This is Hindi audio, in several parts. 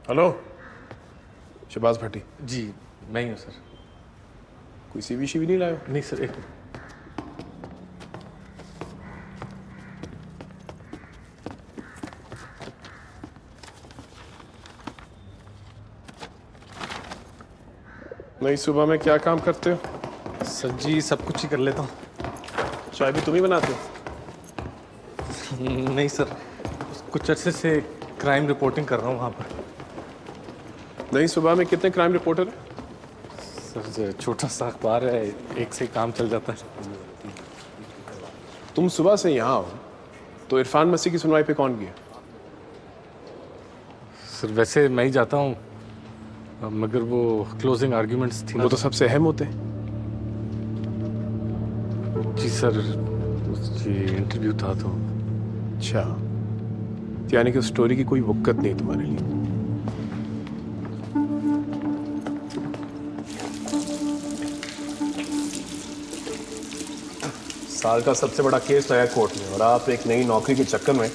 हेलो, शहबाज भट्टी। जी मैं ही हूँ सर। कोई सीवी शीवी नहीं लाया? नहीं सर, एक नहीं, सुबह में क्या काम करते हो? सर जी सब कुछ ही कर लेता हूँ। चाय भी तुम ही बनाते हो? नहीं सर, कुछ अरसे से क्राइम रिपोर्टिंग कर रहा हूँ वहाँ पर। नहीं, सुबह में कितने क्राइम रिपोर्टर हैं? सर छोटा सा अखबार है, एक से काम चल जाता है। तुम सुबह से यहाँ हो तो इरफान मसीह की सुनवाई पे कौन गया? सर वैसे मैं ही जाता हूँ, मगर वो क्लोजिंग आर्ग्यूमेंट्स थी ना। वो तो सबसे अहम होते हैं। जी सर, जी इंटरव्यू था तो। अच्छा, यानी कि उस स्टोरी की कोई वक़्त नहीं तुम्हारे लिए। साल का सबसे बड़ा केस आया कोर्ट में और आप एक नई नौकरी के चक्कर में।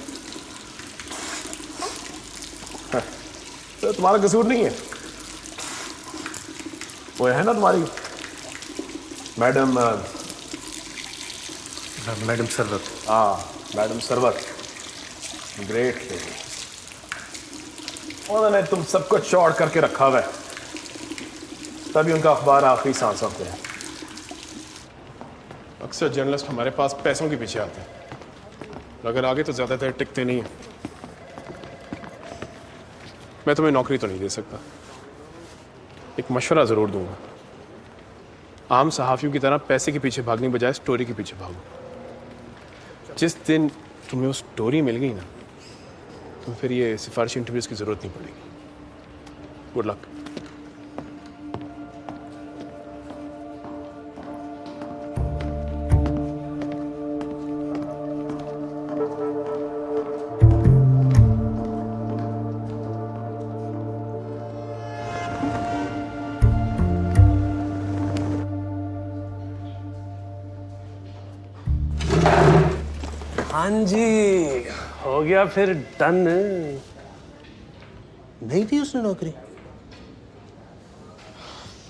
तो तुम्हारा कसूर नहीं है। वो है ना तुम्हारी मैडम मैडम सरवत। हाँ, मैडम सरवत, ग्रेट लेडी। उन्होंने तुम सबको चौड़ करके रखा हुआ है, तभी उनका अखबार आखिरी सांस होते हैं। अक्सर जर्नलिस्ट हमारे पास पैसों के पीछे आते हैं, मगर आगे तो ज्यादातर टिकते नहीं हैं। मैं तुम्हें नौकरी तो नहीं दे सकता, एक मशवरा जरूर दूंगा। आम सहाफियों की तरह पैसे के पीछे भागने बजाय स्टोरी के पीछे भागो। जिस दिन तुम्हें वो स्टोरी मिल गई ना, तो फिर ये सिफारिशी इंटरव्यूज की जरूरत नहीं पड़ेगी। Good luck. हाँ जी, हो गया फिर डन। नहीं थी उसने नौकरी?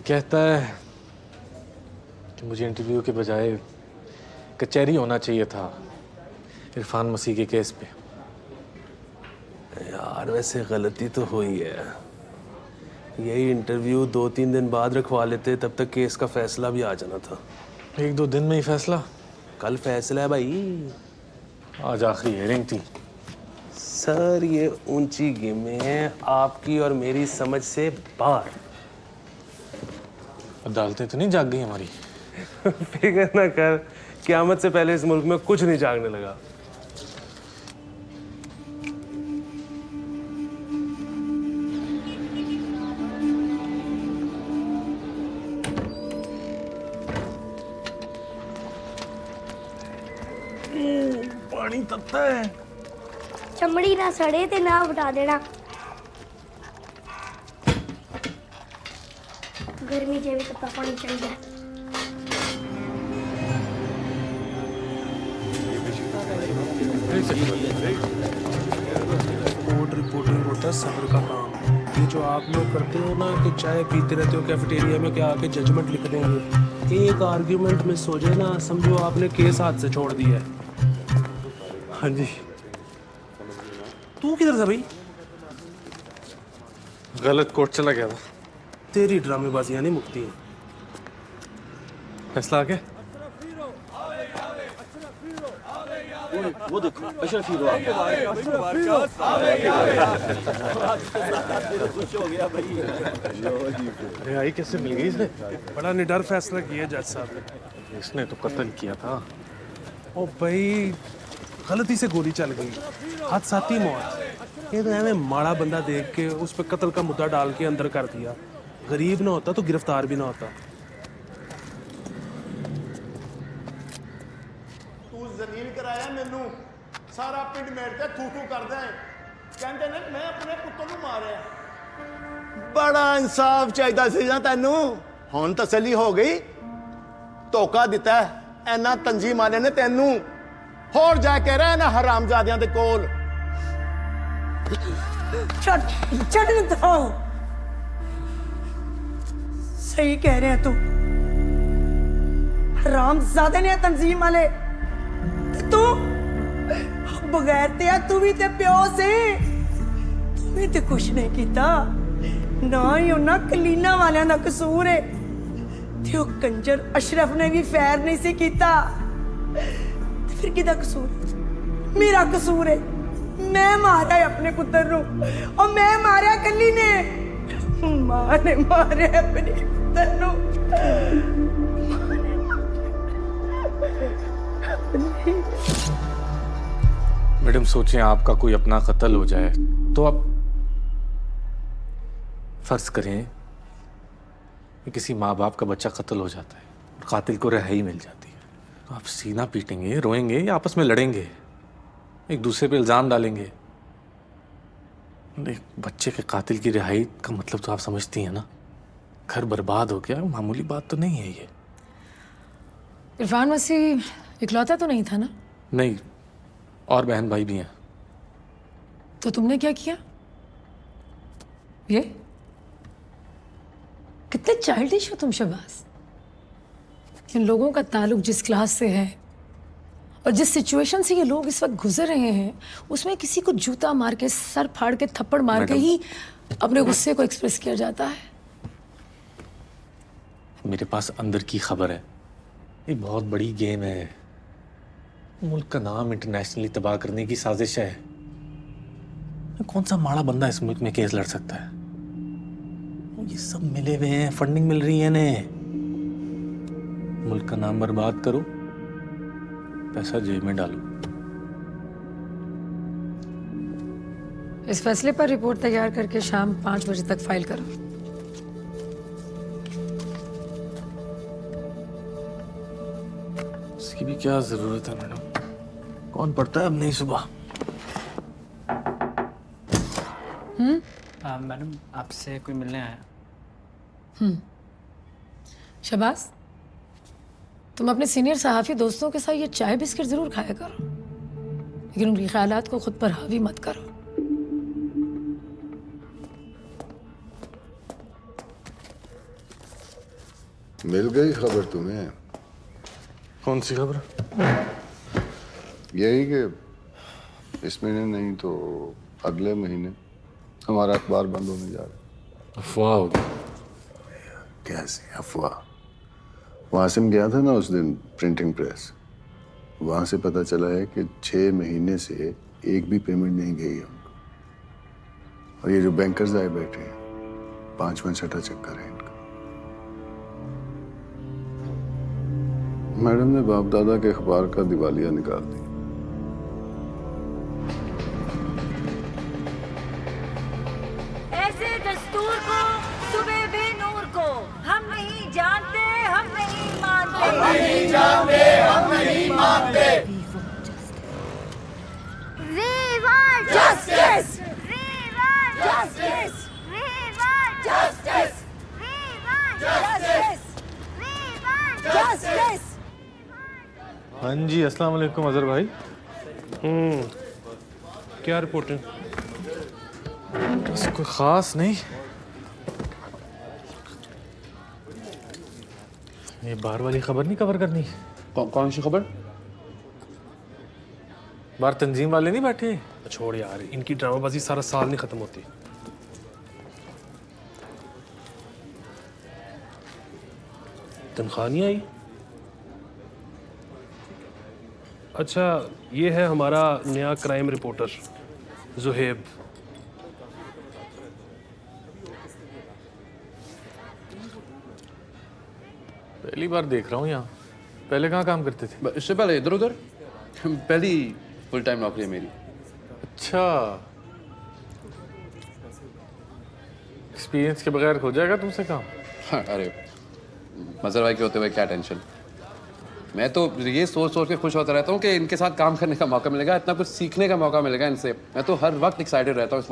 कहता है कि मुझे इंटरव्यू के बजाय कचहरी होना चाहिए था इरफान मसीह के केस पे। यार वैसे गलती तो हुई है। यही इंटरव्यू 2-3 दिन बाद रखवा लेते, तब तक केस का फैसला भी आ जाना था। 1-2 दिन में ही फैसला? कल फैसला है भाई। आज आखिरी हियरिंग थी। सर ये ऊंची गेमें हैं आपकी और मेरी समझ से बाहर। अदालतें तो नहीं जाग गई हमारी? फिक्र ना कर, क़यामत से पहले इस मुल्क में कुछ नहीं जागने लगा। पानी तत्ता है। चमड़ी ना सड़े ते ना बता देना। गर्मी जेवी तत्ता पानी चाहिए। कोर्ट रिपोर्टिंग होता है सब्र का काम। ये जो आप लोग करते हो ना कि चाय पीते रहते हो कैफेटेरिया में, क्या आके जजमेंट लिख देंगे। एक आर्ग्यूमेंट मिस हो जाए ना, समझो आपने केस हाथ से छोड़ दिया है। हाँ जी। तू किधर था भाई? गलत कोर्ट चला गया था। तेरी ड्रामेबाजियां नहीं मुकती हैं। फैसला आ गया? वो देखो अशरफ हीरो आ गया। खुश हो गया भाई। रिहाई कैसे मिल गई इसने? बड़ा निडर फैसला किया जज साहब ने। इसने तो कत्ल किया था। ओ भाई, गलती से गोली चल गई, हादसाती मौत। ये तो हमें माड़ा बंदा देख के उस पर कत्ल का मुद्दा डाल के अंदर कर दिया। गरीब ना होता तो गिरफ्तार भी ना होता। तू जलील कराया मैनू, सारा पिंड मेरे ते थू थू करदा है। कहंदे ने मैं अपने पुत्तर नू मारिया। बड़ा इंसाफ चाहिदा सी ना तैनू। हुण तसल्ली हो गई। धोखा दिता है इन्हां तंजीम वाले ने तैनू। होर जाके रह ना हरामजादियां दे कोल। छड़ दो। सही कह रहे हैं तू, रामजादे ने तंजीम वाले तू बगैर ते तू भी ते प्यो से तू भी ते कुछ नहीं कीता ना ही उन्ना कलीना वालियां दा कसूर है ते ओ कंजर अशरफ ने भी फैर नहीं से कीता ते फिर किदा कसूर? मेरा कसूर है। मैं मारा है अपने पुत्र नु और मैं मारा कली ने। मां ने मारे अपने पुत्र नु। मैडम सोचें आपका कोई अपना कत्ल हो जाए तो आप फर्ज करें कि किसी माँ बाप का बच्चा कत्ल हो जाता है और कातिल को रिहाई मिल जाती है, तो आप सीना पीटेंगे, रोएंगे या आपस में लड़ेंगे, एक दूसरे पे इल्ज़ाम डालेंगे? एक बच्चे के कातिल की रिहाई का मतलब तो आप समझती हैं ना, घर बर्बाद हो गया, मामूली बात तो नहीं है ये। इरफान मसीह इकलौता तो नहीं था ना? नहीं, और बहन भाई भी हैं। तो तुमने क्या किया? ये कितने चाइल्डिश हो तुम शहबाज। इन लोगों का ताल्लुक जिस क्लास से है और जिस सिचुएशन से ये लोग इस वक्त गुजर रहे हैं, उसमें किसी को जूता मार के, सर फाड़ के, थप्पड़ मार के ही अपने गुस्से को एक्सप्रेस किया जाता है। मेरे पास अंदर की खबर है, ये बहुत बड़ी गेम है, मुल्क का नाम इंटरनेशनली तबाह करने की साजिश है। कौन सा माड़ा बंदा इस मुल्क में केस लड़ सकता है? ये सब मिले हुए हैं, फंडिंग मिल रही है ने। मुल्क का नाम बर्बाद करो, पैसा जेब में डालो। इस फैसले पर रिपोर्ट तैयार करके शाम 5 बजे तक फाइल करो। इसकी भी क्या जरूरत है मैडम, कौन पढ़ता है अब नहीं सुबह। मैडम आपसे कोई मिलने आया। शहबाज, तुम अपने सीनियर सहाफ़ी दोस्तों के साथ ये चाय बिस्किट जरूर खाया करो, लेकिन उनके ख्यालात को खुद पर हावी मत करो। मिल गई खबर तुम्हें? कौन सी खबर? यही कि इस महीने नहीं तो अगले महीने हमारा अखबार बंद होने जा रहा है। अफवाह होगी। कैसी अफवाह? वासिम गया था ना उस दिन प्रिंटिंग प्रेस, वहां से पता चला है कि 6 महीने से एक भी पेमेंट नहीं गई है उनको। और ये जो बैंकर्स आए बैठे हैं, 5वां छठा चक्कर है इनका। मैडम ने बाप दादा के अखबार का दिवालिया निकाल दिया। ऐसे दस्तूर को, सुबह बे नूर को हम नहीं जानते, हम नहीं मानते, हम नहीं जानते, हम नहीं मानते। We want justice. We want justice. We want justice. We want justice. We want justice. हाँ जी, अस्सलाम वालेकुम अजहर भाई। क्या रिपोर्ट है? बस कोई खास नहीं। ये बाहर वाली खबर नहीं कवर करनी? कौन सी खबर? बाहर तंजीम वाले नहीं बैठे? छोड़ यार, इनकी ड्रामाबाजी सारा साल नहीं खत्म होती। तनख्वाह नहीं आई? अच्छा, ये है हमारा नया क्राइम रिपोर्टर जुहेब। पहली बार देख रहा हूँ यहाँ। पहले कहाँ काम करते थे? इससे पहले इधर उधर। पहली फुल टाइम नौकरी है मेरी। अच्छा, एक्सपीरियंस के बगैर हो जाएगा तुमसे काम? हाँ, अरे मजहर भाई के होते हुए क्या टेंशन। मैं तो ये सोच सोच के खुश होता रहता हूँ कि इनके साथ काम करने का मौका मिलेगा, इतना कुछ सीखने का मौका मिलेगा इनसे। मैं तो हर वक्त एक्साइटेड रहता हूँ इस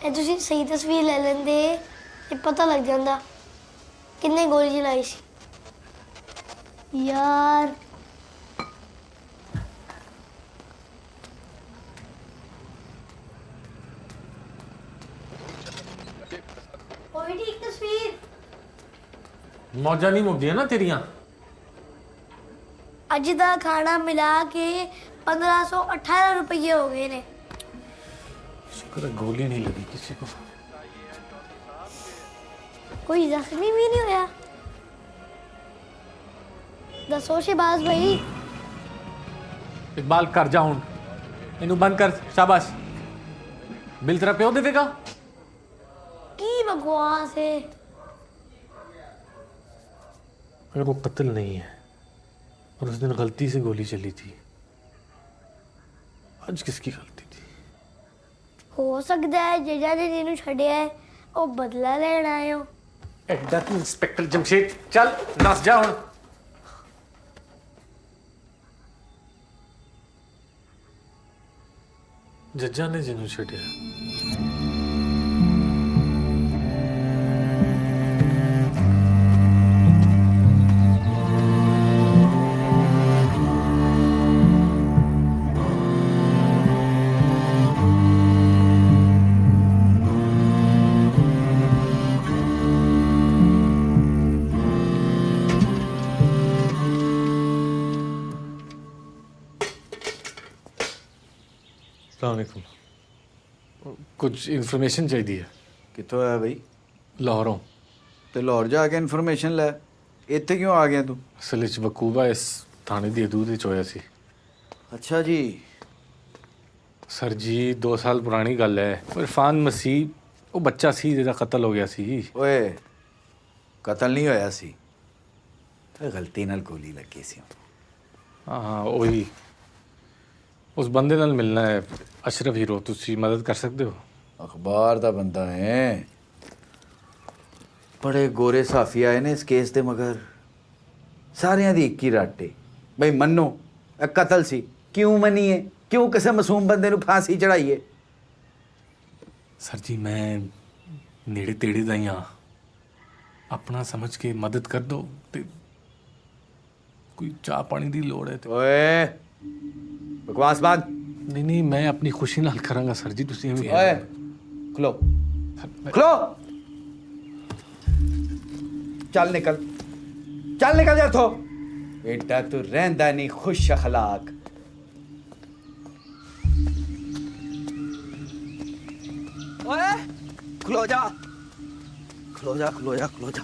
ਇਹ ਤੁਸੀਂ ਸਹੀ ਤਸਵੀਰ ਲੈ ਲੈਂਦੇ ਤੇ ਪਤਾ ਲੱਗ ਜਾਂਦਾ ਕਿੰਨੇ ਗੋਲੀ ਚਲਾਈ ਸੀ ਯਾਰ। ਉਹ ਵੀ ਠੀਕ ਤਸਵੀਰ मौजा नहीं मुकदियां ना तेरियां। ਅੱਜ ਦਾ ਖਾਣਾ ਮਿਲਾ ਕੇ 1518 ਰੁਪਏ ਹੋ ਗਏ ਨੇ। शुक्र है गोली नहीं लगी किसी को। ਕੋਈ ਜ਼ਖਮੀ ਵੀ ਨਹੀਂ ਹੋਇਆ। ਦੱਸੋ ਸ਼ਹਿਬਾਜ਼ ਭਾਈ। इकबाल कर जा हुण इनू बंद कर शाबाश। बिल तेरा प्यो देवेगा। ਕੀ ਬਕਵਾਸ ਹੈ। अगर वो कत्ल नहीं है और उस दिन गलती से गोली चली थी, आज किसकी गलती थी? ਹੋ ਸਕਦਾ ਹੈ ਜੱਜਾਂ ਨੇ ਜਿਹਨੂੰ ਛੱਡਿਆ ਹੈ ਉਹ ਬਦਲਾ ਲੈਣ ਆਏ ਹੋ। एडा तू इंस्पेक्टर जमशेद चल दस जा हुण। जज्जा ने जिन्हों छड्या अस्सलामुअलैकुम। कुछ इन्फॉर्मेशन चाहिए। कितों है भाई? लाहौरों। तो लाहौर जाके इन्फॉर्मेशन लै, इत्थे क्यों आ गया तू? असल च वकूबा इस थाने दी हदूद विच होया सी। अच्छा जी। सर जी 2 साल पुरानी गल है। इरफान मसीह वो बच्चा सी जिहदा कत्ल हो गया सी। ओए कत्ल नहीं होया सी, गलती नाल गोली लगी सी। हाँ वही उस बंदे नाल मिलना है। अशरफ हीरो, तुसी मदद कर सकते हो? अखबार दा बंदा है, बड़े गोरे साफी आए ने इस केस दे, मगर सारियां दी एक ही रट है। बई मनो कत्ल सी, क्यों मनीए? क्यों किसी मासूम बंदे नूं फांसी चढ़ाईए? सर जी मैं नेड़े तेड़े दा ही हाँ, अपना समझ के मदद कर दो। ते कोई चाह पानी दी लोड़ है तो। ओए बकवास बात। नहीं नहीं मैं अपनी खुशी नाल करांगा सर जी। तुसी ओए खलो खलो, चल निकल, चल निकल जा थो। बेटा तू रहंदा नहीं खुश अखलाक। ओए खलो जा, खलो जा, खलो जा, खलो जा।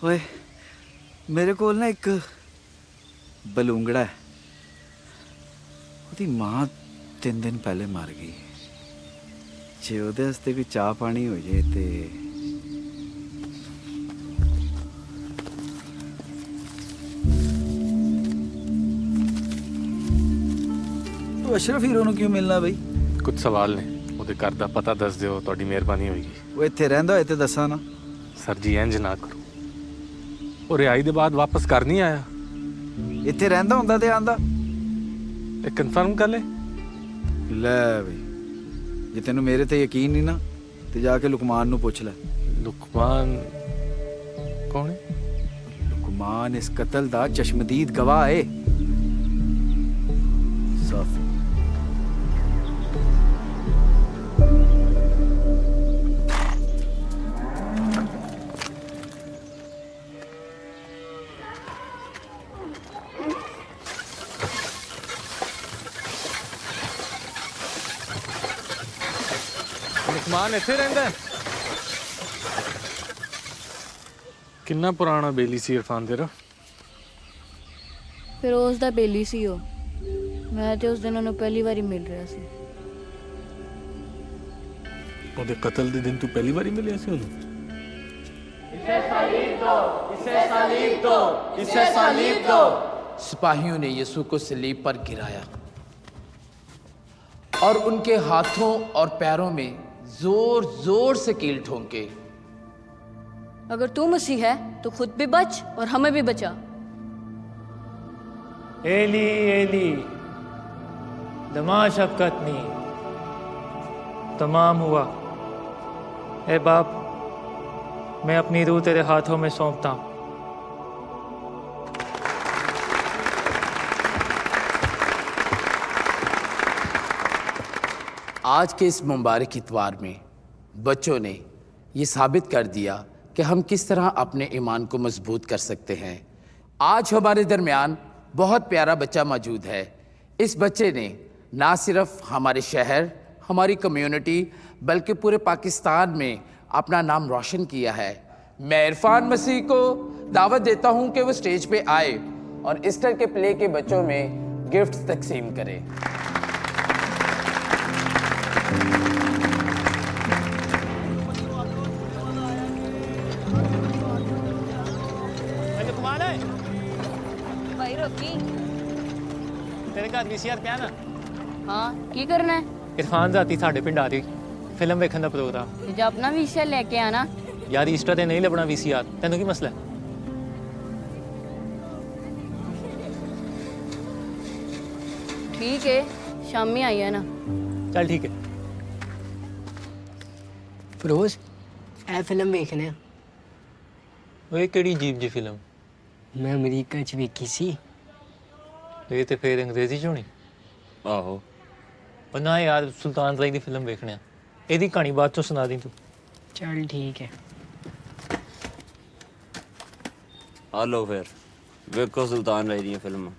ओए मेरे कोल ना एक बलूंगड़ा है, ਉਹਦੀ ਮਾਂ 3 ਦਿਨ ਪਹਿਲੇ ਮਰ ਗਈ। ਜੇ ਉਹਦੇ ਵਾਸਤੇ ਕੋਈ ਚਾਹ ਪਾਣੀ ਹੋ ਜੇ ਤੇ। ਤੂੰ ਅਸ਼ਰਫ ਹੀਰੋ ਨੂੰ ਕਿਉਂ ਮਿਲਣਾ ਬਈ? कुछ सवाल ने ਉਹਦੇ ਘਰ ਦਾ ਪਤਾ ਦੱਸ ਦਿਓ, ਤੁਹਾਡੀ ਮਿਹਰਬਾਨੀ ਹੋਏਗੀ। ਉਹ ਇੱਥੇ ਰਹਿੰਦਾ ਹੋਏ ਤੇ ਦੱਸਾਂ ਨਾ। ਸਰ ਜੀ ਇੰਜ ਨਾ ਕਰੋ, ਉਹ ਰਿਹਾਈ ਦੇ ਬਾਅਦ ਵਾਪਸ ਕਰ ਨਹੀਂ ਆਇਆ। ਇੱਥੇ ਰਹਿੰਦਾ ਹੁੰਦਾ ਤੇ ਆਂਦਾ। ਇਹ ਕਨਫਰਮ ਕਰ ਲੈ। ਲੈ ਬਈ ਜੇ ਤੈਨੂੰ ਮੇਰੇ ਤੇ ਯਕੀਨ ਨਹੀਂ ਨਾ ਤੇ ਜਾ ਕੇ ਲੁਕਮਾਨ ਨੂੰ ਪੁੱਛ ਲੈ। ਲੁਕਮਾਨ ਕੌਣ ਹੈ? ਲੁਕਮਾਨ ਇਸ ਕਤਲ ਦਾ ਚਸ਼ਮਦੀਦ ਗਵਾਹ ਹੈ। ਸਾਫ ਲੁਕਮਾਨ ਇੱਥੇ ਰਹਿੰਦਾ ਹੈ? ਕਿੰਨਾ ਪੁਰਾਣਾ ਬੇਲੀ ਸੀ ਇਰਫਾਨ ਤੇਰਾ? ਫਿਰੋਜ਼ ਦਾ ਬੇਲੀ ਸੀ ਉਹ। ਮੈਂ ਤੇ ਉਸ ਦਿਨ ਉਹਨੂੰ ਪਹਿਲੀ ਵਾਰੀ ਮਿਲ ਰਿਹਾ ਸੀ। ਉਹਦੇ ਕਤਲ ਦੇ ਦਿਨ ਤੂੰ ਪਹਿਲੀ ਵਾਰੀ ਮਿਲਿਆ ਸੀ ਉਹਨੂੰ? इसे सलीब दो, इसे सलीब दो, इसे सलीब दो। सिपाहियों ने यीशु को सलीब पर गिराया और उनके हाथों और पैरों में जोर जोर से कील ठोंके। अगर तू मसीह है तो खुद भी बच और हमें भी बचा। एली एली लमा शफकतनी तमाम हुआ। ए बाप, मैं अपनी रूह तेरे हाथों में सौंपता हूँ। आज के इस मुबारक इतवार में बच्चों ने ये साबित कर दिया कि हम किस तरह अपने ईमान को मजबूत कर सकते हैं। आज हमारे दरमियान बहुत प्यारा बच्चा मौजूद है। इस बच्चे ने ना सिर्फ हमारे शहर, हमारी कम्युनिटी, बल्कि पूरे पाकिस्तान में अपना नाम रोशन किया है। मैं इरफान मसीह को दावत देता हूं कि वो स्टेज पे आए और ईस्टर के प्ले के बच्चों में गिफ्ट्स तकसीम करें। भाई रोकी तेरे घर वीसीआर ਪਿਆ ਨਾ? हाँ की करना है? इरफान जाती साढ़े पिंड आ रही फिल्म वेखਣ ਦਾ ਪ੍ਰੋਗਰਾਮ। जो अपना विषय लेके आना। यार ईस्टर ਤੇ ਨਹੀਂ ਲੱਭਣਾ वीसीआर। ਤੈਨੂੰ ਕੀ ਮਸਲਾ ਹੈ? ठीक है, शाम में आई है ना। चल ठीक है। ਫਿਰੋਜ਼ ਇਹ ਫਿਲਮ ਵੇਖਨੇ ਆ। ਓਏ ਕਿਹੜੀ ਅਜੀਬ ਜੀ ਫਿਲਮ? ਮੈਂ ਅਮਰੀਕਾ ਚ ਵੇਖੀ ਸੀ। ਇਹ ਤੇ ਫੇਰ ਅੰਗਰੇਜ਼ੀ ਚ ਹੋਣੀ। ਆਹੋ। ਪਰ ਨਾ ਯਾਰ ਸੁਲਤਾਨ ਰਾਈ ਦੀ ਫਿਲਮ ਵੇਖਣੇ ਆ। ਇਹਦੀ ਕਹਾਣੀ ਬਾਅਦ ਚੋਂ ਸੁਣਾ ਦੀ ਤੂੰ। ਚੱਲ ਠੀਕ ਹੈ। ਆ ਲਓ ਫਿਰ ਵੇਖੋ ਸੁਲਤਾਨ ਰਾਈ ਦੀਆਂ ਫਿਲਮਾਂ।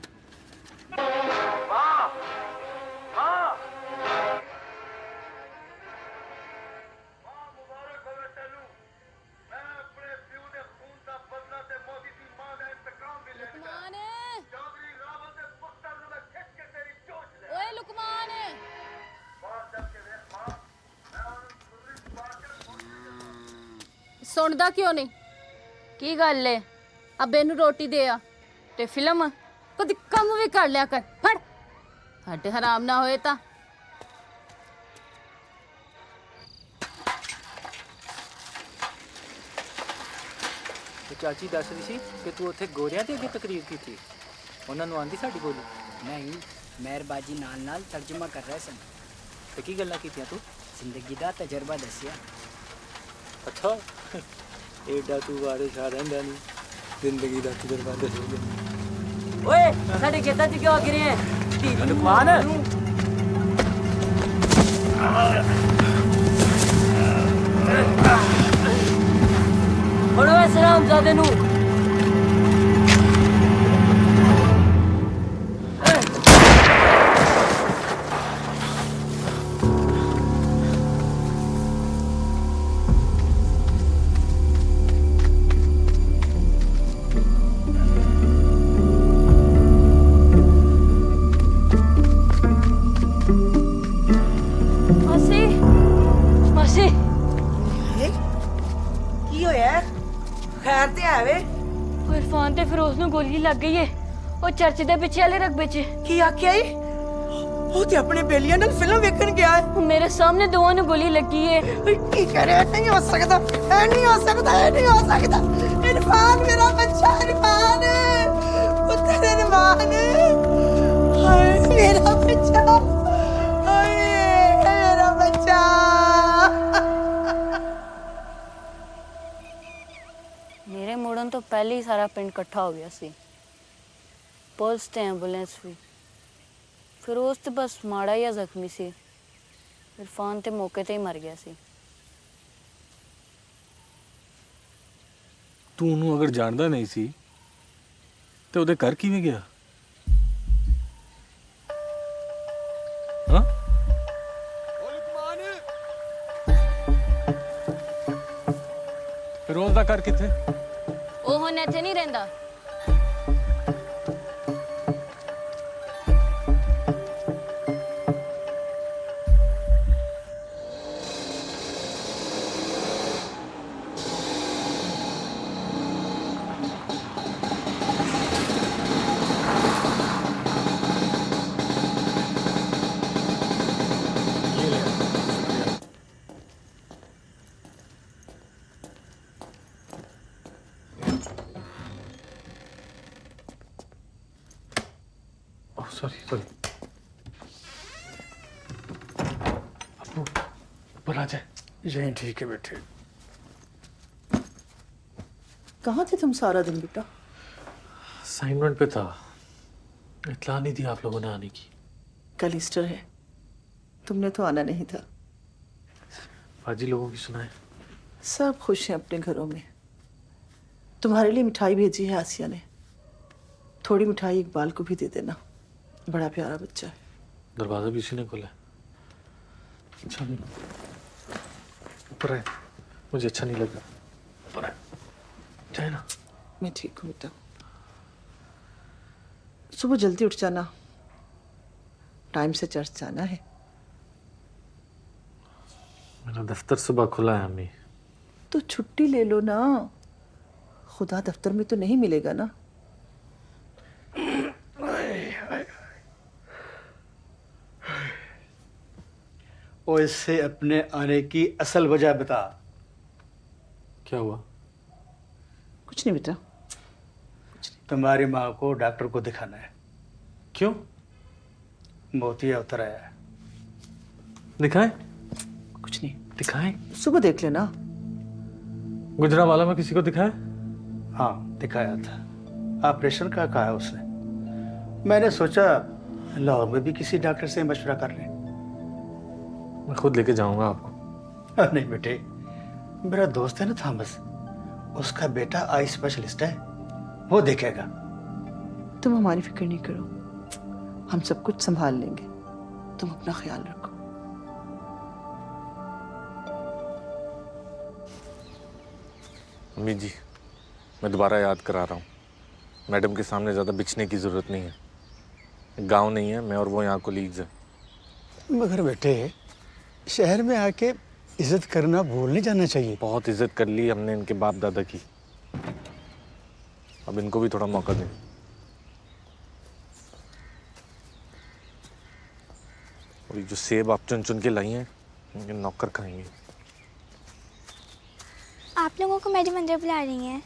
ओए लुकमान सुनदा क्यों नहीं? की गल है? अब बेनू रोटी दे आ ते फिल्म कदी कम भी कर लिया कर। फड़ हट हराम ना होए ता। ਚਾਚੀ ਦੱਸ ਰਹੀ ਸੀ ਕਿ ਤੂੰ ਉੱਥੇ ਗੋਰਿਆਂ ਦੇ ਅੱਗੇ ਤਕਰੀਰ ਕੀਤੀ। ਉਹਨਾਂ ਨੂੰ ਆਂਦੀ ਸਾਡੀ ਬੋਲੀ? ਨਹੀਂ, ਮਿਹਰਬਾਜੀ ਨਾਲ ਨਾਲ ਤਰਜਮਾ ਕਰ ਰਹੇ ਸਨ। ਤੇ ਕੀ ਗੱਲਾਂ ਕੀਤੀਆਂ ਤੂੰ? ਜ਼ਿੰਦਗੀ ਦਾ ਤਜਰਬਾ ਦੱਸਿਆ। ਅੱਛਾ, ਏਡਾ ਤੂੰ ਵਾਰਿਸ ਆ ਰਹਿੰਦਾ ਨਹੀਂ, ਜ਼ਿੰਦਗੀ ਦਾ ਤਜਰਬਾ ਦੱਸਿਆ। ਓਏ ਸਾਡੇ ਖੇਤਾਂ 'ਚ ਕਿਉਂ ਆ ਗਿਰੇ ਹੈ? ਲੁਕਮਾਨ ਫੜੋ ਇਸ ਹਰਾਮਜ਼ਾਦੇ ਨੂੰ। मासी मासी ਕੀ ਹੋਇਆ? ਖੈਰ ਤੇ ਆਵੇ। ਉਹ ਇਰਫਾਨ ਤੇ ਫਿਰੋਜ਼ ਨੂੰ ਗੋਲੀ ਲੱਗ ਗਈ ਏ। ਉਹ ਚਰਚ ਦੇ ਪਿੱਛੇ ਵਾਲੇ ਰਕਬੇ 'ਚ। ਕੀ ਆਖਿਆ ਈ? ਉਹ ਤੇ ਆਪਣੇ ਬੇਲੀਆਂ ਨਾਲ ਫਿਲਮ ਵੇਖਣ ਗਿਆ ਹੈ। ਮੇਰੇ ਸਾਹਮਣੇ ਦੋਵਾਂ ਨੂੰ ਗੋਲੀ ਲੱਗੀ ਏ। ਕੀ ਕਹਿ ਰਿਹਾ? ਨਹੀਂ ਹੋ ਸਕਦਾ, ਇਹ ਨਹੀਂ ਹੋ ਸਕਦਾ, ਇਹ ਨਹੀਂ ਹੋ ਸਕਦਾ। ਇਰਫਾਨ ਮੇਰਾ ਬੱਚਾ, ਇਰਫਾਨ ਪੁੱਤਰ ਇਰਫਾਨ। ਹਾਏ ਮੇਰਾ ਬੱਚਾ, ਹਾਏ ਮੇਰਾ ਬੱਚਾ। ਮੇਰੇ ਮੁੜਨ ਤੋਂ ਪਹਿਲੇ ਹੀ ਸਾਰਾ ਪਿੰਡ ਇਕੱਠਾ ਹੋ ਗਿਆ ਸੀ। ਪੁਲਿਸ ਤੇ ਐਂਬੂਲੈਂਸ ਵੀ। ਫਿਰੋਜ਼ ਤੇ ਬਸ ਮਾੜਾ ਜਿਹਾ ਜ਼ਖਮੀ ਸੀ। ਇਰਫਾਨ ਤੇ ਮੌਕੇ ਤੇ ਹੀ ਮਰ ਗਿਆ ਸੀ। ਤੂੰ ਉਹਨੂੰ ਅਗਰ ਜਾਣਦਾ ਨਹੀਂ ਸੀ ਤੇ ਉਹਦੇ ਘਰ ਕਿਵੇਂ ਗਿਆ? ਹਾਂ ਫਿਰੋਜ਼ ਦਾ ਘਰ ਕਿੱਥੇ? ਉਹ ਹੁਣ ਇੱਥੇ ਨਹੀਂ ਰਹਿੰਦਾ। Sorry sorry. अबू ऊपर आ जाए। यही ठीक है बेटे। कहाँ थे तुम सारा दिन बेटा? असाइनमेंट पे था। इतला नहीं दी आप लोगों ने आने की। कल ईस्टर है, तुमने तो आना नहीं था। बाजी लोगों की सुनाए। सब खुश हैं अपने घरों में। तुम्हारे लिए मिठाई भेजी है आसिया ने। थोड़ी मिठाई इकबाल को भी दे देना, बड़ा प्यारा बच्चा है। दरवाजा भी इसी ने खोला है। अच्छा नहीं, ऊपर है, मुझे अच्छा नहीं लगा। ऊपर है, जाए ना। मैं ठीक हूँ बेटा। सुबह जल्दी उठ जाना, टाइम से चर्च जाना है। मेरा दफ्तर सुबह खुला है अम्मी। तो छुट्टी ले लो ना, खुदा दफ्तर में तो नहीं मिलेगा ना। और इससे अपने आने की असल वजह बता। क्या हुआ? कुछ नहीं बेटा। तुम्हारी माँ को डॉक्टर को दिखाना है। क्यों? मोतिया उतर आया है। दिखाएं? कुछ नहीं। दिखाएं? सुबह देख लेना। गुजरावाला में किसी को दिखाया? हाँ दिखाया था। ऑपरेशन का कहा उसने। मैंने सोचा लाहौर में भी किसी डॉक्टर से मशवरा कर लें। मैं खुद लेके जाऊंगा आपको। नहीं बेटे, मेरा दोस्त है ना थॉमस, उसका बेटा आई स्पेशलिस्ट है, वो देखेगा। तुम हमारी फिक्र नहीं करो, हम सब कुछ संभाल लेंगे। तुम अपना ख्याल रखो। अम्मी जी, मैं दोबारा याद करा रहा हूँ, मैडम के सामने ज़्यादा बिछने की ज़रूरत नहीं है। गांव नहीं है, मैं और वो यहाँ कोलीग्स हैं। मगर बेटे, शहर में आके इज्जत करना भूल नहीं जाना चाहिए। बहुत इज्जत कर ली हमने इनके बाप दादा की, अब इनको भी थोड़ा मौका दें। और ये जो सेब आप चुन चुन के लाई हैं, ये नौकर खाएंगे। आप लोगों को मेरी मंदिर बुला रही हैं।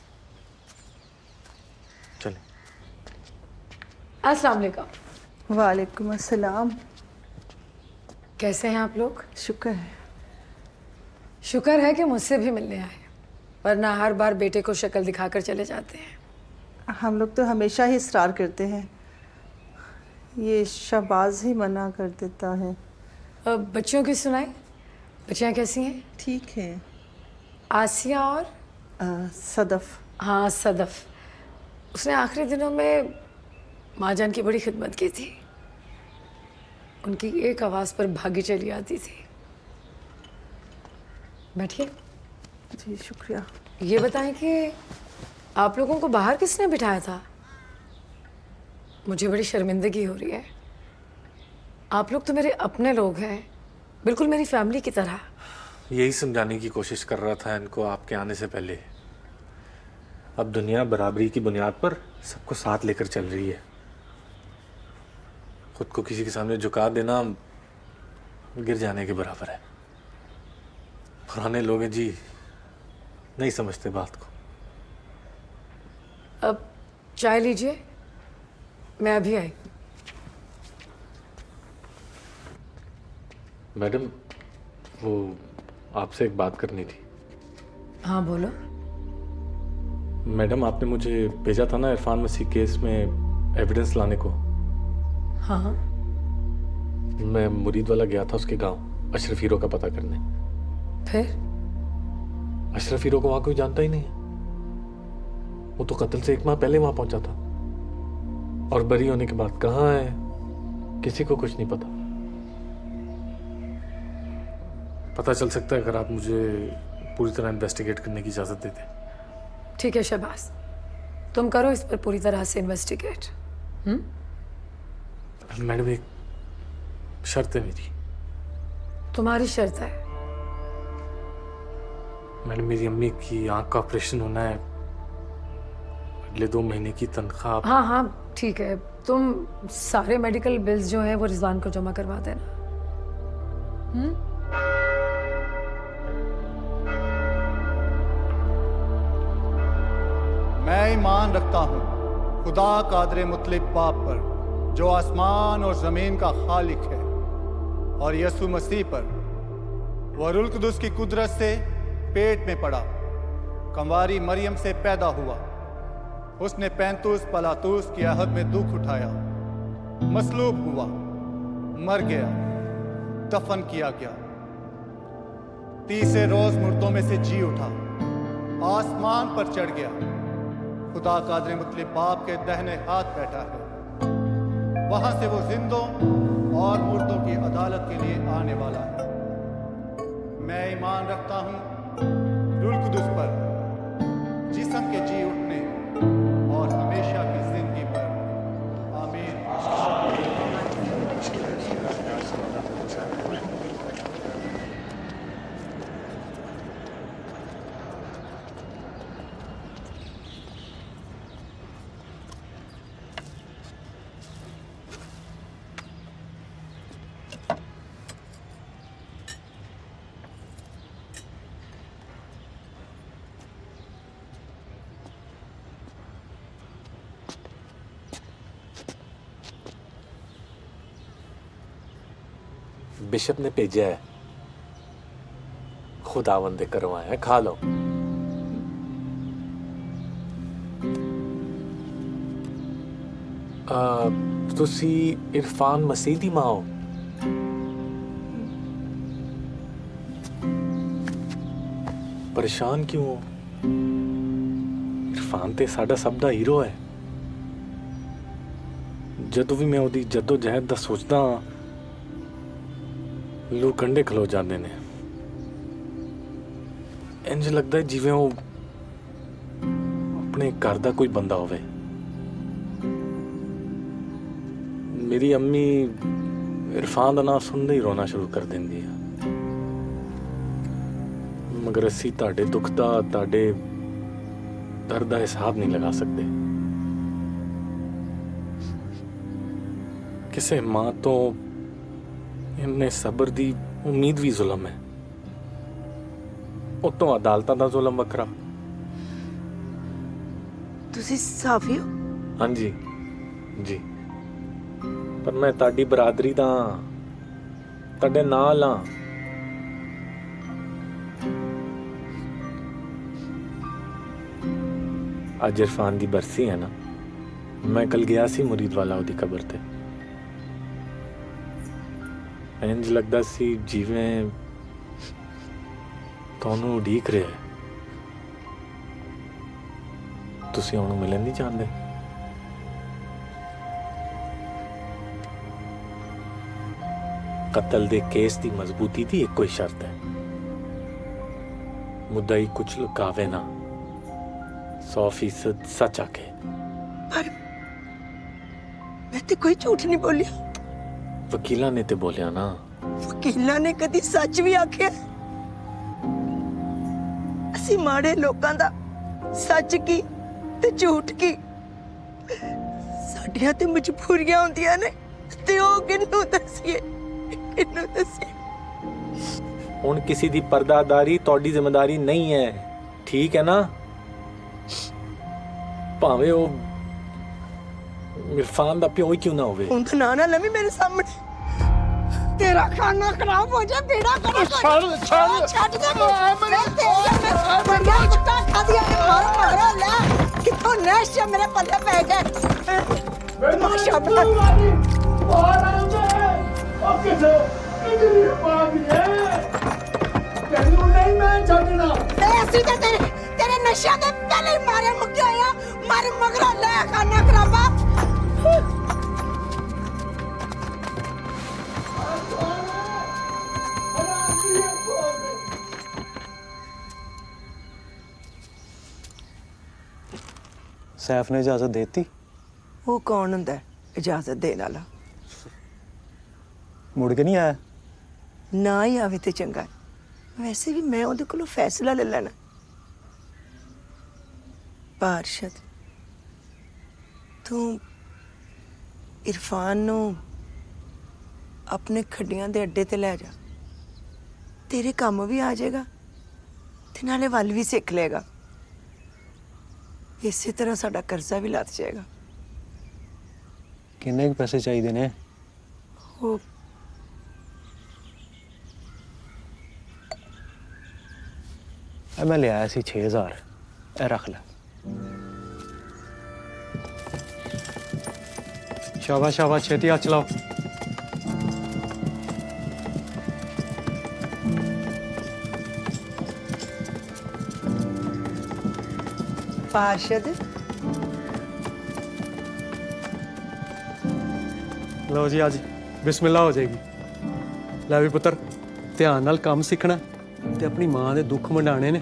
चलें। अस्सलाम वालेकुम। वालेकुम अस्सलाम। कैसे हैं आप लोग? शुक्र है। शुक्र है कि मुझसे भी मिलने आए, वरना हर बार बेटे को शक्ल दिखाकर चले जाते हैं। हम लोग तो हमेशा ही इसरार करते हैं, ये शहबाज ही मना कर देता है। बच्चियों की सुनाई, बच्चियाँ कैसी हैं? ठीक है। आसिया और सदफ। हाँ सदफ, उसने आखिरी दिनों में माँ जान की बड़ी खिदमत की थी। उनकी एक आवाज़ पर भागी चली आती थी। बैठिए। जी शुक्रिया। ये बताएं कि आप लोगों को बाहर किसने बिठाया था? मुझे बड़ी शर्मिंदगी हो रही है। आप लोग तो मेरे अपने लोग हैं, बिल्कुल मेरी फैमिली की तरह। यही समझाने की कोशिश कर रहा था इनको आपके आने से पहले। अब दुनिया बराबरी की बुनियाद पर सबको साथ लेकर चल रही है। खुद को किसी के सामने झुका देना गिर जाने के बराबर है। पुराने लोग हैं जी, नहीं समझते बात को। अब चाय लीजिए, मैं अभी आई। मैडम, वो आपसे एक बात करनी थी। हाँ बोलो। मैडम, आपने मुझे भेजा था ना इरफान मसीह केस में एविडेंस लाने को। हाँ। मैं मुरीद वाला गया था उसके गांव, अशरफ हीरो का पता करने। फिर? अशरफ हीरो को वहां कोई जानता ही नहीं है। वो तो कत्ल से 1 माह पहले वहां पहुंचा था, और बरी होने के बाद कहाँ है किसी को कुछ नहीं पता। पता चल सकता है अगर आप मुझे पूरी तरह इन्वेस्टिगेट करने की इजाजत देते। ठीक है शहबाज, तुम करो इस पर पूरी तरह से इन्वेस्टिगेट। मैडम, एक शर्त है मेरी। तुम्हारी शर्त है? मैडम, मेरी अम्मी की आंख का ऑपरेशन होना है, अगले 2 महीने की तनख्वाह। हाँ हाँ ठीक है, तुम सारे मेडिकल बिल्स जो हैं वो रिजवान को जमा करवा देना। मैं ईमान रखता हूँ खुदा कादरे मुतलिब बाप पर, जो आसमान और ज़मीन का खालिक है, और यसु मसीह पर, वह रूहुल कुद्दुस की कुदरत से पेट में पड़ा, कंवारी मरियम से पैदा हुआ। उसने पैंतुस पलातुस के अहद में दुख उठाया, मसलूब हुआ, मर गया, दफन किया गया। तीसरे रोज मुर्दों में से जी उठा, आसमान पर चढ़ गया, खुदा कादर मुतलिब बाप के दाहिने हाथ बैठा है। वहां से वो जिंदों और मुर्दों की अदालत के लिए आने वाला है। मैं ईमान रखता हूं रूहुल कुद्दुस पर, जिस्म के जी उठने और हमेशा की जिंदगी पर। आमीन। बिशप ने भेजा है, खुदावंद दे करवाया, खा लो। तुसी इरफान मसीह दी मां हो? परेशान क्यों हो? इरफान ते साडा सब दा हीरो है। जदों भी मैं ओदी जद्दोजहद दा सोचदा हां, लू कंडे खलो जाते ने। इंज लगता है जिवें वो अपने घर का कोई बंदा होवे। मेरी अम्मी इरफान का नाम सुनते ही रोना शुरू कर देंदी है, मगर असी ताडे दुख दा, ताडे दर्द का हिसाब नहीं लगा सकते। किसी मां तो इन्ने सबर दी उम्मीद भी जुल्म है, उतों अदालतां दा जुल्म वखरा। ਤੁਸੀਂ ਸਾਫੀ ਹੋ? हाँ जी जी, पर मैं ताड़ी बरादरी दा, ताडे नाल हाँ। आज इरफान दी बरसी है ना, मैं कल गया सी मुरीद वाला ओदी कबर ते। इंज लगदा सी जिवें तुहानू उडीक रहा है। तुसीं ਉਹਨੂੰ मिलन नहीं चाहते? कतल दे केस दी मजबूती दी एक कोई शर्त है, मुद्दाई कुछ लुकावे ना, 100% सच आके। पर मैं तो कोई झूठ नहीं बोलिया। वकीला ने ते बोलिया ना। वकीला ने कदी सच भी आख्या? असी माड़े लोकां दा सच की ते झूठ की, साडियां ते मजबूरियां होंदियां ने, ते ओ किन्नू दसीए, किन्नू दसीए। हुण किसी दी पर्दादारी तोड़ी जिम्मेदारी नहीं है, ठीक है ना? भावे ओ इरफान दा प्यो ही क्यों ना होवे। उनका ना ना लवी मेरे सामने, तेरा खाना खराब हो जाए, बेड़ा खराब हो जाए। छੱਡ दे मैं तेरा बढ़िया कुत्ता खा दिया, मारो ले किथों नैश च मेरे पल्ले पै गए। माशाअल्लाह और ओ किसे इतनी बात है, तेनू नहीं मैं छੱਡਣਾ। ए असली ते तेरे नशा दे पहले ही मारे मुक्के होया, मारे मगरा ले खाना खराबा। सैफ ने इजाजत देती? वो कौन हुंदा है इजाजत देने वाला? मुड़ के नहीं आया? ना ही आवे ते चंगा है। वैसे भी मैं उहदे कोलों फैसला ले लेना। पारशद, तू इरफान नू अपने खड्डियां दे अड्डे ते ले जा, तेरे काम भी आ जाएगा ते नाले वल भी सीख लेगा। इसी तरह साडा कर्जा भी लथ जाएगा। किन्ने पैसे चाहिए ने? वो मैं ले आया सी 6000 ए रख ले शाबाश शाबाश छेती हाथ चलाओ पार्षद लो जी आज बिस्मिल्लाह हो जाएगी लै भी पुत्र ध्यान नाल काम सीखना ते अपनी मां दे दुख मंडाने ने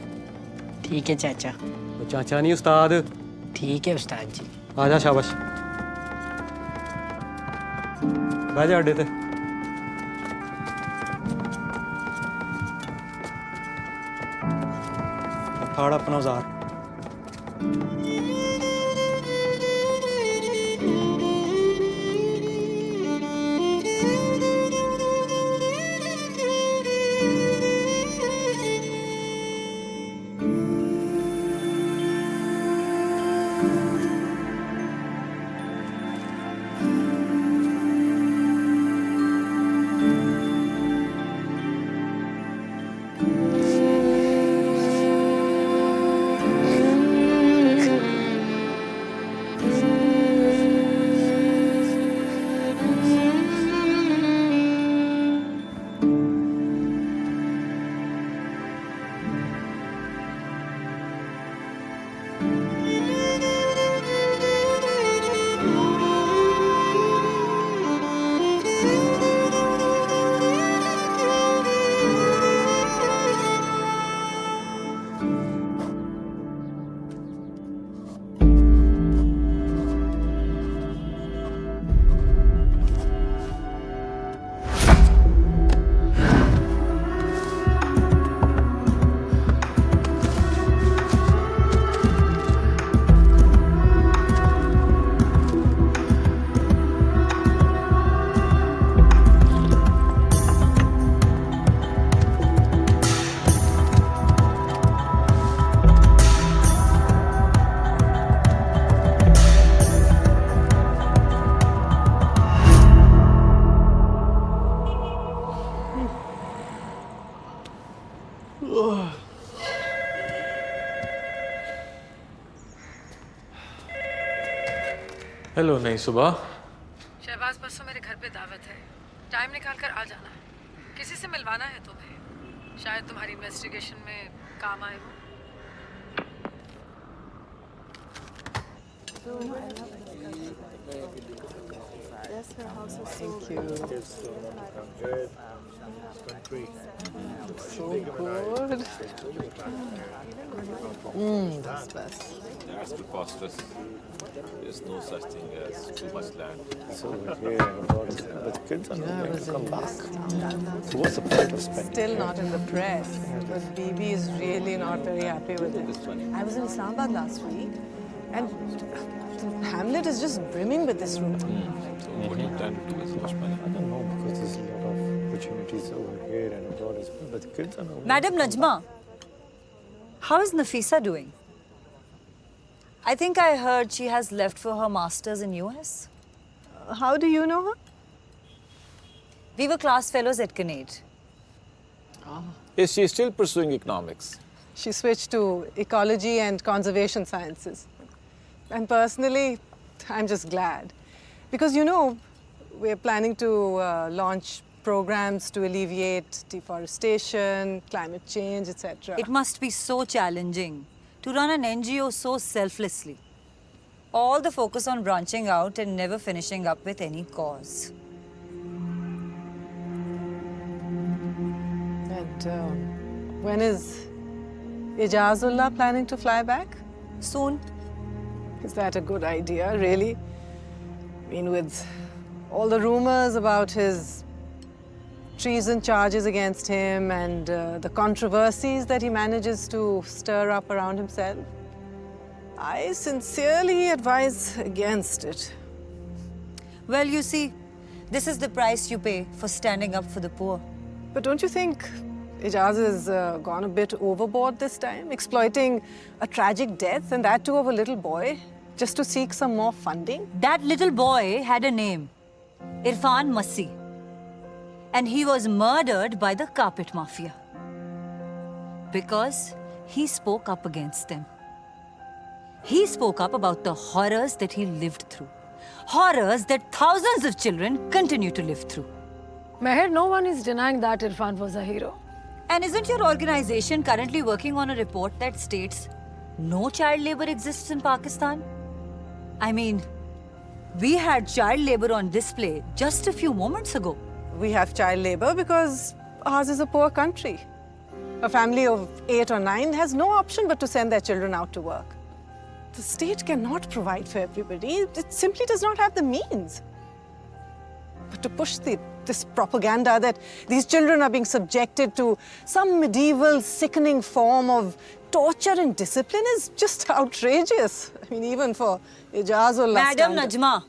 ठीक है चाचा। ओ चाचा नहीं उस्ताद ठीक है उस्ताद जी। आजा शाबाश बह जा अड्डे ते फाड़ अपना औजार हेलो नई सुबह शहबाज परसों मेरे घर पे दावत है टाइम निकाल कर आ जाना किसी से मिलवाना है तुम्हें शायद तुम्हारी इन्वेस्टिगेशन में काम आए वो That's best. That's preposterous. There's no such thing as too much land. So here, but the kids are not going to come back. So what's the point of spending? Still not in the press, but BB is really not very happy with it. I was in Islamabad last week, and Hamlet is just brimming with this room. So what do you plan to do with so much money? I don't know, because there's a lot of opportunities over here and abroad as well, but the kids are not. Madam Najma, how is Nafisa doing? I think I heard she has left for her master's in US. How do you know her? We were class fellows at Kinnaid. Is she still pursuing economics? She switched to ecology and conservation sciences. And personally, I'm just glad. Because, you know, we're planning to launch programs to alleviate deforestation, climate change, etc. It must be so challenging to run an NGO so selflessly. All the focus on branching out and never finishing up with any cause. And when is Ijazullah planning to fly back? Soon. Is that a good idea, really? I mean, with all the rumors about his treason charges against him and the controversies that he manages to stir up around himself, I sincerely advise against it. Well, you see, this is the price you pay for standing up for the poor. But don't you think Ijaz has gone a bit overboard this time, exploiting a tragic death, and that too of a little boy, just to seek some more funding? That little boy had a name, Irfan Masih. And he was murdered by the carpet mafia. Because he spoke up against them. He spoke up about the horrors that he lived through. Horrors that thousands of children continue to live through. Meher, no one is denying that Irfan was a hero. And isn't your organization currently working on a report that states no child labor exists in Pakistan? I mean, we had child labor on display just a few moments ago. We have child labor because ours is a poor country. A family of 8 or 9 has no option but to send their children out to work. The state cannot provide for everybody. It simply does not have the means. But to push this propaganda that these children are being subjected to some medieval, sickening form of torture and discipline is just outrageous. I mean, even for Ijazullah. Madam Najma,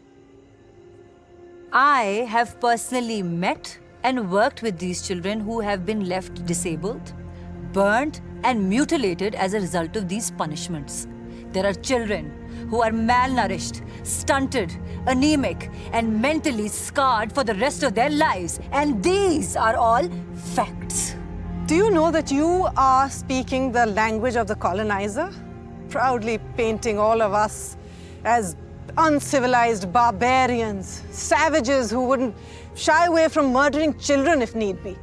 I have personally met and worked with these children who have been left disabled, burnt and mutilated as a result of these punishments. There are children who are malnourished, stunted, anemic and mentally scarred for the rest of their lives. And these are all facts. Do you know that you are speaking the language of the colonizer? Proudly painting all of us as uncivilized barbarians, savages who wouldn't shy away from murdering children if need be.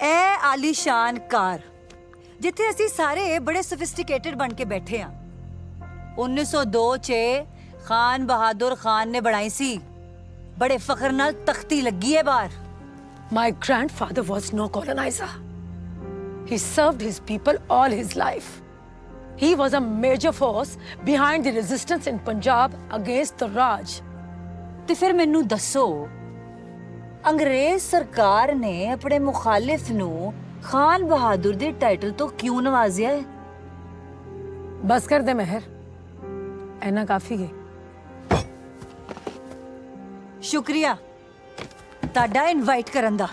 ए आलीशान कार जिथे ਅਸੀਂ ਸਾਰੇ ਬੜੇ ਸੋਫਿਸਟੀਕੇਟਡ ਬਣ ਕੇ ਬੈਠੇ ਆ 1902 ਚ ਖਾਨ ਬਹਾਦਰ ਖਾਨ ਨੇ ਬਣਾਈ ਸੀ ਬੜੇ ਫਖਰ ਨਾਲ ਤਖਤੀ ਲੱਗੀ ਹੈ ਬਾਹਰ My grandfather was no colonizer. He served his people all his life. He was a major force behind the resistance in Punjab against the Raj. ਤੇ ਫਿਰ ਮੈਨੂੰ ਦੱਸੋ ਅੰਗਰੇਜ਼ ਸਰਕਾਰ ਨੇ ਆਪਣੇ ਮੁਖਾਲਿਫ ਨੂੰ ਖਾਨ ਬਹਾਦਰ ਦੇ ਟਾਈਟਲ ਤੋਂ ਕਿਉਂ ਨਵਾਜ਼ਿਆ ਹੈ बस कर दे मेहर ऐना काफी है ਸ਼ੁਕਰੀਆ ਤੁਹਾਡਾ ਇਨਵਾਈਟ ਕਰਨ ਦਾ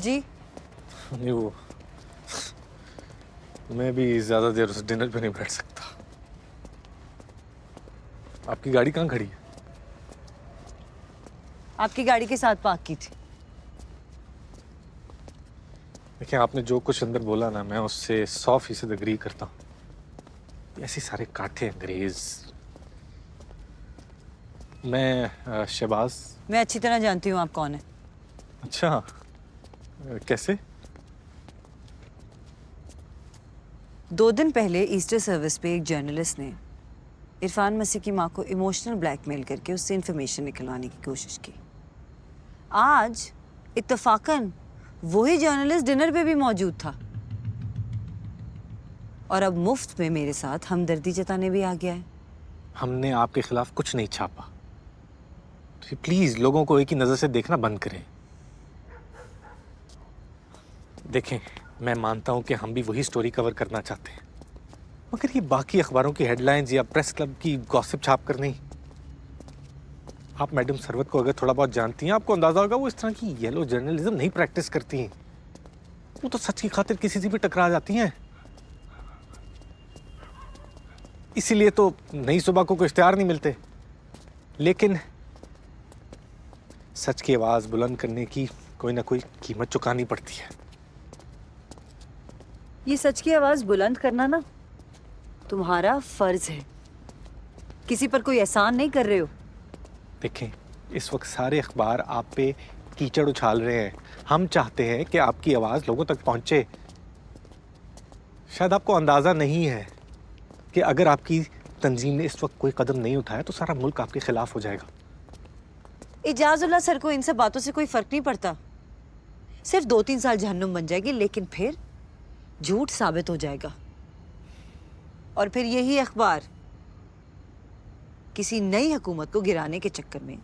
जी नहीं वो मैं भी ज्यादा देर उस डिनर पे नहीं बैठ सकता आपकी गाड़ी कहाँ खड़ी है आपकी गाड़ी के साथ पार्क की थी देखिए आपने जो कुछ अंदर बोला ना मैं उससे 100% एग्री करता हूँ ऐसे सारे काठे अंग्रेज मैं शहबाज मैं अच्छी तरह जानती हूँ आप कौन है अच्छा कैसे 2 दिन पहले ईस्टर सर्विस पे एक जर्नलिस्ट ने इरफान मसीह की मां को इमोशनल ब्लैकमेल करके उससे इंफॉर्मेशन निकलवाने की कोशिश की आज इत्तफाकन वही जर्नलिस्ट डिनर पे भी मौजूद था और अब मुफ्त में मेरे साथ हमदर्दी जताने भी आ गया है हमने आपके खिलाफ कुछ नहीं छापा तो प्लीज लोगों को एक ही नजर से देखना बंद करें देखें मैं मानता हूं कि हम भी वही स्टोरी कवर करना चाहते हैं मगर ये बाकी अखबारों की हेडलाइंस या प्रेस क्लब की गॉसिप छाप कर नहीं आप मैडम सरवत को अगर थोड़ा बहुत जानती हैं आपको अंदाजा होगा वो इस तरह की येलो जर्नलिज्म नहीं प्रैक्टिस करती हैं वो तो सच की खातिर किसी से भी टकरा जाती हैं इसीलिए तो नई सुबह को इश्तिहार नहीं मिलते लेकिन सच की आवाज बुलंद करने की कोई ना कोई कीमत चुकानी पड़ती है ये सच की आवाज बुलंद करना ना तुम्हारा फर्ज है किसी पर कोई एहसान नहीं कर रहे हो देखें इस वक्त सारे अखबार आप पे कीचड़ उछाल रहे हैं हम चाहते हैं कि आपकी आवाज लोगों तक पहुंचे शायद आपको अंदाजा नहीं है कि अगर आपकी तंजीम ने इस वक्त कोई कदम नहीं उठाया तो सारा मुल्क आपके खिलाफ हो जाएगा इजाजुल्लाह सर को इन सब बातों से कोई फर्क नहीं पड़ता सिर्फ 2-3 साल जहन्नुम बन जाएगी लेकिन फिर झूठ साबित हो जाएगा और फिर यही अखबार किसी नई हुकूमत को गिराने के चक्कर में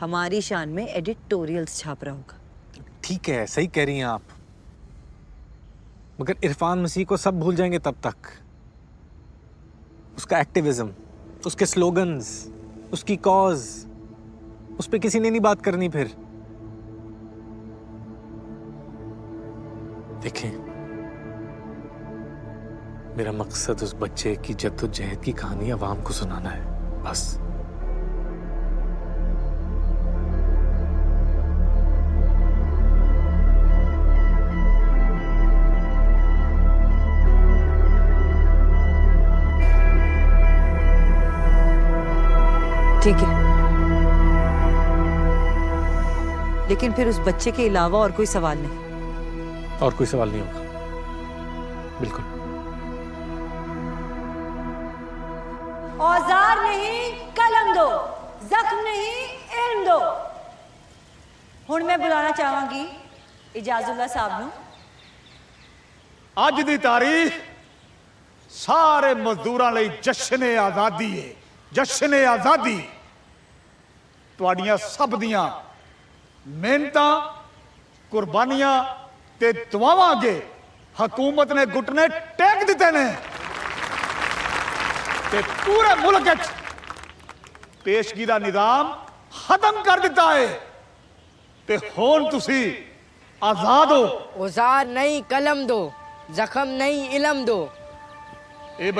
हमारी शान में एडिटोरियल्स छाप रहा होगा ठीक है सही कह रही हैं आप मगर इरफान मसीह को सब भूल जाएंगे तब तक उसका एक्टिविज्म उसके स्लोगन्स, उसकी कॉज, उस पर किसी ने नहीं बात करनी फिर। देखें, मेरा मकसद उस बच्चे की जद्दोजहद की कहानी अवाम को सुनाना है, बस। ठीक है, लेकिन फिर उस बच्चे के अलावा और कोई सवाल नहीं। और कोई सवाल नहीं होगा, बिल्कुल। औजार नहीं कलम दो, जख्म नहीं इल्म दो। हुण मैं बुलाना चाहांगी इजाजुल्ला साहब नूं। ਅੱਜ ਦੀ ਤਾਰੀਖ ਸਾਰੇ ਮਜ਼ਦੂਰਾਂ ਲਈ ਜਸ਼ਨ ਆਜ਼ਾਦੀ ਹੈ। ਜਸ਼ਨ ਆਜ਼ਾਦੀ ਤੁਹਾਡੀਆਂ ਸਭ ਦੀਆਂ ਮਿਹਨਤਾਂ, ਕੁਰਬਾਨੀਆਂ ਤੇ ਦੁਆਵਾਂ ਅੱਗੇ ਹਕੂਮਤ ਨੇ ਘੁਟਨੇ ਟੇਕ ਦਿੱਤੇ ਨੇ ਤੇ ਪੂਰੇ ਮੁਲਕ ਵਿੱਚ ਪੇਸ਼ਗੀ ਦਾ ਨਿਜ਼ਾਮ ਖਤਮ ਕਰ ਦਿੱਤਾ ਹੈ ਤੇ ਹੁਣ ਤੁਸੀਂ ਆਜ਼ਾਦ ਹੋ। औजार नहीं कलम दो, जख्म नहीं इलम दो। ਇਹ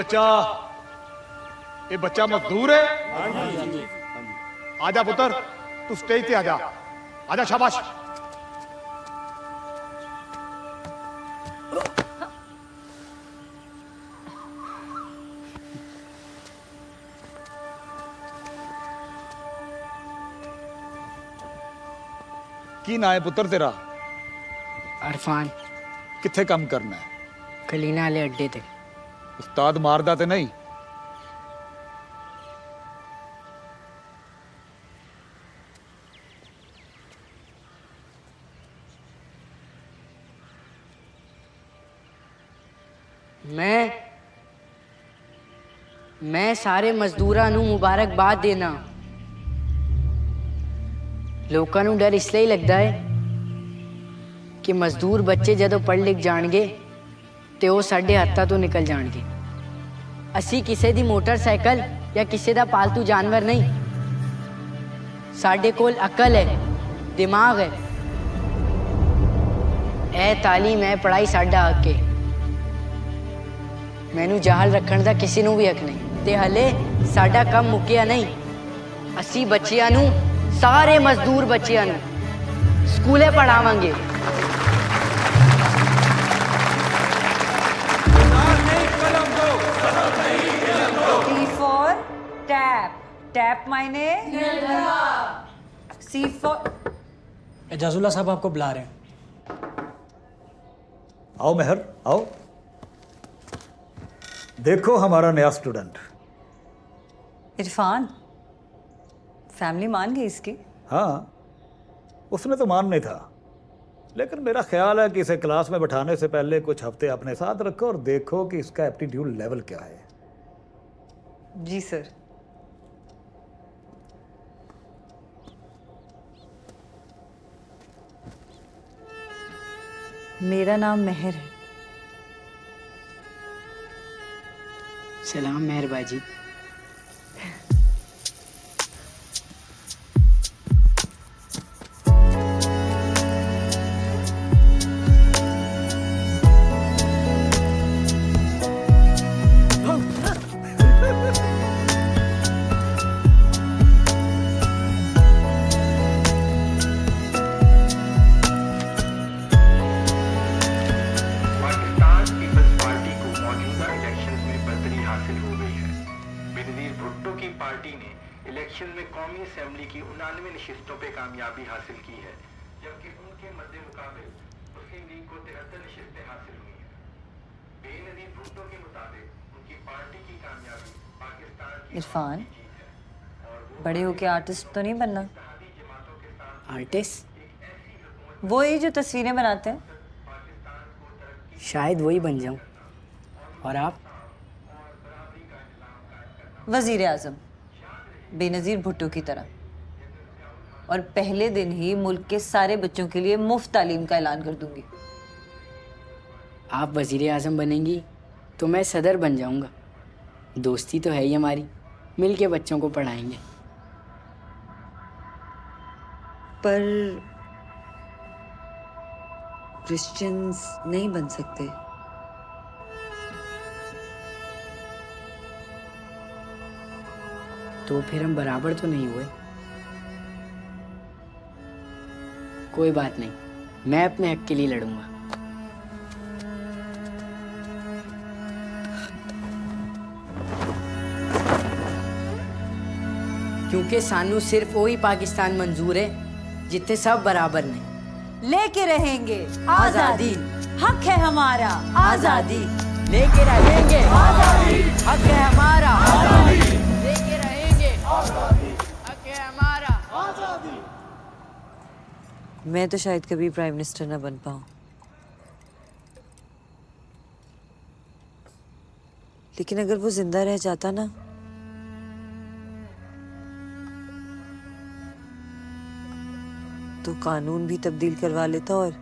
ਬੱਚਾ ਮਜ਼ਦੂਰ ਹੈ। आजा पुत्र, तू स्टेज पे आजा, आजा, शाबाश। की ना है पुत्र तेरा? अरफान। किथे काम करना है? कलीना वाले अड्डे ते। उस्ताद मारदा ते नहीं? मैं सारे मजदूरां नूं मुबारकबाद देना। लोकां नूं डर इसलिए लगता है कि मजदूर बच्चे जदों पढ़ लिख जाणगे ते वो साडे हत्थां तो निकल जाणगे। असी किसी दी मोटरसाइकिल या किसी दा पालतू जानवर नहीं, साडे कोल अकल है, दिमाग है। ए तालीम है, पढ़ाई साडा हक है। मैनू जाहल रखण दा किसी नूं भी हक नहीं ते हले साडा काम मुक्या नहीं। असी बच्चियां नूं, सारे मजदूर बच्चियां नूं स्कूले पढ़ावांगे। T for tap, tap मायने C for एजाजुल्ला साहब आपको बुला रहे हैं। आओ मेहर, आओ। देखो हमारा नया स्टूडेंट। इरफान, फैमिली मान गई इसकी? हाँ, उसने तो मान नहीं था, लेकिन मेरा ख्याल है कि इसे क्लास में बैठाने से पहले कुछ हफ्ते अपने साथ रखो और देखो कि इसका एप्टीट्यूड लेवल क्या है। जी सर। मेरा नाम मेहर है। सलाम मेहर बाजी। इरफान, बड़े होके आर्टिस्ट तो नहीं बनना? आर्टिस्ट? वही जो तस्वीरें बनाते हैं। शायद वही बन जाऊं। और आप? वजीर आजम, बेनज़ीर भुट्टो की तरह। और पहले दिन ही मुल्क के सारे बच्चों के लिए मुफ्त तालीम का ऐलान कर दूंगी। आप वजीर आजम बनेंगी तो मैं सदर बन जाऊंगा। दोस्ती तो है ही हमारी, मिल के बच्चों को पढ़ाएंगे। पर क्रिश्चियंस नहीं बन सकते। तो फिर हम बराबर तो नहीं हुए। कोई बात नहीं, मैं अपने हक के लिए लड़ूंगा। क्योंकि सानू सिर्फ वही पाकिस्तान मंजूर है जितने सब बराबर ने। लेके रहेंगे आजादी, हक है हमारा आजादी। लेके रहेंगे आजादी, हक है हमारा आजादी। लेके रहेंगे आजादी, हक है हमारा आजादी। मैं तो शायद कभी प्राइम मिनिस्टर ना बन पाऊं, लेकिन अगर वो जिंदा रह जाता ना, तो कानून भी तब्दील करवा लेता और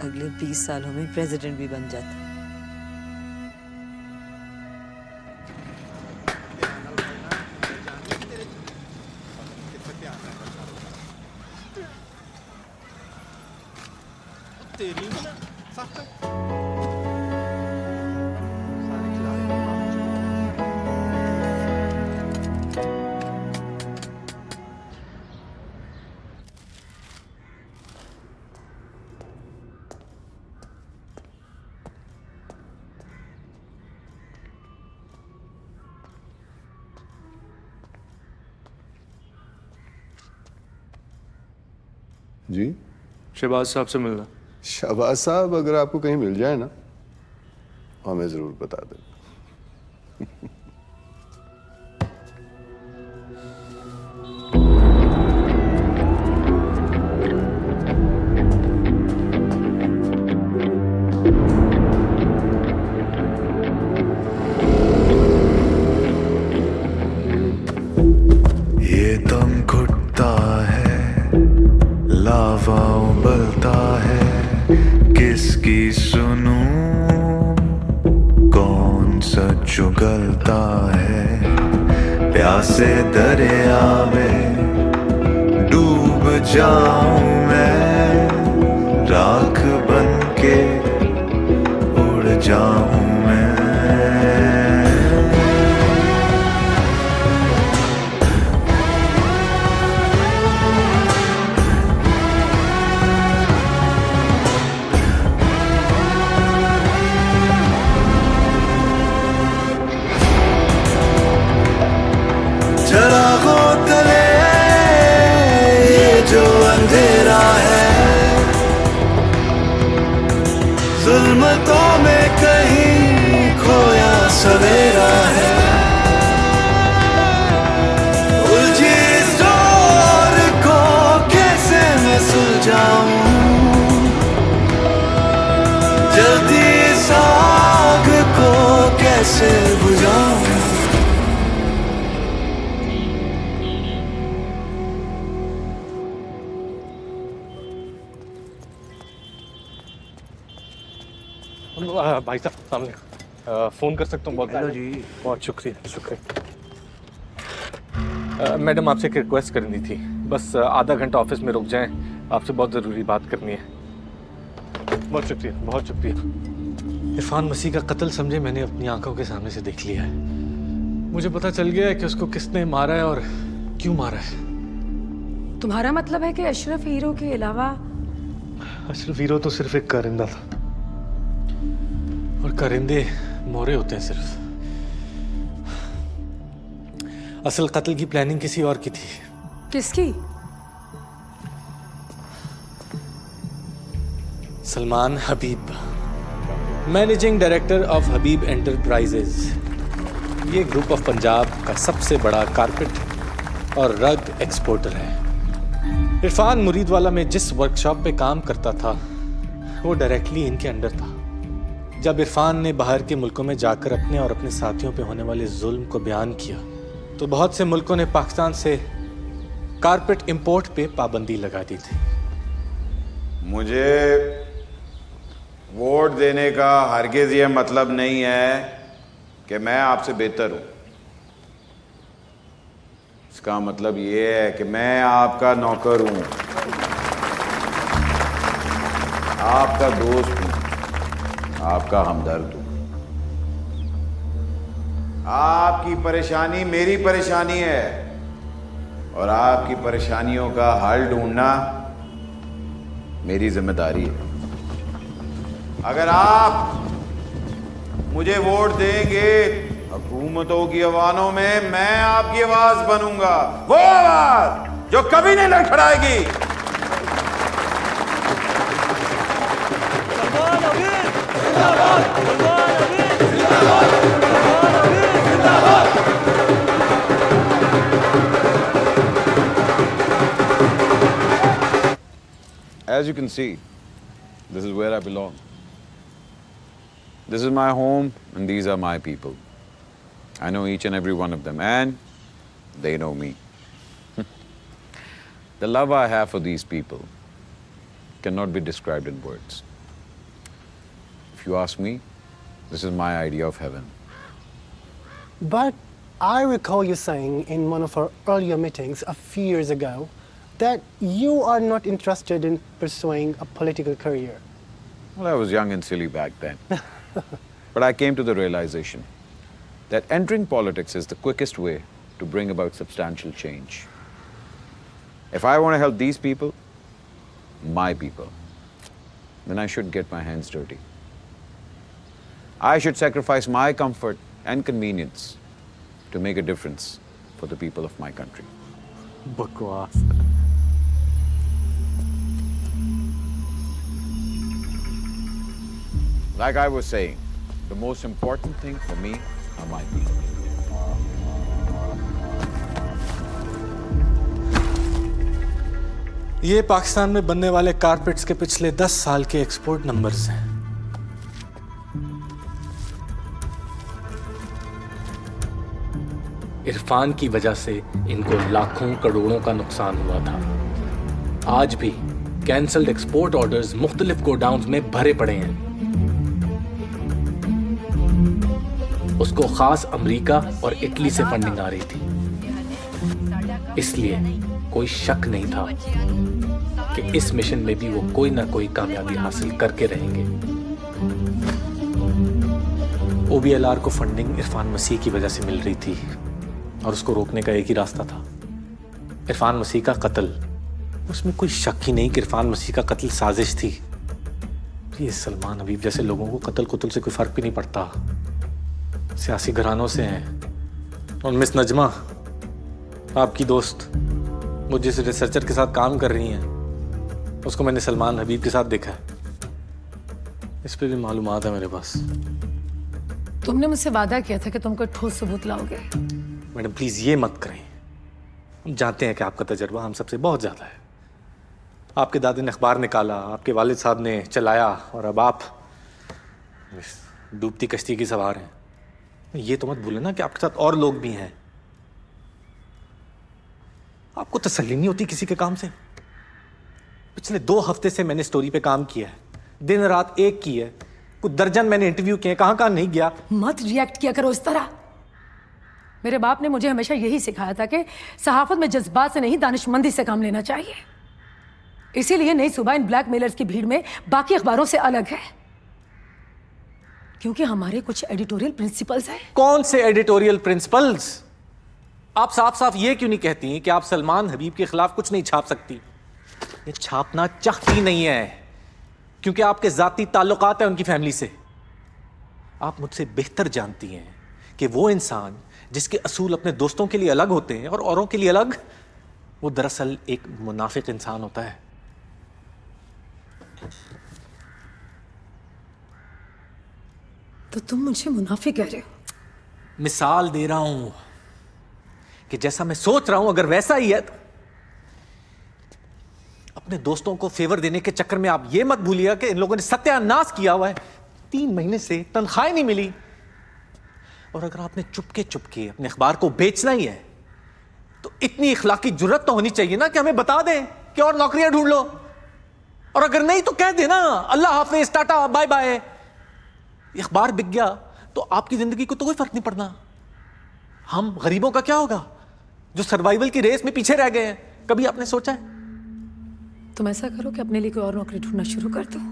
अगले 20 सालों में प्रेसिडेंट भी बन जाता। जी शहबाज साहब से मिलना। शहबाज साहब अगर आपको कहीं मिल जाए ना, हमें जरूर बता दें। ये दम घुटता है, लावा उबलता है, किसकी सुनूं, कौन सच उगलता है। प्यासे दरिया में डूब जाऊं मैं, राख बन के उड़ जाऊं मैं। चरागों तले ये जो अंधेरा है, जुल्मतों में कहीं खोया सवेरा है। उलझी इस डोर को कैसे मैं सुलझाऊं, जल्दी इस आग को कैसे बुझाऊं। भाई साहब सामने फ़ोन कर सकता हूँ? बहुत हेलो जी। बहुत शुक्रिया शुक्रिया। मैडम आपसे एक रिक्वेस्ट करनी थी, बस आधा घंटा ऑफिस में रुक जाएं, आपसे बहुत ज़रूरी बात करनी है। बहुत शुक्रिया बहुत शुक्रिया। इरफान मसीह का कत्ल समझे मैंने अपनी आंखों के सामने से देख लिया है। मुझे पता चल गया है कि उसको किसने मारा है और क्यों मारा है। तुम्हारा मतलब है कि अशरफ हीरो के अलावा? अशरफ हीरो तो सिर्फ एक कारिंदा था, और कारिंदे मोरे होते हैं सिर्फ। असल कत्ल की प्लानिंग किसी और की थी। किसकी? Salman Habib, managing director of Habib enterprises. ये ग्रुप ऑफ पंजाब का सबसे बड़ा कारपेट और रग एक्सपोर्टर है। इरफान मुरीदवाला में जिस वर्कशॉप पे काम करता था वो डायरेक्टली इनके अंडर था। जब इरफान ने बाहर के मुल्कों में जाकर अपने और अपने साथियों पे होने वाले जुल्म को बयान किया तो बहुत से मुल्कों ने पाकिस्तान से कारपेट इंपोर्ट पे पाबंदी लगा दी थी। मुझे वोट देने का हरगिज ये मतलब नहीं है कि मैं आपसे बेहतर हूं। इसका मतलब ये है कि मैं आपका नौकर हूं, आपका दोस्त हूं, आपका हमदर्द हूं। आपकी परेशानी मेरी परेशानी है और आपकी परेशानियों का हल ढूंढना मेरी जिम्मेदारी है। अगर आप मुझे वोट देंगे, हुकूमतों की आवाज़ों में मैं आपकी आवाज बनूंगा, वो आवाज जो कभी नहीं लड़खड़ाएगी। As you can see, this is where I belong. This is my home and these are my people. I know each and every one of them and they know me. The love I have for these people cannot be described in words. If you ask me, this is my idea of heaven. But I recall you saying in one of our earlier meetings a few years ago that you are not interested in pursuing a political career. Well, I was young and silly back then. But I came to the realization that entering politics is the quickest way to bring about substantial change. If I want to help these people, my people, then I should get my hands dirty. I should sacrifice my comfort and convenience to make a difference for the people of my country. बकवास। Like I was saying, the most important thing for me are my people. ये पाकिस्तान में बनने वाले कारपेट्स के पिछले 10 साल के एक्सपोर्ट नंबर्स हैं। इरफान की वजह से इनको लाखों करोड़ों का नुकसान हुआ था। आज भी कैंसल्ड एक्सपोर्ट ऑर्डर्स मुख्तलिफ गोडाउन्स में भरे पड़े हैं। उसको खास अमेरिका और इटली से फंडिंग आ रही थी, इसलिए कोई शक नहीं था कि इस मिशन में भी वो कोई ना कोई कामयाबी हासिल करके रहेंगे। OBLR को फंडिंग इरफान मसीह की वजह से मिल रही थी और उसको रोकने का एक ही रास्ता था, इरफान मसीह का कत्ल। उसमें कोई शक ही नहीं कि इरफान मसीह का कत्ल साजिश थी। ये सलमान हबीब जैसे लोगों को कत्ल कुतल से कोई फर्क भी नहीं पड़ता, सियासी घरानों से हैं। और मिस नजमा, आपकी दोस्त, वो जिस रिसर्चर के साथ काम कर रही हैं, उसको मैंने सलमान हबीब के साथ देखा है। इस पे भी मालूमात है मेरे पास। तुमने मुझसे वादा किया था कि तुम कोई ठोस सबूत लाओगे। मैडम प्लीज ये मत करें। हम जानते हैं कि आपका तजर्बा हम सबसे बहुत ज्यादा है। आपके दादे ने अखबार निकाला, आपके वालिद साहब ने चलाया और अब आप डूबती कश्ती की सवार हैं। ये तो मत भूलें ना कि आपके साथ और लोग भी हैं। आपको तसल्ली नहीं होती किसी के काम से। पिछले 2 हफ्ते से मैंने स्टोरी पे काम किया है, दिन रात एक की है, कुछ दर्जन मैंने इंटरव्यू किए, कहां नहीं गया। मत रिएक्ट किया करो इस तरह। मेरे बाप ने मुझे हमेशा यही सिखाया था कि सहाफत में जज्बात से नहीं दानिशमंदी से काम लेना चाहिए। इसीलिए नई सुबह इन ब्लैकमेलर्स की भीड़ में बाकी अखबारों से अलग है, क्योंकि हमारे कुछ एडिटोरियल प्रिंसिपल्स हैं। कौन से एडिटोरियल प्रिंसिपल्स? आप साफ साफ ये क्यों नहीं कहती कि आप सलमान हबीब के खिलाफ कुछ नहीं छाप सकती? ये छापना चाहती नहीं है क्योंकि आपके जाती ताल्लुकात हैं उनकी फैमिली से। आप मुझसे बेहतर जानती हैं कि वो इंसान जिसके असूल अपने दोस्तों के लिए अलग होते हैं और औरों के लिए अलग, वो दरअसल एक मुनाफिक इंसान होता है। तो तुम मुझे मुनाफिक कह रहे हो? मिसाल दे रहा हूं कि जैसा मैं सोच रहा हूं अगर वैसा ही है तो अपने दोस्तों को फेवर देने के चक्कर में आप ये मत भूलिएगा कि इन लोगों ने सत्यानाश किया हुआ है। 3 महीने से तनख्वाह नहीं मिली, और अगर आपने चुपके चुपके अपने अखबार को बेचना ही है तो इतनी इखलाकी जुर्रत तो होनी चाहिए ना कि हमें बता दें कि और नौकरियां ढूंढ लो, और अगर नहीं तो कह देना अल्लाह हाफिज, टाटा, बाय बाय। अखबार बिक गया तो आपकी जिंदगी को तो कोई फर्क नहीं पड़ना। हम गरीबों का क्या होगा जो सर्वाइवल की रेस में पीछे रह गए हैं? कभी आपने सोचा है? तुम ऐसा करो कि अपने लिए कोई और नौकरी ढूंढना शुरू कर दो।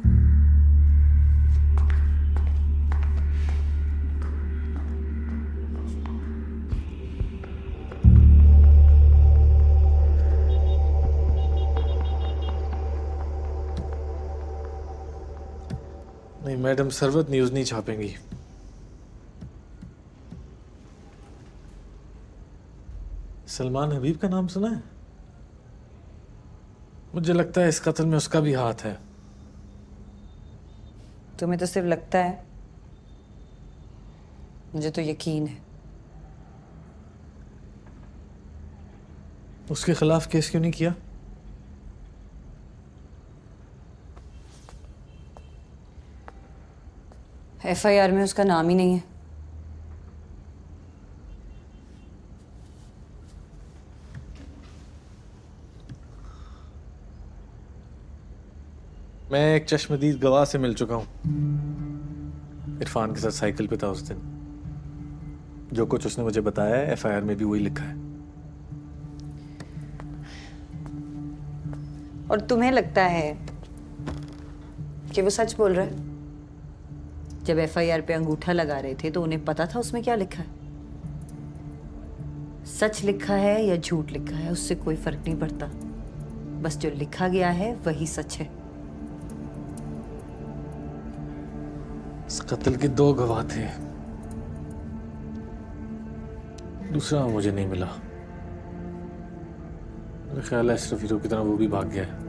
नहीं मैडम, सरवत न्यूज नहीं छापेंगी। सलमान हबीब का नाम सुना है? मुझे लगता है इस कत्ल में उसका भी हाथ है। तुम्हें तो सिर्फ लगता है, मुझे तो यकीन है। उसके खिलाफ केस क्यों नहीं किया? एफआईआर में उसका नाम ही नहीं है। मैं एक चश्मदीद गवाह से मिल चुका हूं। इरफान के साथ साइकिल पे था उस दिन। जो कुछ उसने मुझे बताया है एफआईआर में भी वही लिखा है। और तुम्हें लगता है कि वो सच बोल रहा है? जब एफआईआर पे अंगूठा लगा रहे थे तो उन्हें पता था उसमें क्या लिखा है। सच लिखा है या झूठ लिखा है उससे कोई फर्क नहीं पड़ता, बस जो लिखा गया है वही सच है। इस कत्ल के 2 गवाह थे, दूसरा मुझे नहीं मिला। मेरा ख्याल है अशरफ हीरो की तरह वो भी भाग गया है।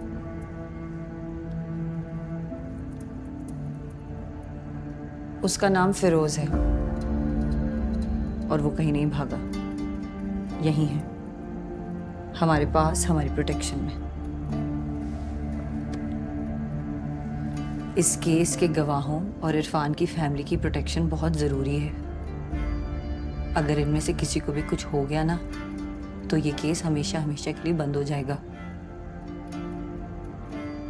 उसका नाम फिरोज है और वो कहीं नहीं भागा, यही है हमारे पास, हमारी प्रोटेक्शन में। इस केस के गवाहों और इरफान की फैमिली की प्रोटेक्शन बहुत ज़रूरी है। अगर इनमें से किसी को भी कुछ हो गया ना तो ये केस हमेशा हमेशा के लिए बंद हो जाएगा।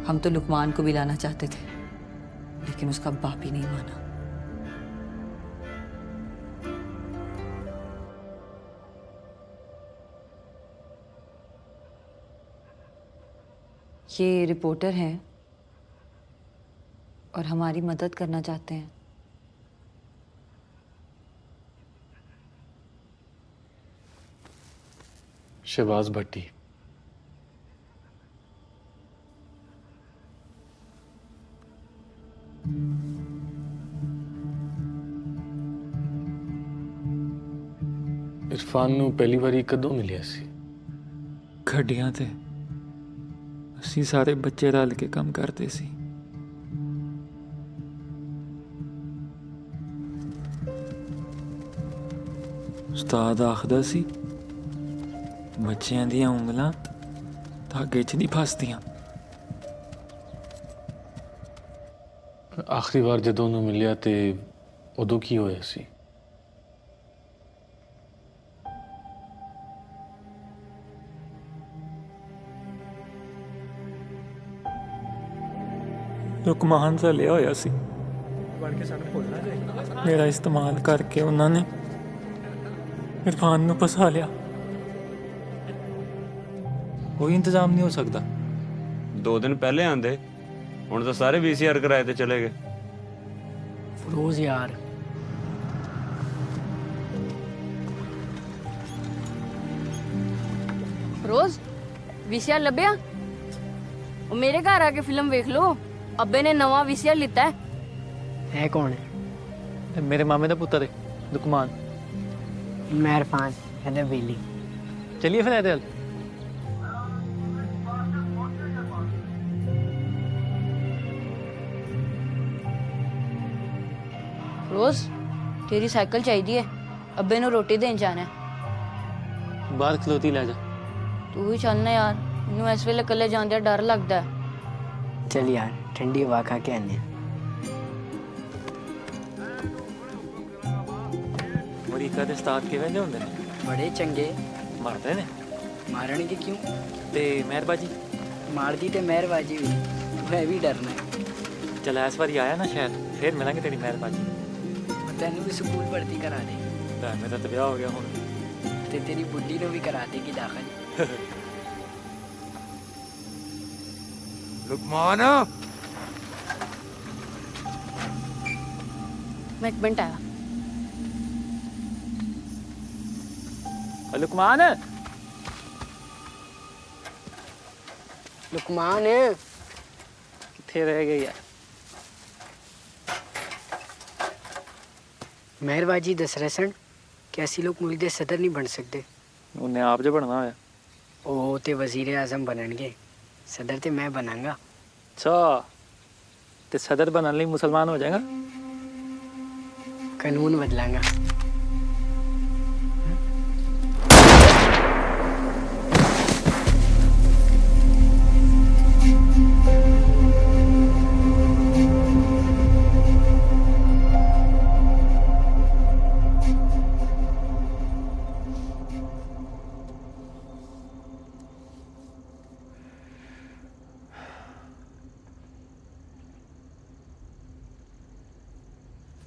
हम तो लुकमान को भी लाना चाहते थे लेकिन उसका बाप ही नहीं माना। ये रिपोर्टर हैं और हमारी मदद करना चाहते हैं। शहबाज भट्टी। इरफान ਨੂੰ ਪਹਿਲੀ ਵਾਰੀ ਕਦੋਂ ਮਿਲਿਆ ਸੀ? ਗੱਡੀਆਂ ਤੇ ਅਸੀਂ ਸਾਰੇ ਬੱਚੇ ਰਲ ਕੇ ਕੰਮ ਕਰਦੇ ਸੀ। ਉਸਤਾਦ ਆਖਦਾ ਸੀ ਬੱਚਿਆਂ ਦੀਆਂ ਉਂਗਲਾਂ ਧਾਗੇ 'ਚ ਨਹੀਂ ਫਸਦੀਆਂ। ਆਖਰੀ ਵਾਰ ਜਦੋਂ ਉਹਨੂੰ ਮਿਲਿਆ ਤੇ ਉਦੋਂ ਕੀ ਹੋਇਆ ਸੀ? ਲੁਕਮਾਨ ਦਾ ਲਿਆ ਹੋਇਆ ਸੀ। ਬਣ ਕੇ ਸਾਨੂੰ ਭੁੱਲਣਾ ਚਾਹੀਦਾ। ਮੇਰਾ ਇਸਤੇਮਾਲ ਕਰਕੇ ਉਹਨਾਂ ਨੇ इरफान ਨੂੰ फंसा लिया। कोई इंतजाम नहीं हो सकता। 2 दिन पहले आंदे, हुण तो सारे VCR किराए ते चले गए। फिरोज यार, रोज VCR ਲੱਭਿਆ? ਉਹ ਮੇਰੇ ਘਰ ਆ ਕੇ ਫਿਲਮ ਵੇਖ ਲਓ। ਅੱਬੇ ਨੇ ਨਵਾਂ VCR ਲਿੱਤਾ है कौन है? मेरे मामे का पुत्र है लुकमान। मैं इरफान है बेली। चलिए फिर ऐदल। रोज तेरी साइकिल चाहिए, अब्बे ने रोटी देन जाना है। बाहर खलोती ले जा। तू भी चलना यार, मैनू इस वेले कल्ले जांदे डर लगदा है। चल यार, ठंडी हवा खा के आने। अमरीका के उस्ताद किवें दे हुंदे ने? बड़े चंगे। मारदे ने? मारन के क्यों? ते मेहरबाजी? मार दी ते मेहरबाजी हुई, मैं भी डरना है। चल इस बारी आया ना शायद, फिर मिलेंगे तेरी मेहरबाजी। ਤੈਨੂੰ ਵੀ ਸਕੂਲ ਭਰਤੀ ਕਰਾ ਦੇ ਲੈ ਮੇਰਾ ਤਾਂ ਵਿਆਹ ਹੋ ਗਿਆ ਹੁਣ ਤੇ ਤੇਰੀ ਬੁੱਢੀ ਨੂੰ ਵੀ ਕਰਾ ਦੇਗੀ ਦਾਖਲ लुकमान मैं 1 मिनट आया। लुकमान ਲੁਕਮਾਨ ਕਿੱਥੇ ਰਹਿ ਗਈ ਯਾਰ ਮਹਿਰਵਾਜੀ ਦੱਸ ਰਹੇ ਸਨ ਕਿ ਅਸੀਂ ਲੋਕ ਮੁਲਕ ਦੇ ਸਦਰ ਨਹੀਂ ਬਣ ਸਕਦੇ ਉਹਨੇ ਆਪ ਜੇ ਬਣਨਾ ਹੋਇਆ ਉਹ ਤੇ ਵਜ਼ੀਰ ਆਜ਼ਮ ਬਣਨਗੇ ਸਦਰ ਤੇ ਮੈਂ ਬਣਾਂਗਾ ਅੱਛਾ ਤੇ ਸਦਰ ਬਣਨ ਲਈ ਮੁਸਲਮਾਨ ਹੋ ਜਾਏਗਾ ਕਾਨੂੰਨ ਬਦਲਾਂਗਾ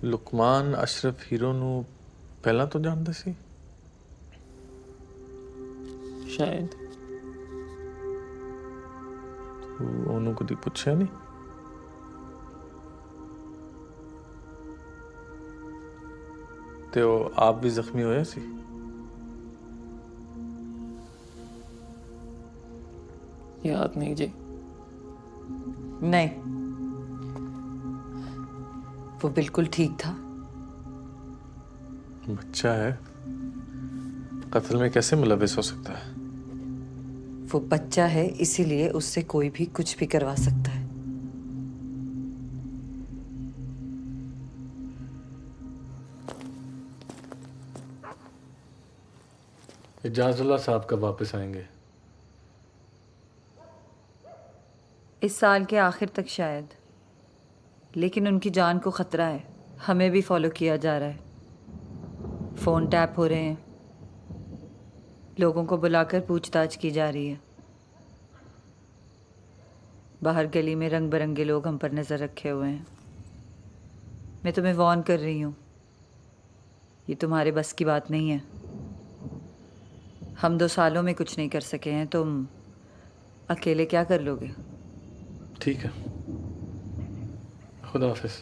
ਲੁਕਮਾਨ ਅਸ਼ਰਫ ਹੀਰੋ ਨੂੰ ਪਹਿਲਾਂ ਤੋਂ ਜਾਣਦਾ ਸੀ ਸ਼ਾਇਦ ਤੂੰ ਉਹਨੂੰ ਕਦੀ ਪੁੱਛਿਆ ਨਹੀਂ ਤੇ ਉਹ ਆਪ ਵੀ ਜ਼ਖਮੀ ਹੋਇਆ ਸੀ याद नहीं जी नहीं वो बिल्कुल ठीक था बच्चा है कत्ल में कैसे मुलविस हो सकता है वो बच्चा है इसीलिए उससे कोई भी कुछ भी करवा सकता है इजाजुल्लाह साहब कब वापस आएंगे इस साल के आखिर तक शायद, लेकिन उनकी जान को ख़तरा है। हमें भी फॉलो किया जा रहा है, फ़ोन टैप हो रहे हैं, लोगों को बुलाकर पूछताछ की जा रही है। बाहर गली में रंग बिरंगे लोग हम पर नज़र रखे हुए हैं। मैं तुम्हें वार्न कर रही हूँ, ये तुम्हारे बस की बात नहीं है। हम 2 सालों में कुछ नहीं कर सके हैं, तुम अकेले क्या कर लोगे? ठीक है, खुदा हाफिज।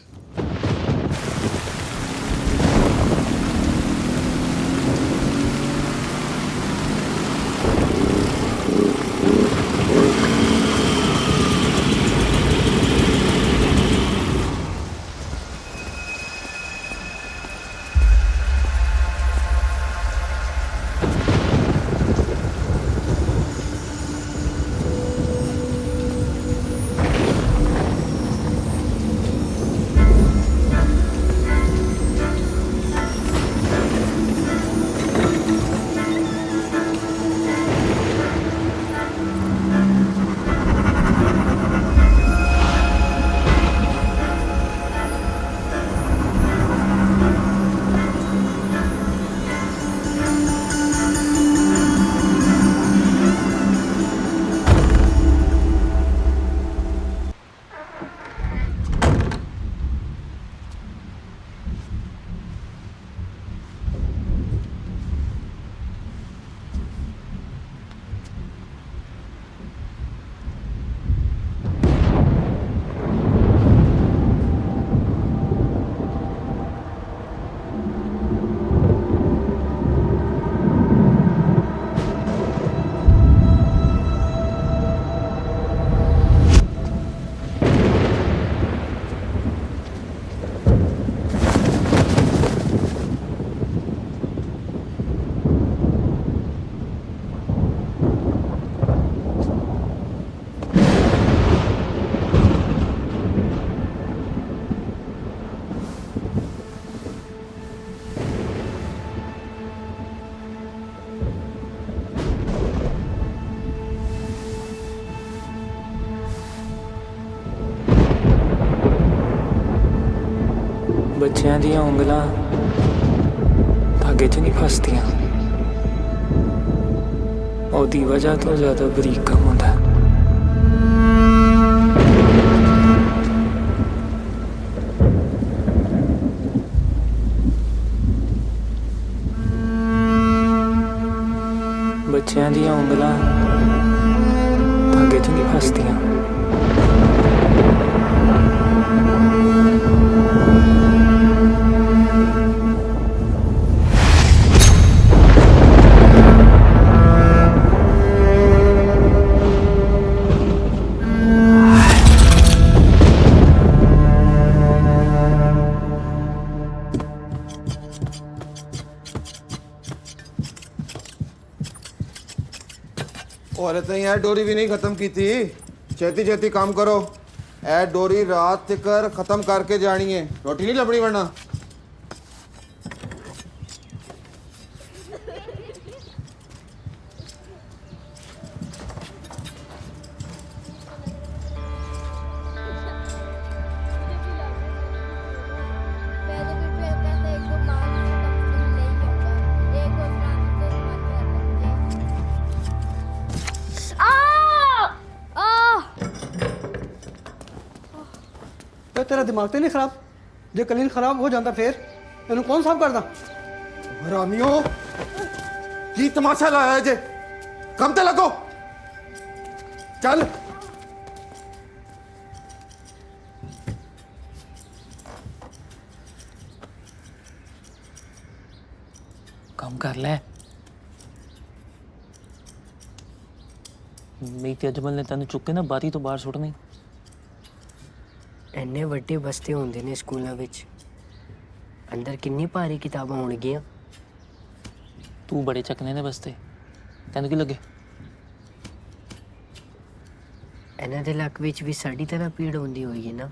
ਬੱਚਿਆਂ ਦੀਆਂ ਉਂਗਲਾਂ ਧਾਗੇ 'ਚ ਨਹੀਂ ਫਸਦੀਆਂ ਉਹਦੀ ਵਜ੍ਹਾ ਤੋਂ ਜ਼ਿਆਦਾ ਬਰੀਕ ਕੰਮ ਹੁੰਦਾ ਬੱਚਿਆਂ ਦੀਆਂ ਉਂਗਲਾਂ ਅੱਗੇ ਤੋਂ ਨਹੀਂ ਫਸਦੀਆਂ। और तो यार डोरी भी नहीं खत्म की थी। छेती छेती काम करो। ए डोरी रात तक खत्म करके जानी है, रोटी नहीं लपड़ी वरना। तेरा दिमाग तो नहीं खराब? जो कलीन खराब हो जाता फिर इन्हें कौन साफ करता? हरामियों की तमाशा लाया है जे, कम ते लगो। चल कम कर ले। मेरी ते अजमल ने तेन चुक के ना बारी तो बाहर सुटनी। ਇੰਨੇ ਵੱਡੇ ਬਸਤੇ ਹੁੰਦੇ ਨੇ ਸਕੂਲਾਂ ਵਿੱਚ, ਅੰਦਰ ਕਿੰਨੀ ਭਾਰੀ ਕਿਤਾਬਾਂ ਹੋਣਗੀਆਂ। ਤੂੰ ਬੜੇ ਚੱਕਨੇ ਨੇ ਬਸਤੇ, ਤੈਨੂੰ ਕੀ ਲੱਗੇ? ਇਹਨਾਂ ਦੇ ਲੱਕ ਵਿੱਚ ਵੀ ਸਾਡੀ ਤਰ੍ਹਾਂ ਪੀੜ ਹੁੰਦੀ ਹੋਏਗੀ ਨਾ।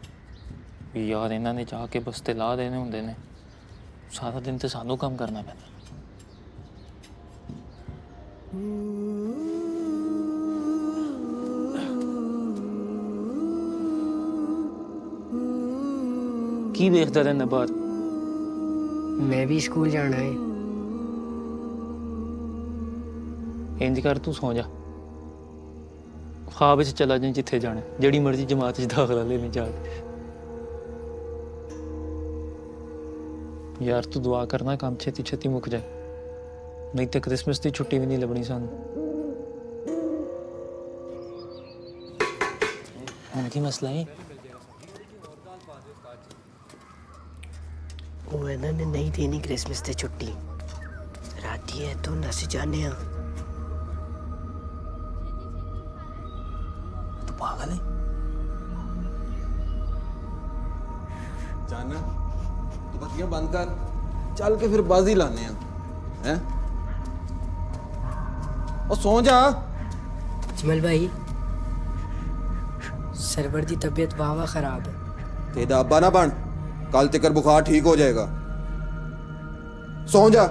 ਯਾਰ ਇਹਨਾਂ ਨੇ ਜਾ ਕੇ ਬਸਤੇ ਲਾ ਦੇਣੇ ਹੁੰਦੇ ਨੇ, ਸਾਰਾ ਦਿਨ ਤੇ ਸਾਨੂੰ ਕੰਮ ਕਰਨਾ ਪੈਂਦਾ। ਕੀ ਵੇਖਦਾ ਰਹਿੰਦਾ ਬਾਹਰ? ਮੈਂ ਵੀ ਸਕੂਲ ਜਾਣਾ ਹੈ। ਇੰਜ ਕਰ ਤੂੰ ਸੌਂ ਜਾ, ਖਾਬ ਵਿੱਚ ਚਲਾ ਜਾਈਂ ਜਿੱਥੇ ਜਾਣਾ, ਜਿਹੜੀ ਮਰਜ਼ੀ ਜਮਾਤ 'ਚ ਦਾਖਲਾ ਲੈ ਲੈ ਜਾ ਕੇ। ਯਾਰ ਤੂੰ ਦੁਆ ਕਰਨਾ ਕੰਮ ਛੇਤੀ ਛੇਤੀ ਮੁੱਕ ਜਾਏ, ਨਹੀਂ ਤੇ ਕ੍ਰਿਸਮਸ ਦੀ ਛੁੱਟੀ ਵੀ ਨਹੀਂ ਲੱਭਣੀ ਸਾਨੂੰ। ਹੁਣ ਕੀ ਮਸਲਾ ਹੈ? ਉਹ ਇਹਨਾਂ ਨੇ ਨਹੀਂ ਦੇਣੀ ਕ੍ਰਿਸਮਸ ਤੇ ਛੁੱਟੀ, ਰਾਤੀ ਹੈ ਤੋਂ ਨਸ ਜਾਣੇ ਆ। ਤੂੰ ਪਾਗਲ ਹੈ? जान तू बत्तियां बंद कर, चल के फिर बाजी लाने हैं। और सो जा। जमल भाई सरवर की तबीयत वाह खराब है। तेरा अब्बा ना बन, कल तक बुखार ठीक हो जाएगा। सो जा।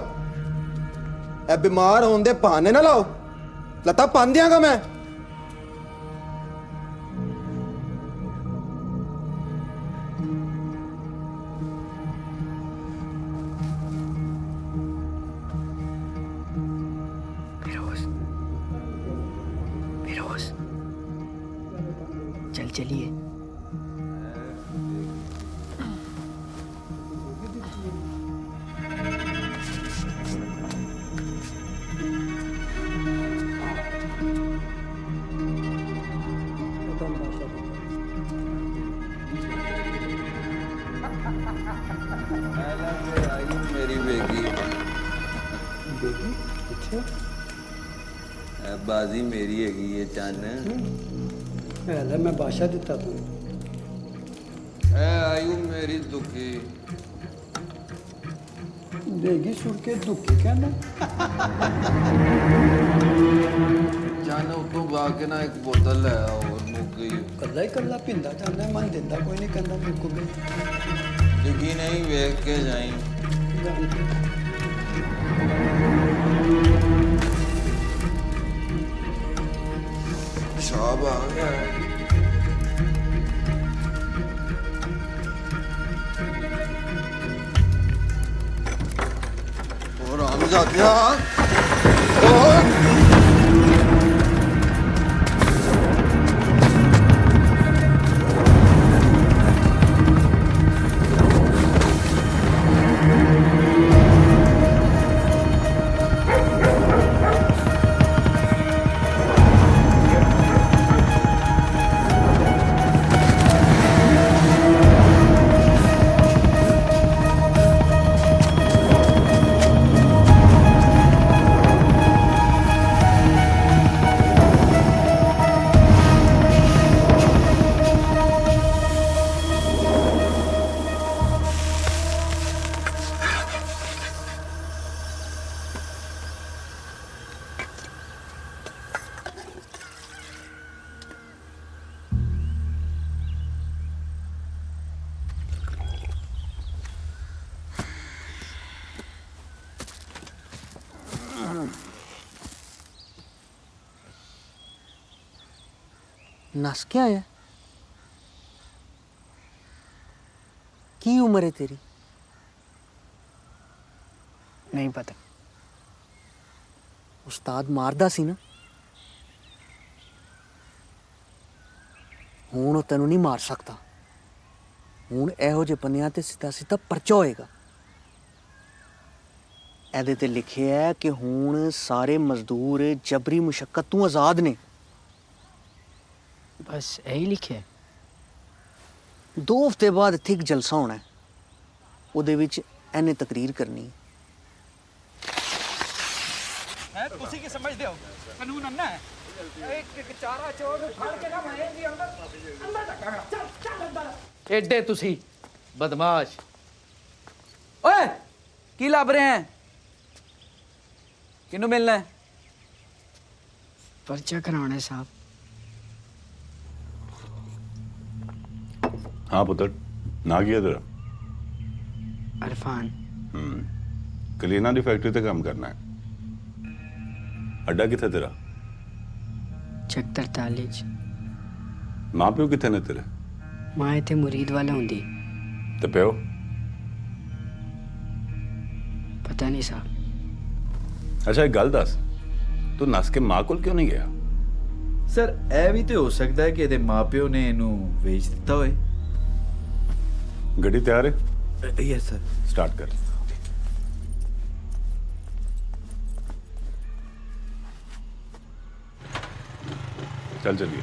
ए बीमार होने दे बहाने ना लाओ, लता पान दियांगा मैं। चल चलिए। मेरी बेगी बेगी किथे? बाजी मेरी हैगी ये चन। पहले मैं बादशाह दिता तू। आयु मेरी दुखी बेगी सुन के दुखी कहना। जान उतो गा के ना एक बोतल है और मुक गई। कल्ला ही कल्ला पिंदा जाना, मन दिंदा कोई नहीं कहना मुक गई। दिखी नहीं वेख के जाई। पेशाब आ गया है। और हम जाते हैं। नस के आया? की उम्र है तेरी? नहीं पता। उस्ताद मारदा सी ना, हुण वो तेनू नहीं मार सकता। हुण इहो जे बंदियां ते सीधा सीधा परचा होएगा। ਇਹਦੇ ਤੇ ਲਿਖਿਆ ਹੈ ਕਿ ਹੁਣ ਸਾਰੇ ਮਜ਼ਦੂਰ ਜਬਰੀ ਮੁਸ਼ੱਕਤ ਤੋਂ ਆਜ਼ਾਦ ਨੇ। बस यही लिखे है। 2 ਹਫ਼ਤੇ ਬਾਅਦ ਇੱਥੇ ਇੱਕ ਜਲਸਾ ਹੋਣਾ ਹੈ, ਉਹਦੇ ਵਿੱਚ ਇਹਨੇ ਤਕਰੀਰ ਕਰਨੀ ਹੈ। ਤੁਸੀਂ ਕੀ ਸਮਝਦੇ ਹੋ? ਕਾਨੂੰਨ ਅੰਨਾ ਹੈ। ਇੱਕ ਚਾਰਾ ਚੋਰ ਫੜ ਕੇ ਨਾ ਮੈਂ ਵੀ ਅੰਦਰ ਧੱਕਾਂਗਾ। ਚੱਲ ਅੰਦਰ। एडे तुसी बदमाश। ओए की लाभ रहे हैं? किन्नू मिलना है? पर्चा कराना है साहब। हाँ पुत्र, ना किया तेरा? अरफान। कलीना दी फैक्ट्री ते काम करना है। अड्डा किथे तेरा? चक 43। माँ प्यो किथे ने तेरे? मां इत्थे मुरीद वाला होंदी। ते प्यो? पता नहीं साहब। अच्छा एक गल दस, तू नस के माँ कोल क्यों नहीं गया? सर ਇਹ ਵੀ ਤੇ ਹੋ ਸਕਦਾ ਹੈ ਕਿ ਇਹਦੇ ਮਾਪਿਓ ਨੇ ਇਹਨੂੰ ਵੇਚ ਦਿੱਤਾ ਹੋਵੇ। गड्डी तैयार है? Yes sir. स्टार्ट कर। चल चलिए।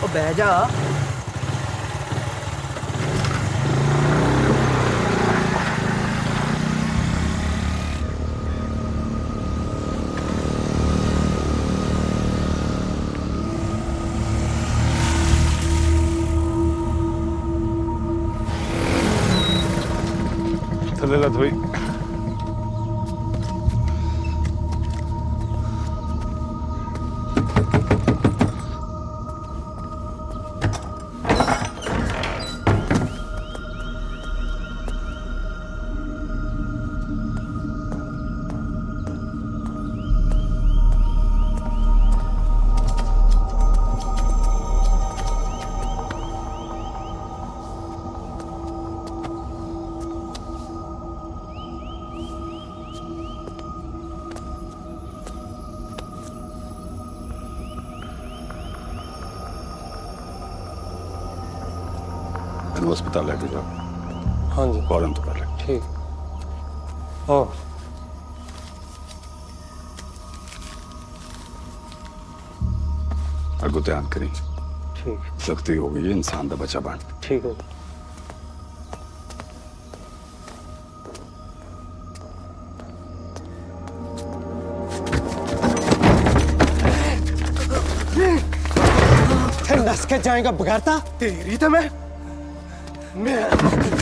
ओ बह जा। थले लत भाई। अस्पताल लेके जाओ। हाँ जी। फौरन तो कर ले। ठीक। हाँ। अगो ध्यान करी। ठीक। सख्ती हो गई है, इंसान दा बच्चा बन। ठीक है। नस के जाएगा बगैरता तेरी तो मैं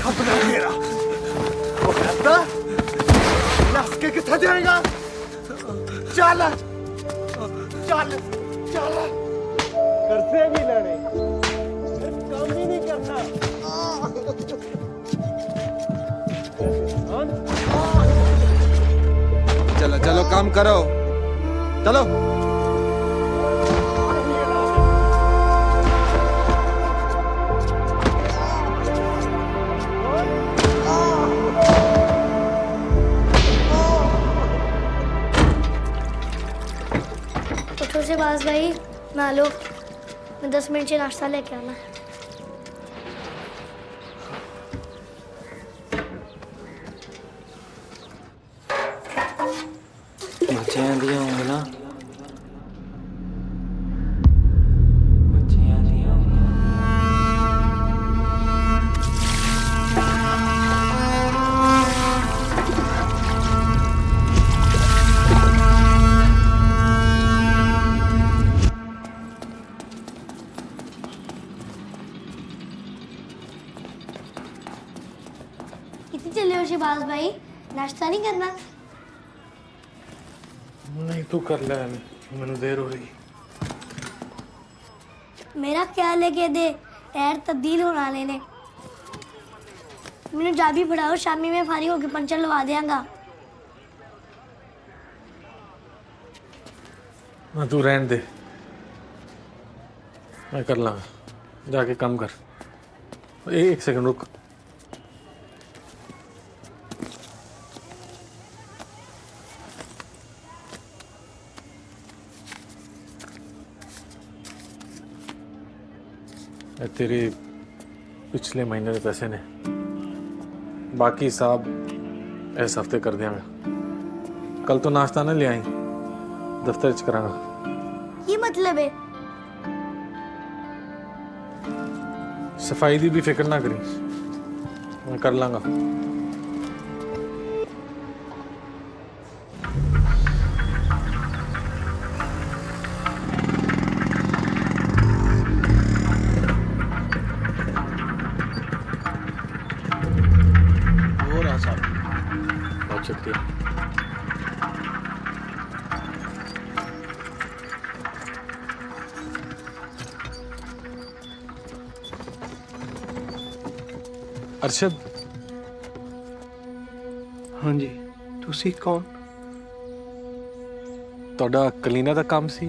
अपना मेरा बगैरता नस के कितना जाएगा? चल चल चल करते भी लड़े, काम ही नहीं करना। चलो चलो काम करो, चलो। से बाज भाई ना लो, मैं 10 मिनट से नाश्ता लेके आना। बच्चियां दियां उंगलां शहबाज भाई नाश्ता नहीं करना? नहीं तू कर ले, मैंने देर हो रही। मेरा ख्याल है कि दे टायर तब्दील होने वाले ने। मैंने चाबी फड़ाओ, शामी में फारिग होकर पंचर लगा देंगा। ना तू रहन दे, मैं कर लांगा, जाके काम कर। एक सेकंड रुक। ये तेरे पिछले महीने के पैसे ने, बाकी हिसाब इस हफ्ते कर देंगे। कल तो नाश्ता ना ले आई, दफ्तर च करांगा। ये मतलब है सफाई दी भी फिक्र ना करी, मैं कर लांगा। हो रहा साहब, बहुत शुक्रिया। अरशद, हाँ जी, तुसी कौन? ਤੁਹਾਡਾ ਕਲੀਨਾ ਦਾ ਕੰਮ ਸੀ?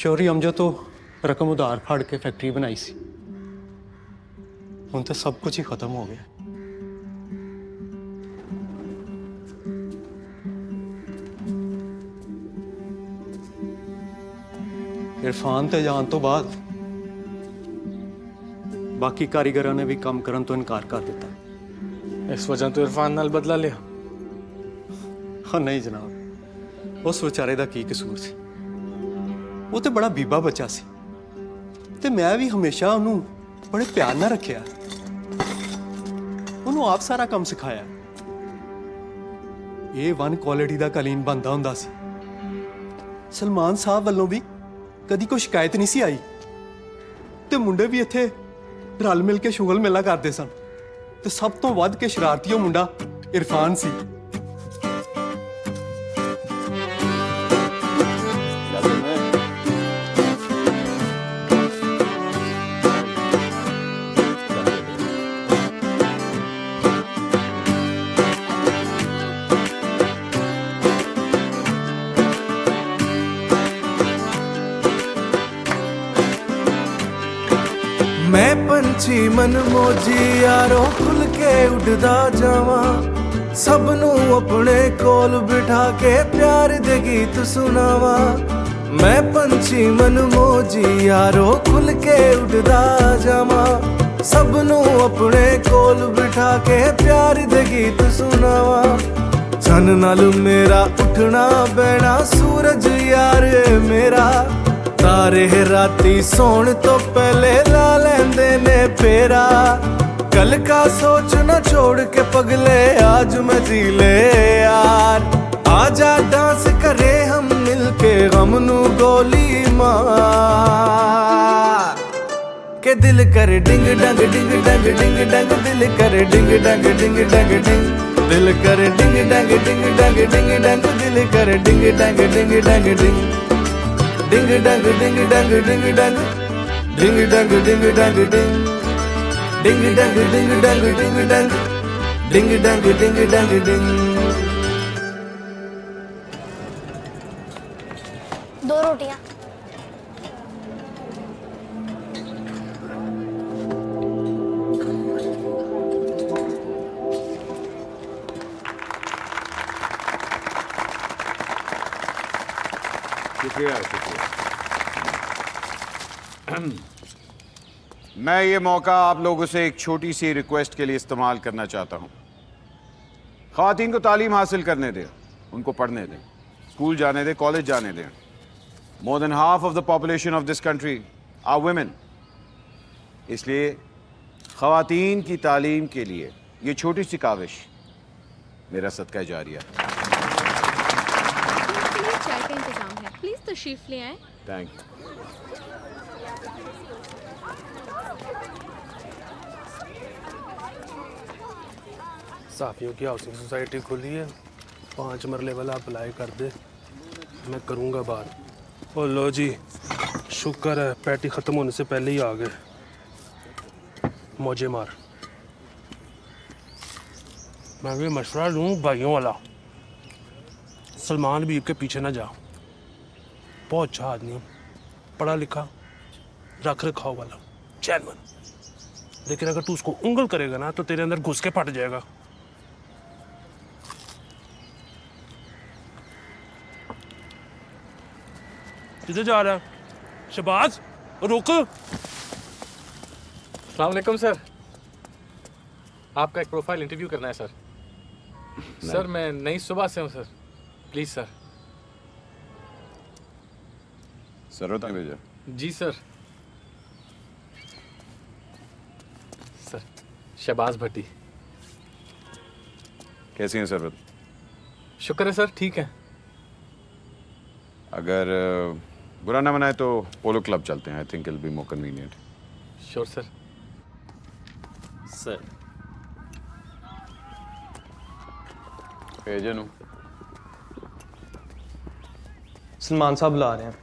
शौरी अमजद तो रकम उधार फाड़ के फैक्ट्री बनाई सी, हुण तो सब कुछ ही खत्म हो गया। इरफान ते जान तो बाद बाकी कारीगरां ने भी काम करन तो इनकार कर दिता। इस वजह तो इरफान नाल बदला लिया? हाँ नहीं जनाब, उस बेचारे दा की कसूर सी? वो तो बड़ा बीबा बच्चा सी ते मैं भी हमेशा उन्हों बड़े प्यार नाल रखिया, उन्हों आप सारा काम सिखाया। A1 क्वालिटी दा कालीन बनदा हुंदा सी। सलमान साहब वालों भी कदी कोई शिकायत नहीं सी आई ते मुंडे भी इत्थे रल मिल के शुगल मेला करते सन ते सब तो वध के शरारती मुंडा इरफान सी। मैं पंछी मन मोजी यारों खुल के उड़दा जावा, सबनू अपने कोल बिठा के प्यार दे गीत सुनावा। मैं पंछी मन मोजी यारों खुल के उड़दा जावा, सबनू अपने कोल बिठा के प्यार दे गीत सुनावा। सन नाल मेरा उठना बैना सूरज यार मेरा, तारे राती सोण तो पहले ला लेंदे ने फेरा। कल का सोच न छोड़ के पगले आज मैं जी ले यार, आजा डांस करे हम मिलके गम नू गोली मार। के दिल करे डिंग डंग डिंग डंग डिंग डंग, दिल करे डिंग डंग डिंग डंग डिंग, दिल करे डिंग डंग डिंग डंग डिंग डंग, दिल करे डिंग डंग डिंग डंग डिंग, डिंग डंग डिंग डंग डिंग डंग, डिंग डंग डिंग डंग डिंग, डिंग डंग डिंग डंग डिंग डंग, डिंग डंग डिंग डंग डिंग। 2 रोटियां। शुक्रिया शुक्रिया। मैं ये मौका आप लोगों से एक छोटी सी रिक्वेस्ट के लिए इस्तेमाल करना चाहता हूँ। ख़वातीन को तालीम हासिल करने दें, उनको पढ़ने दें, स्कूल जाने दें, कॉलेज जाने दें। More than half of the population of this country are women, इसलिए ख़वातीन की तालीम के लिए ये छोटी सी काविश मेरा सदका जारिया। चाय का इंतजाम है, प्लीज तशरीफ ले आए। Thank you. साफियों की हाउसिंग सोसाइटी खुली है, 5 मरले वाला अप्लाई कर दे। मैं करूँगा बात। ओ लो जी, शुक्र है पैटी ख़त्म होने से पहले ही आ गए। मौजे मार। मैं भी मशवरा लूँ भाइयों वाला, सलमान बीब के पीछे ना जा। बहुत अच्छा आदमी, पढ़ा लिखा, रख रखाव वाला, चैनवन। लेकिन अगर तू उसको उंगल करेगा ना तो तेरे अंदर घुस के फट जाएगा। किधर जा रहा है शहबाज? रुक। अस्सलाम वालेकुम सर, आपका एक प्रोफाइल इंटरव्यू करना है सर। सर मैं नई सुबह से हूँ सर, प्लीज़ सर। सरवत ने भेजा? जी सर। सर शहबाज भट्टी। कैसी हैं सरवत? शुक्र है सर, ठीक है। अगर बुरा ना मनाए तो पोलो क्लब चलते हैं। I think it will be more convenient. Sure sir. Sir भेजन हूँ। सलमान साहब बुला रहे हैं।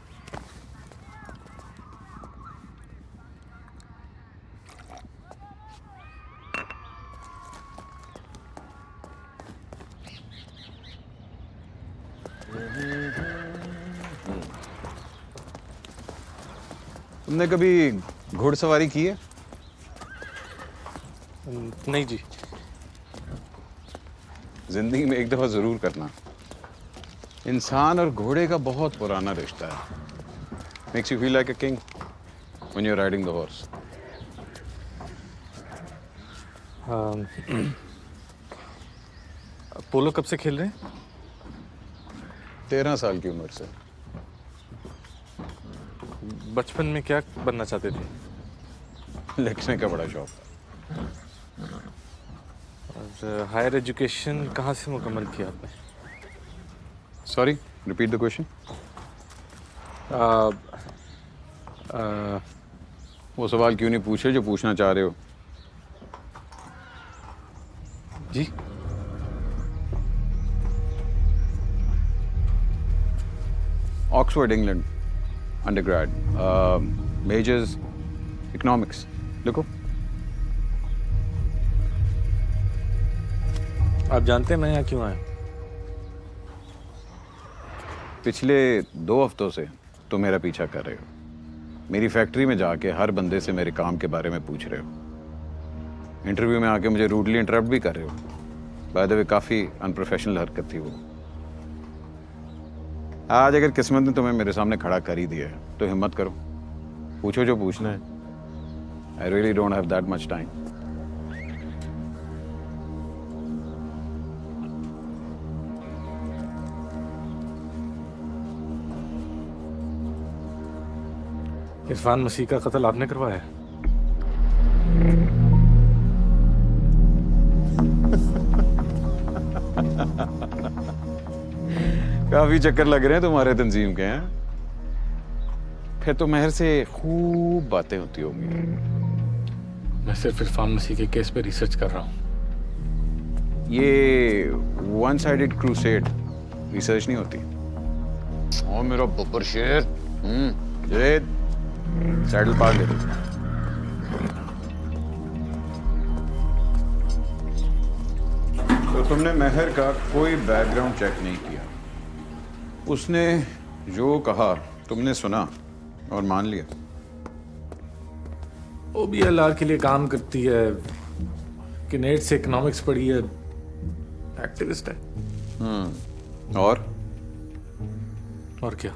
तुमने कभी घुड़सवारी की है? नहीं जी। जिंदगी में एक दफा जरूर करना। इंसान और घोड़े का बहुत पुराना रिश्ता है। Makes you feel like a king when you are riding the horse. Polo कब से खेल रहे हैं? 13 साल की उम्र से। बचपन में क्या बनना चाहते थे? लिखने का बड़ा शौक था। और हायर एजुकेशन कहाँ से मुकम्मल किया आपने? Sorry, repeat the question. वो सवाल क्यों नहीं पूछे जो पूछना चाह रहे हो? जी Oxford England, undergrad, majors economics. लिखो। आप जानते हैं मैं यहाँ क्यों आया? पिछले 2 हफ्तों से तुम मेरा पीछा कर रहे हो। मेरी फैक्ट्री में जाके हर बंदे से मेरे काम के बारे में पूछ रहे हो। इंटरव्यू में आके मुझे रूडली इंटरप्ट भी कर रहे हो। बाय द वे काफ़ी अनप्रोफेशनल हरकत थी वो। आज अगर किस्मत ने तुम्हें मेरे सामने खड़ा कर ही दिया है तो हिम्मत करो, पूछो जो पूछना है। I really don't have that much time. Irfan Masih का कत्ल आपने करवाया? काफी चक्कर लग रहे हैं तुम्हारे तंजीम के हैं। फिर तो महर से खूब बातें होती होंगी। मैं सिर्फ इरफान मसीह के केस पे रिसर्च कर रहा हूँ। ये वन साइडेड क्रूसेड रिसर्च नहीं होती। ओ मेरा बब्बर शेर, ये सैडल पार ले दो। तो तुमने महर का कोई बैकग्राउंड चेक नहीं किया? उसने जो कहा तुमने सुना और मान लिया? OBLR के लिए काम करती है, किनेट से इकोनॉमिक्स पढ़ी है, एक्टिविस्ट है। और क्या?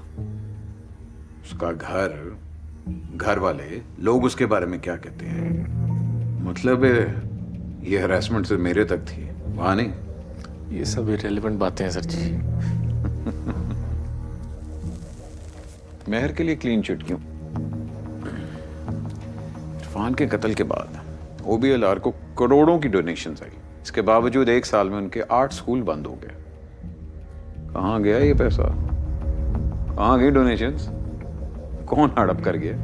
उसका घर वाले लोग उसके बारे में क्या कहते हैं? मतलब ये हरासमेंट से मेरे तक थी, वहां नहीं। ये सब इरेलेवेंट बातें हैं सर जी। महर के लिए क्लीन चिट क्यों? इरफान के कत्ल के बाद OBLR को करोड़ों की डोनेशंस आई। इसके बावजूद 1 साल में उनके 8 स्कूल बंद हो गए। कहाँ गया ये पैसा? कहाँ गई डोनेशंस? कौन हड़प कर गया?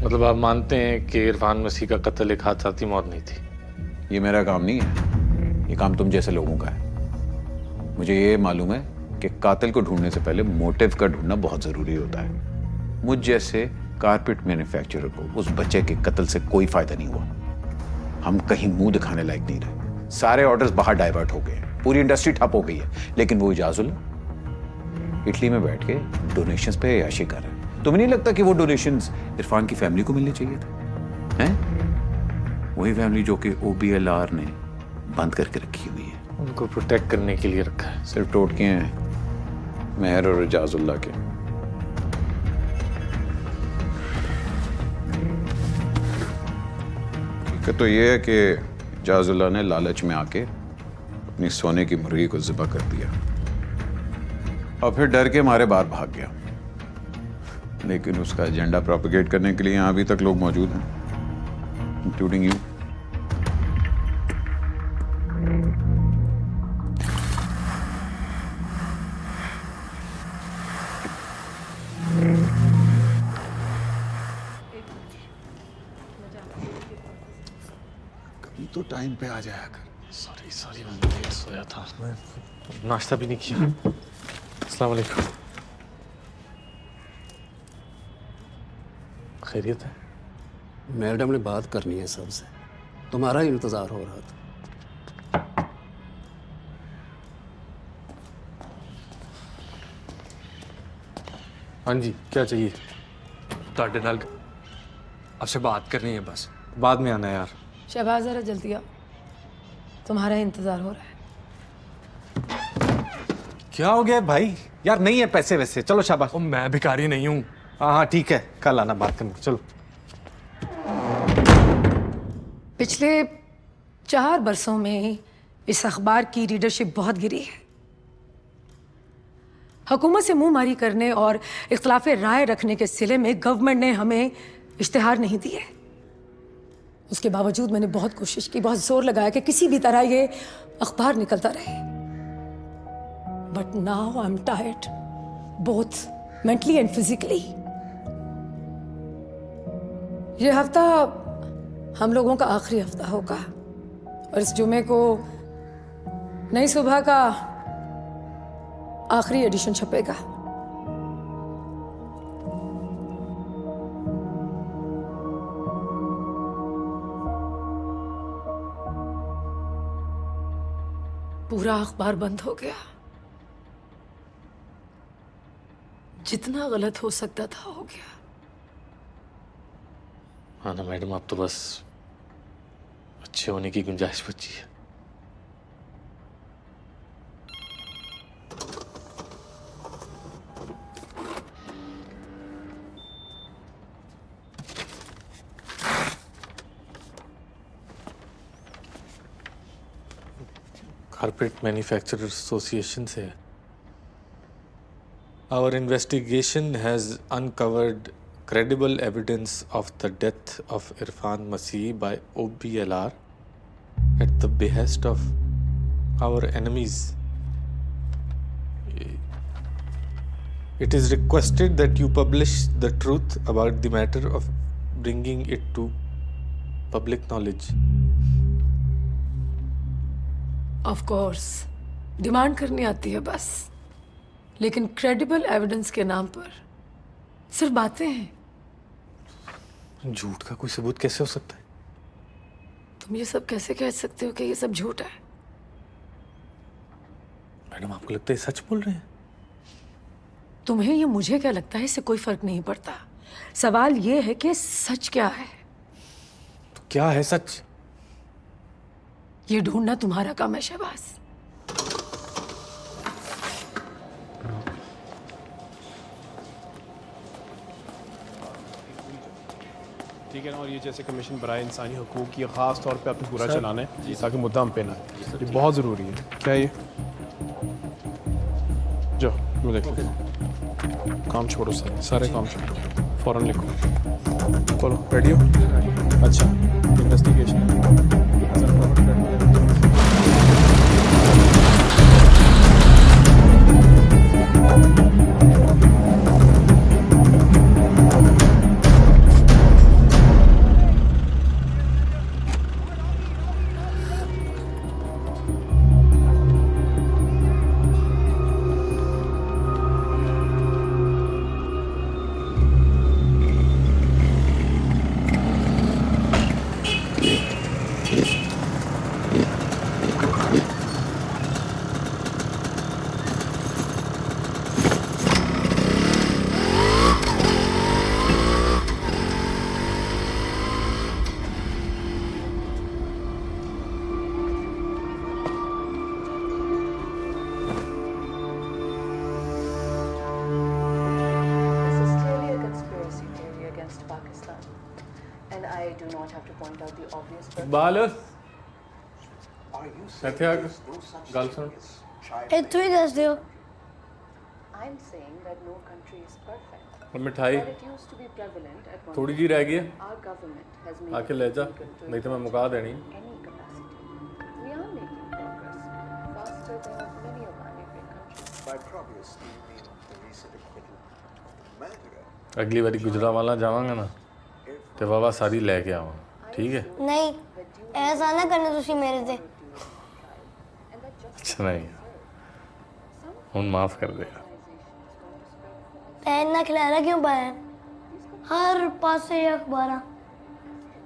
मतलब आप मानते हैं कि इरफान मसीह का कत्ल एक हादसाती मौत नहीं थी? ये मेरा काम नहीं है, ये काम तुम जैसे लोगों का है। मुझे ये मालूम है कि कातिल को ढूंढने से पहले मोटिव का ढूंढना बहुत जरूरी होता है। मुझ जैसे कारपेट मैन्युफैक्चरर को उस बच्चे के कत्ल से कोई फायदा नहीं हुआ। हम कहीं मुंह दिखाने लायक नहीं रहे। सारे ऑर्डर्स बाहर डाइवर्ट हो गए, पूरी इंडस्ट्री ठप हो गई है। लेकिन वो इजाजुल्लाह इटली में बैठ के डोनेशंस पे अय्याशी कर रहे हैं। तुम्हें नहीं लगता कि वो डोनेशंस इरफान की फैमिली को मिलने चाहिए थे? हैं? वही फैमिली जो कि OBLR ने बंद करके रखी हुई है। उनको प्रोटेक्ट करने के लिए रखा है। सिर्फ टोटके हैं मेहर और इजाजुल्लाह के। हकीकत तो ये है कि इजाजुल्लाह ने लालच में आके अपनी सोने की मुर्गी को ज़िबा कर दिया और फिर डर के मारे बाहर भाग गया। लेकिन उसका एजेंडा प्रोपेगेट करने के लिए यहाँ अभी तक लोग मौजूद हैं, इंक्लूडिंग यू। तो टाइम पे आ जाया कर। सॉरी मैं लेट सोया था, मैं नाश्ता भी नहीं किया। अस्सलाम वालेकुम। खैरियत है? मैडम ने बात करनी है सबसे, तुम्हारा ही इंतजार हो रहा था। हाँ जी, क्या चाहिए? ਤੁਹਾਡੇ ਨਾਲ आपसे बात करनी है बस। बाद में आना यार। शहबाज जरा जल्दी आओ, तुम्हारा इंतजार हो रहा है। क्या हो गया भाई? यार नहीं है पैसे वैसे। चलो शाबाश। मैं भिखारी नहीं हूँ। हाँ ठीक है, कल आना बात करने। चलो। पिछले 4 बरसों में इस अखबार की रीडरशिप बहुत गिरी है। हुकूमत से मुंहमारी करने और इख्तिलाफ राय रखने के सिले में गवर्नमेंट ने हमें इश्तिहार नहीं दिए। उसके बावजूद मैंने बहुत कोशिश की, बहुत जोर लगाया कि किसी भी तरह ये अखबार निकलता रहे। But now I am tired, both mentally and physically. ये हफ्ता हम लोगों का आखिरी हफ्ता होगा और इस जुमे को नई सुबह का आखिरी एडिशन छपेगा। पूरा अखबार बंद हो गया। जितना गलत हो सकता था हो गया। हाँ ना मैडम, अब तो बस अच्छे होने की गुंजाइश बची है। कारपेट मैन्युफैक्चरर्स एसोसिएशन से। Our investigation has uncovered credible evidence of the death of Irfan Masih by OBLR at the behest of our enemies. It is requested that you publish the truth about the matter of bringing it to public knowledge. Of course demand करनी आती है बस, लेकिन क्रेडिबल एविडेंस के नाम पर सिर्फ बातें हैं। झूठ का कोई सबूत कैसे हो सकता है? तुम ये सब कैसे कह सकते हो कि ये सब झूठ है? मैडम आपको लगता है सच बोल रहे हैं? तुम्हें ये मुझे क्या लगता है इससे कोई फर्क नहीं पड़ता। सवाल ये है कि सच क्या है। तो क्या है सच? ये ढूंढना तुम्हारा काम है शहबाज। ठीक है ना। और ये जैसे कमीशन बराए इंसानी हकूक़ की ख़ास तौर पे आपने पूरा चलाना है ताकि मुद्दा हम पे ना आए। ये बहुत ज़रूरी है। क्या ये जो मैं देखो काम छोड़ो, सारे काम छोड़ो, फ़ौरन लिखो। बोलो रेडी हो? अच्छा इन्वेस्टिगेशन इकबाल ਇੱਥੇ ਆ ਕੇ ਗੱਲ ਸੁਣ ਇੱਥੋਂ ਹੀ ਦੱਸ ਦਿਓ और मिठाई थोड़ी जी रह गई है आके ले जा नहीं तो मैं मुका देनी अगली बारी गुजरांवाला जावांगा ना तो वावा सारी लेके आवा ठीक है ਨਹੀਂ ਐਸਾ ਨਾ ਕਰਨਾ ਤੁਸੀਂ ਮੇਰੇ ਤੇ अच्छा नहीं हूँ माफ कर देगा ਤੈਂ ਇੰਨਾ ਖਿਲਾਰਾ ਕਿਉਂ ਪਾਇਆ ਹਰ ਪਾਸੇ ਅਖਬਾਰਾਂ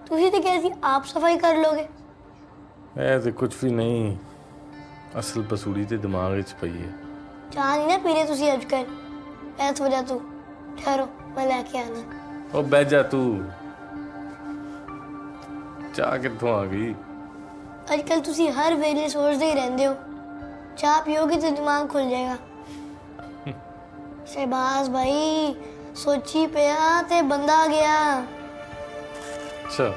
ਤੁਸੀਂ ਤੇ ਕਿਹਾ ਸੀ ਆਪ ਸਫਾਈ ਕਰ ਲੋਗੇ ऐसे कुछ भी नहीं असल पसूड़ी ते दिमाग विच पई है ਚਾਹ ਨਹੀਂ ਨਾ ਪੀ ਰਹੇ ਤੁਸੀਂ ਅੱਜ ਕੱਲ ਐਸ ਵਜ੍ਹਾ ਤੋਂ ਠਹਿਰੋ ਮੈਂ ਲੈ ਕੇ ਆਣਾ ओ बैठ जा तू चाह कित्थों आ गई ਅੱਜ ਕੱਲ ਤੁਸੀਂ ਹਰ ਵੇਲੇ ਸੋਚਦੇ ਹੀ ਰਹਿੰਦੇ ਹੋ ਚਾਹ ਪੀਓਗੇ तो दिमाग खुल जाएगा शहबाज भाई सोची पिया ते बंदा गया अच्छा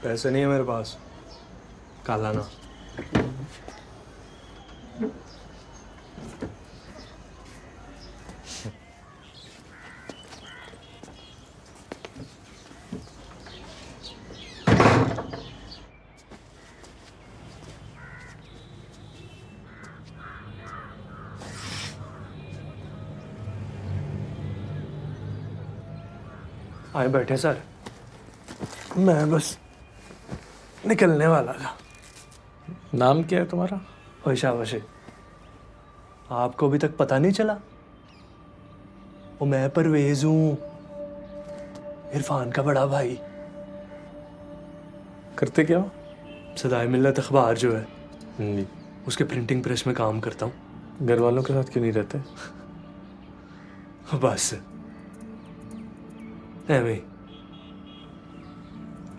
पैसे नहीं है मेरे पास कल आना आए बैठे सर मैं बस निकलने वाला था नाम क्या है तुम्हारा वैशा वशे आपको अभी तक पता नहीं चला वो मैं परवेज हूँ इरफान का बड़ा भाई करते क्या हो सदाए मिल्लत अखबार जो है उसके प्रिंटिंग प्रेस में काम करता हूँ घर वालों के साथ क्यों नहीं रहते बस एवं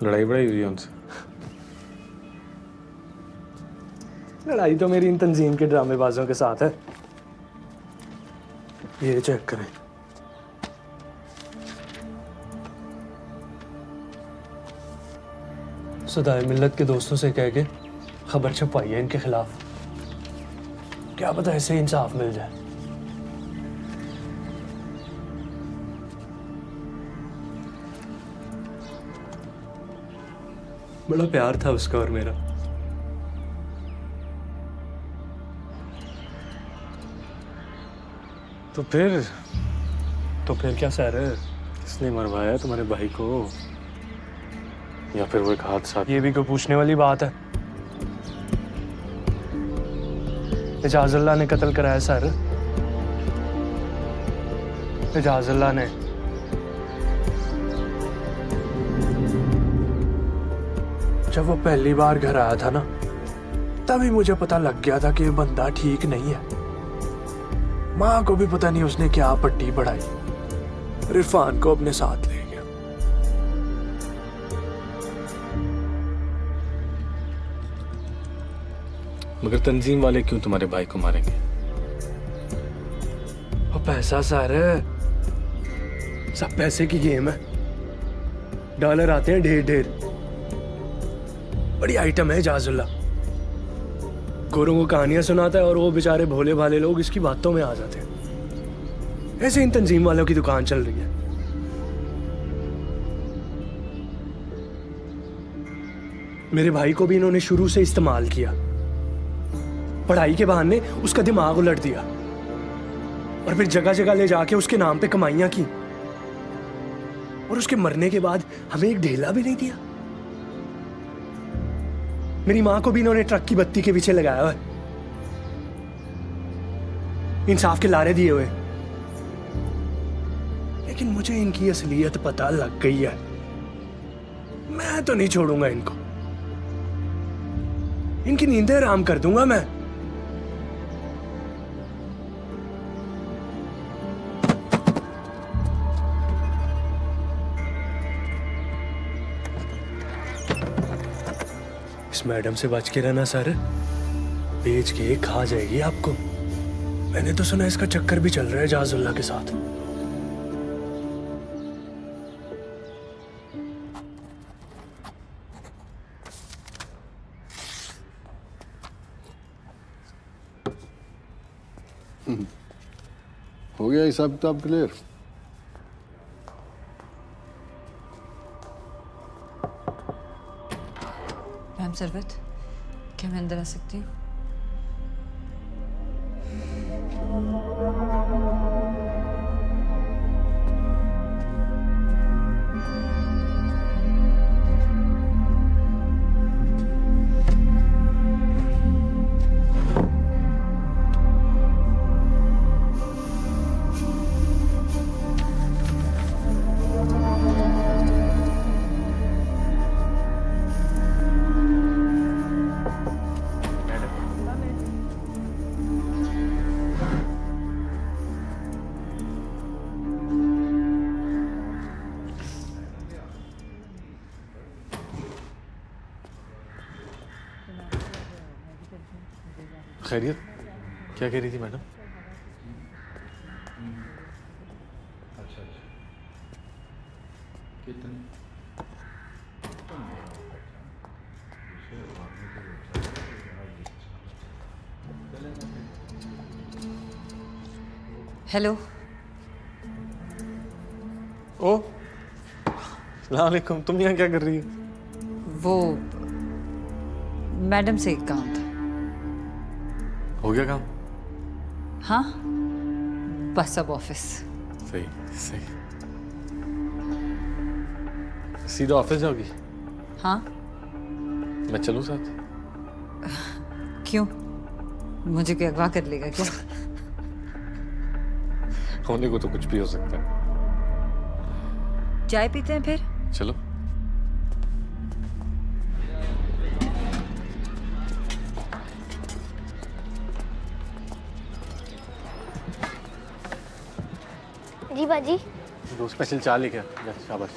लड़ाई बड़ाई हुई है उनसे लड़ाई तो मेरी इन तंजीम के ड्रामेबाजों के साथ है ये चेक करें सदाए मिल्लत के दोस्तों से कह के खबर छपवाई है इनके खिलाफ क्या पता ऐसे इंसाफ मिल जाए बड़ा प्यार था उसका और मेरा तो फिर क्या सर किसने मरवाया तुम्हारे भाई को या फिर वो एक हादसा ये भी कोई पूछने वाली बात है एजाजुल्लाह ने कत्ल कराया सर एजाजुल्लाह ने जब वो पहली बार घर आया था ना तभी मुझे पता लग गया था कि ये बंदा ठीक नहीं है माँ को भी पता नहीं उसने क्या पट्टी पढ़ाई और इरफान को अपने साथ ले गया मगर तंजीम वाले क्यों तुम्हारे भाई को मारेंगे वो पैसा सर सब पैसे की गेम है डॉलर आते हैं ढेर ढेर बड़ी आइटम है एजाजुल्ला गोरों को कहानियां सुनाता है और वो बेचारे भोले भाले लोग इसकी बातों में आ जाते हैं ऐसे इन तंजीम वालों की दुकान चल रही है मेरे भाई को भी इन्होंने शुरू से इस्तेमाल किया पढ़ाई के बहाने उसका दिमाग उलट दिया और फिर जगह जगह ले जाके उसके नाम पे कमाइयां की और उसके मरने के बाद हमें एक ढेला भी नहीं दिया मेरी मां को भी इन्होंने ट्रक की बत्ती के पीछे लगाया हुआ है इंसाफ के लारे दिए हुए लेकिन मुझे इनकी असलियत पता लग गई है मैं तो नहीं छोड़ूंगा इनको इनकी नींदें हराम कर दूंगा मैं इस मैडम से बच के रहना सर, बेच के खा जाएगी आपको। मैंने तो सुना इसका चक्कर भी चल रहा है जाजुल्ला के साथ। हो गया हिसाब किताब क्लियर? मैम सरबत, क्या मैं अंदर आ सकती हूँ? खैरियत? क्या कह रही थी मैडम? हेलो। ओ, अस्सलाम वालेकुम। तुम यहाँ क्या कर रही हो? वो मैडम से एक काम था। हो गया काम? हाँ, बस अब ऑफिस। सही सही। सीधा ऑफिस जाओगी? हाँ। मैं चलूं साथ? क्यों? मुझे क्या अगवा कर लेगा क्या? होने को तो कुछ भी हो सकता है। चाय पीते हैं फिर? चलो। जी बाजी। दो स्पेशल चाय लेके आ। शाबाश।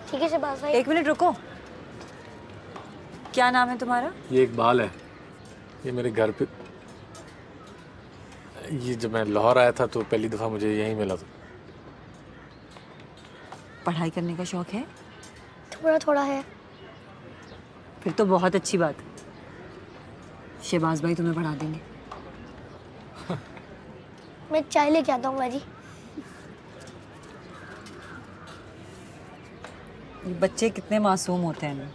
ठीक है शहबाज भाई। एक मिनट रुको। क्या नाम है तुम्हारा? ये इकबाल है। ये मेरे घर पे, ये जब मैं लाहौर आया था तो पहली दफ़ा मुझे यहीं मिला था। पढ़ाई करने का शौक है? थोड़ा थोड़ा है। फिर तो बहुत अच्छी बात है। शहबाज भाई तुम्हें पढ़ा देंगे। मैं चाय लेके आता हूँ बाजी। ये बच्चे कितने मासूम होते हैं ना,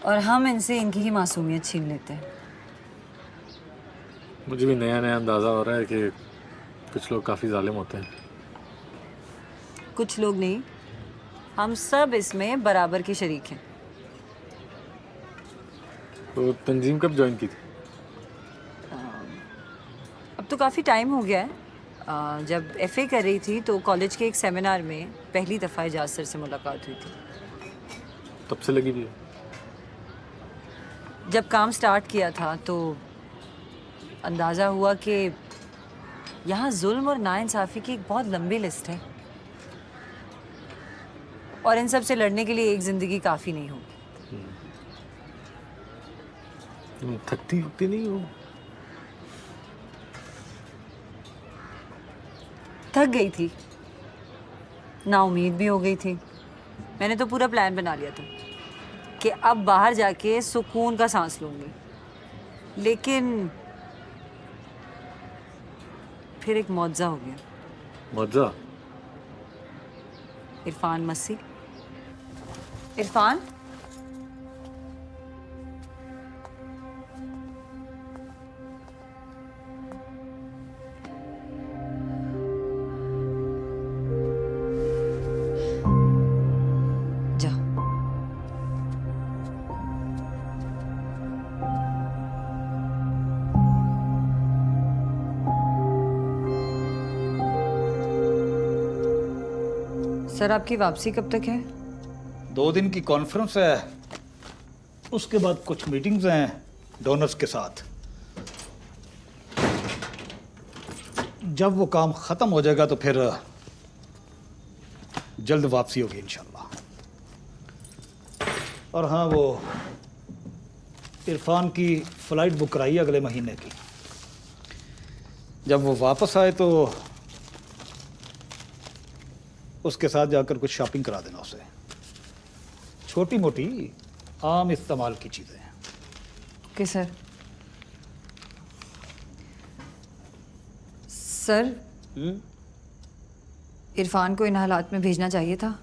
और हम इनसे इनकी ही मासूमियत छीन लेते हैं। मुझे भी नया नया अंदाज़ा हो रहा है कि कुछ लोग काफ़ी जालिम होते हैं। कुछ लोग नहीं, हम सब इसमें बराबर के शरीक हैं। तो तंजीम कब ज्वाइन की थी? अब तो काफ़ी टाइम हो गया है। जब एफए कर रही थी तो कॉलेज के एक सेमिनार में पहली दफ़ा एजाज सर से मुलाकात हुई थी। तब से लगी भी है? जब काम स्टार्ट किया था तो अंदाज़ा हुआ कि यहाँ जुल्म और नाइंसाफ़ी की एक बहुत लंबी लिस्ट है, और इन सब से लड़ने के लिए एक ज़िंदगी काफ़ी नहीं होगी। तुम थकती नहीं हो? थक गई थी, ना उम्मीद भी हो गई थी। मैंने तो पूरा प्लान बना लिया था कि अब बाहर जाके सुकून का सांस लूंगी, लेकिन फिर एक मौजा हो गया। मौजा? इरफान मसी। इरफान, सर आपकी वापसी कब तक है? 2 दिन की कॉन्फ्रेंस है, उसके बाद कुछ मीटिंग्स हैं डोनर्स के साथ। जब वो काम खत्म हो जाएगा तो फिर जल्द वापसी होगी इंशाल्लाह। और हाँ, वो इरफान की फ़्लाइट बुक कराई अगले महीने की। जब वो वापस आए तो उसके साथ जाकर कुछ शॉपिंग करा देना उसे, छोटी मोटी आम इस्तेमाल की चीज़ें। Okay sir. सर, इरफान को इन हालात में भेजना चाहिए था।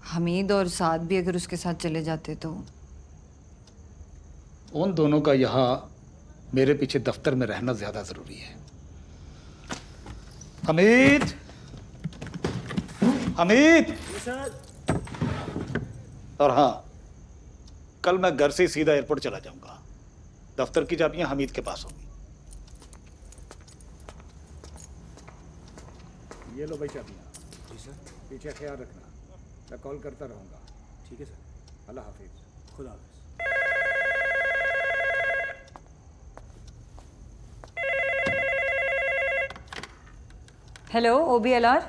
हमीद और साद भी अगर उसके साथ चले जाते तो। उन दोनों का यहाँ मेरे पीछे दफ्तर में रहना ज़्यादा ज़रूरी है। हमीद, हमीद। और हाँ, कल मैं घर से सीधा एयरपोर्ट चला जाऊंगा। दफ्तर की चाबियां हमीद के पास होंगी। ये लो भाई चाबियां। जी सर। पीछे ख्याल रखना, मैं कॉल करता रहूंगा। ठीक है सर। अल्लाह हाफिज। खुदा हाफिज। Hello OBLR।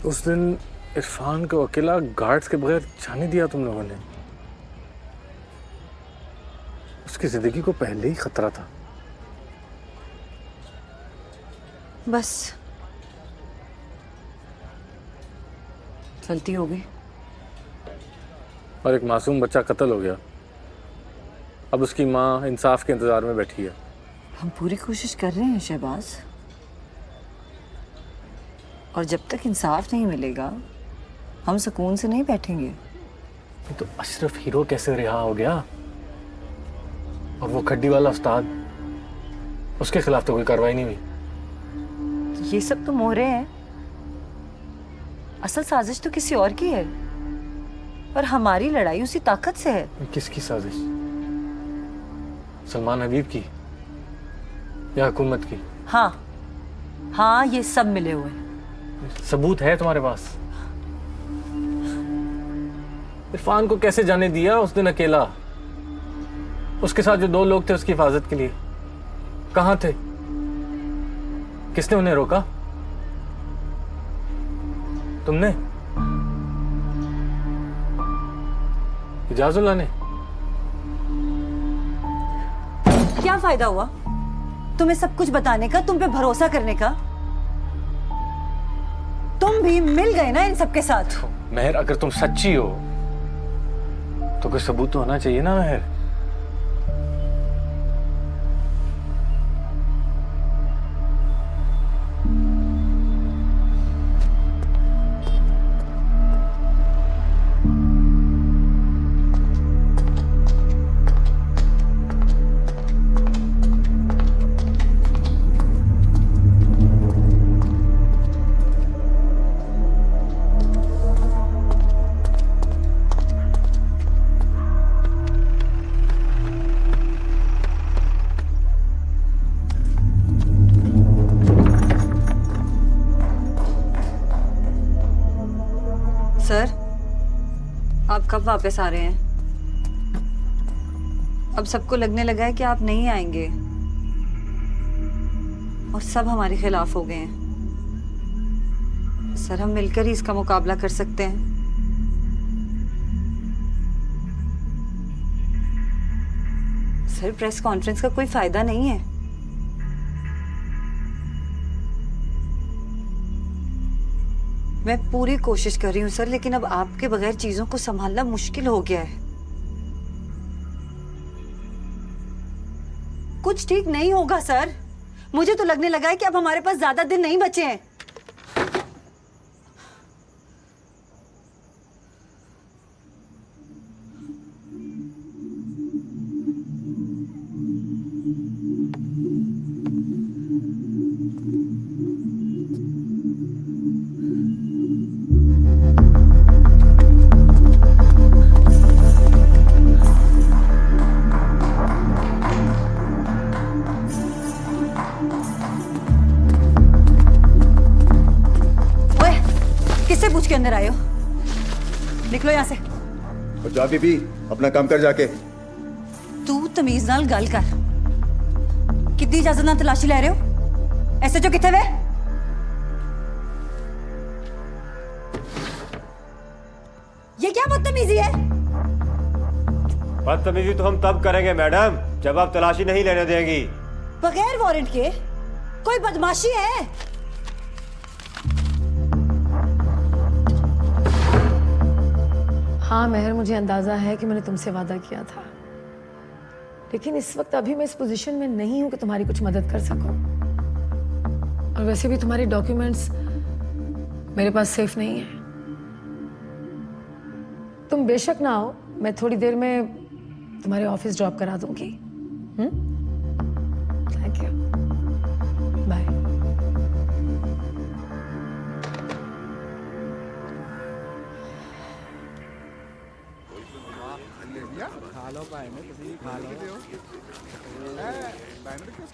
उस दिन इरफान को अकेला गार्ड्स के बगैर जाने दिया तुम लोगों ने। उसकी जिंदगी को पहले ही खतरा था। बस गलती हो गई और एक मासूम बच्चा कत्ल हो गया। अब उसकी माँ इंसाफ के इंतजार में बैठी है। हम पूरी कोशिश कर रहे हैं शहबाज, और जब तक इंसाफ नहीं मिलेगा हम सुकून से नहीं बैठेंगे। तो अशरफ हीरो कैसे रिहा हो गया? और वो खड्डी वाला उस्ताद, उसके खिलाफ तो कोई कार्रवाई नहीं हुई। ये सब तो मोहरे हैं, असल साजिश तो किसी और की है, और हमारी लड़ाई उसी ताकत से है। किसकी साजिश? सलमान हबीब की या हुकूमत की? हाँ हाँ, ये सब मिले हुए हैं। सबूत है तुम्हारे पास? इरफान को कैसे जाने दिया उस दिन अकेला? उसके साथ जो 2 लोग थे उसकी हिफाजत के लिए, कहां थे? किसने उन्हें रोका? तुमने? इजाजुल्लाह ने? क्या फायदा हुआ तुम्हें सब कुछ बताने का, तुम पे भरोसा करने का? तुम भी मिल गए ना इन सबके साथ। महर, अगर तुम सच्ची हो तो कोई सबूत तो होना चाहिए ना महर। कब वापस आ रहे हैं? अब सबको लगने लगा है कि आप नहीं आएंगे और सब हमारे खिलाफ हो गए हैं। सर, हम मिलकर ही इसका मुकाबला कर सकते हैं। सर, प्रेस कॉन्फ्रेंस का कोई फायदा नहीं है। मैं पूरी कोशिश कर रही हूँ सर, लेकिन अब आपके बगैर चीजों को संभालना मुश्किल हो गया है। कुछ ठीक नहीं होगा सर। मुझे तो लगने लगा है कि अब हमारे पास ज्यादा दिन नहीं बचे हैं। किससे पूछ के अंदर आए हो? निकलो यहाँ से। और जा बीबी, अपना काम कर जाके। तू तमीज नाल गल कर। कितनी इजाजत नाल तलाशी ले रहे हो? ऐसे जो किथे वे? ये क्या बदतमीजी है? बदतमीजी तो हम तब करेंगे मैडम जब आप तलाशी नहीं लेने देंगी। बगैर वारंट के कोई बदमाशी है? हाँ महर, मुझे अंदाजा है कि मैंने तुमसे वादा किया था, लेकिन इस वक्त अभी मैं इस पोजीशन में नहीं हूं कि तुम्हारी कुछ मदद कर सकूं। और वैसे भी तुम्हारे डॉक्यूमेंट्स मेरे पास सेफ नहीं है। तुम बेशक ना आओ, मैं थोड़ी देर में तुम्हारे ऑफिस ड्रॉप करा दूंगी। Thank you, bye.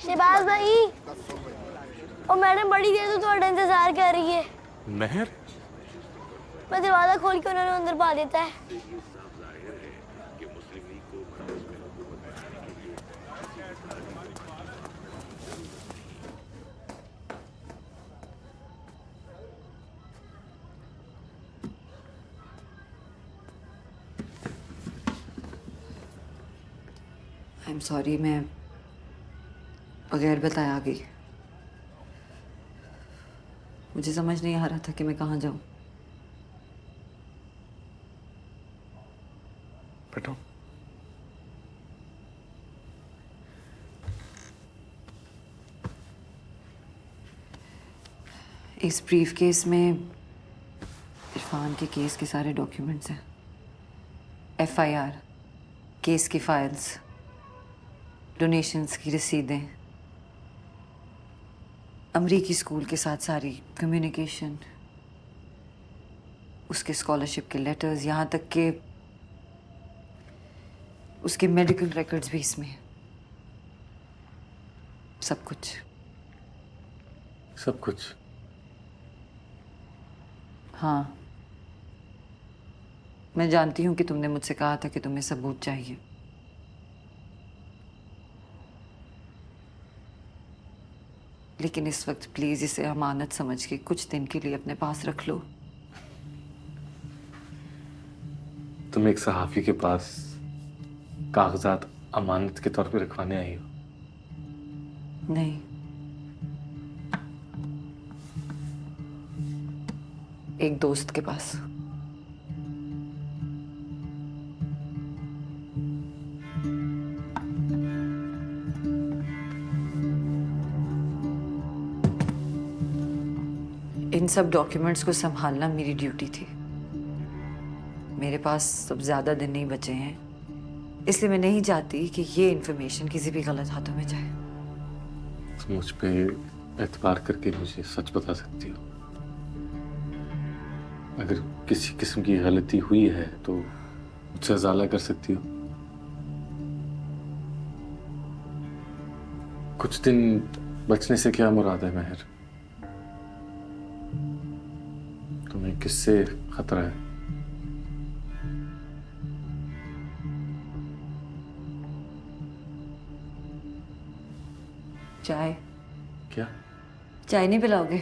शहबाज भाई, और मैडम बड़ी देर से थोड़ा इंतजार कर रही है। महर, मैं दरवाजा खोल के उन्होंने अंदर पा देता है। आई एम सॉरी, मैं बगैर बताए आ गई। मुझे समझ नहीं आ रहा था कि मैं कहाँ जाऊं। बैठो। इस ब्रीफ केस में इरफान के केस के सारे डॉक्यूमेंट्स हैं। एफआईआर, केस की फाइल्स, डोनेशंस की रसीदें, अमरीकी स्कूल के साथ सारी कम्युनिकेशन, उसके स्कॉलरशिप के लेटर्स, यहाँ तक के उसके मेडिकल रिकॉर्ड्स भी इसमें हैं। सब कुछ। सब कुछ? हाँ, मैं जानती हूँ कि तुमने मुझसे कहा था कि तुम्हें सबूत चाहिए। लेकिन इस वक्त प्लीज इसे अमानत समझ के कुछ दिन के लिए अपने पास रख लो। तुम एक सहाफी के पास कागजात अमानत के तौर पे रखवाने आई हो? नहीं, एक दोस्त के पास। इन सब डॉक्यूमेंट्स को संभालना मेरी ड्यूटी थी। मेरे पास अब ज्यादा दिन नहीं बचे हैं, इसलिए मैं नहीं चाहती कि ये इन्फॉर्मेशन किसी भी गलत हाथों में जाए। तुम मुझ पे एतबार करके मुझे सच बता सकती हो। अगर किसी किस्म की गलती हुई है तो मुझसे इजाला कर सकती हो। कुछ दिन बचने से क्या मुराद है महर? तुम्हें किससे खतरा है? चाय। क्या? चाय नहीं पिलाओगे?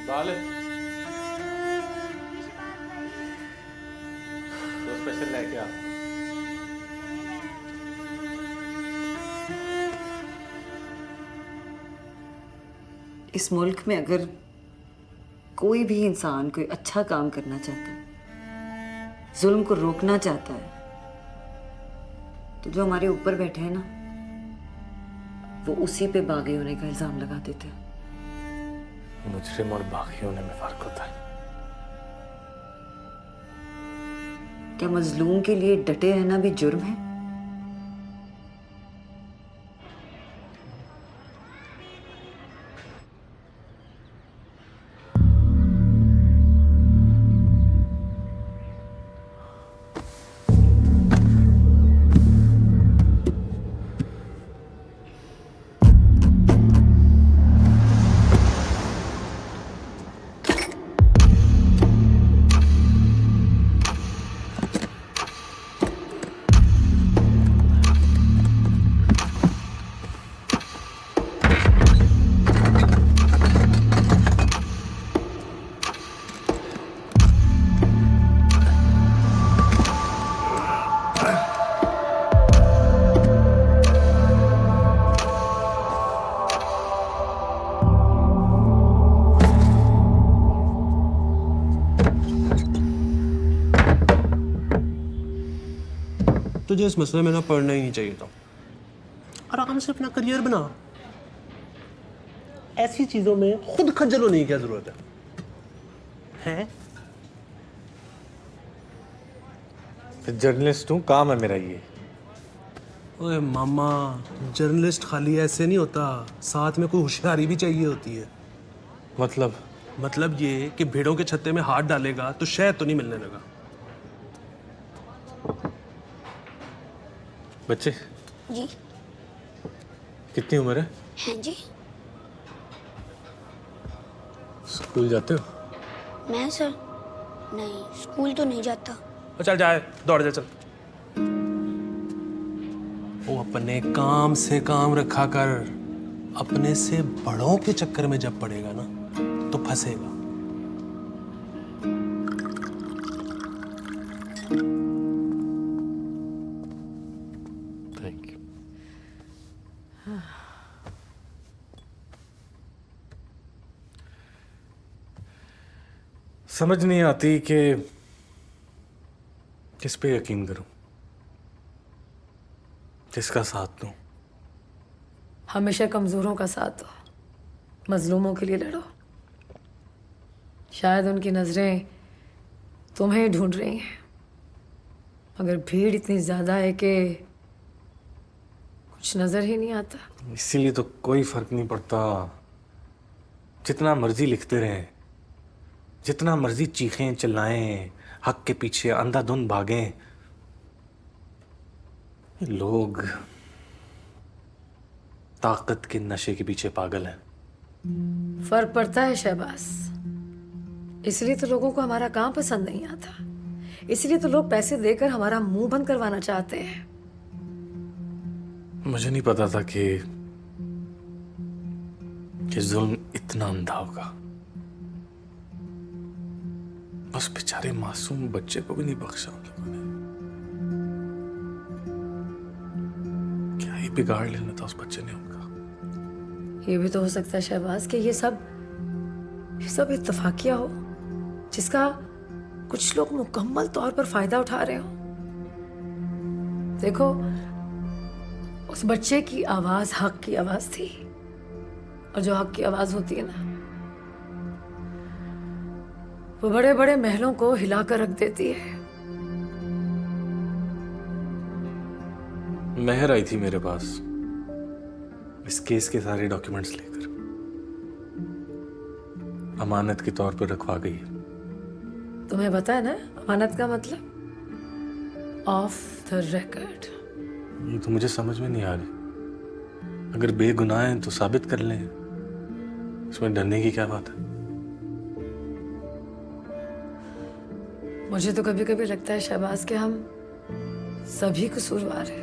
दाल है तो स्पेशल लेके आ। इस मुल्क में अगर कोई भी इंसान कोई अच्छा काम करना चाहता है, जुल्म को रोकना चाहता है, तो जो हमारे ऊपर बैठे हैं ना, वो उसी पे बागी होने का इल्जाम लगा देते हैं। मुजरिम और बागी होने में फर्क होता है। क्या मजलूम के लिए डटे रहना भी जुर्म है? तुझे इस मसले में ना पढ़ना ही नहीं चाहिए था। आराम से अपना करियर बना। ऐसी चीजों में खुद खज्जल होने की क्या जरूरत है? जर्नलिस्ट हूँ, काम है मेरा ये। ओए मामा, जर्नलिस्ट खाली ऐसे नहीं होता, साथ में कोई होशियारी भी चाहिए होती है। मतलब ये कि भेड़ों के छत्ते में हाथ डालेगा तो शहद तो नहीं मिलने लगा। बच्चे जी। कितनी उम्र है? हैं जी। स्कूल जाते हो? मैं सर नहीं, स्कूल तो नहीं जाता। चल जाए, दौड़ जा चल। वो अपने काम से काम रखा कर, अपने से बड़ों के चक्कर में जब पड़ेगा ना तो फंसेगा। Thank you. समझ नहीं आती कि किस पे यकीन करूं, किसका साथ दूं। हमेशा कमजोरों का साथ दो, मजलूमों के लिए लड़ो। शायद उनकी नजरें तुम्हें ढूंढ रही हैं, मगर भीड़ इतनी ज्यादा है कि कुछ नजर ही नहीं आता। इसीलिए तो कोई फर्क नहीं पड़ता। जितना मर्जी लिखते रहें, जितना मर्जी चीखें चिल्लाएं, हक के पीछे अंधाधुंध भागें, लोग ताकत के नशे के पीछे पागल हैं। फर्क पड़ता है शहबाज। इसलिए तो लोगों को हमारा काम पसंद नहीं आता, इसलिए तो लोग पैसे देकर हमारा मुंह बंद करवाना चाहते हैं। मुझे नहीं पता था कि जुल्म इतना अंधा होगा। बस बेचारे मासूम बच्चे को भी नहीं बख्शा उन लोगों ने। क्या ही बिगाड़ लेना था उस बच्चे ने उनका। ये भी तो हो सकता है शहबाज कि ये सब इत्तफाकिया हो, जिसका कुछ लोग मुकम्मल तौर पर फायदा उठा रहे हो। देखो, उस बच्चे की आवाज हक की आवाज थी, और जो हक की आवाज होती है ना, वो बड़े बड़े महलों को हिलाकर रख देती है। मेहर आई थी मेरे पास इस केस के सारे डॉक्यूमेंट्स लेकर, अमानत के तौर पर रखवा गई है। तुम्हें पता है ना अमानत का मतलब? Of the record. ये तो मुझे समझ में नहीं आ रही। अगर बेगुनाह हैं तो साबित कर लें, इसमें डरने की क्या बात है? मुझे तो कभी कभी लगता है शहबाज कि हम सभी कसूरवार हैं।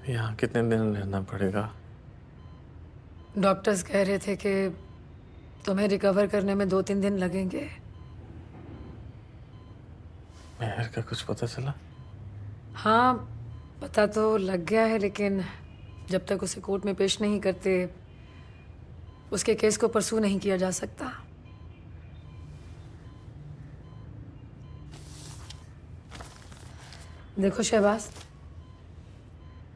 यहाँ कितने दिन रहना पड़ेगा? डॉक्टर्स कह रहे थे कि तुम्हें रिकवर करने में 2-3 दिन लगेंगे। मेहर का कुछ पता चला? हाँ, पता तो लग गया है, लेकिन जब तक उसे कोर्ट में पेश नहीं करते उसके केस को परसू नहीं किया जा सकता। देखो शहबाज,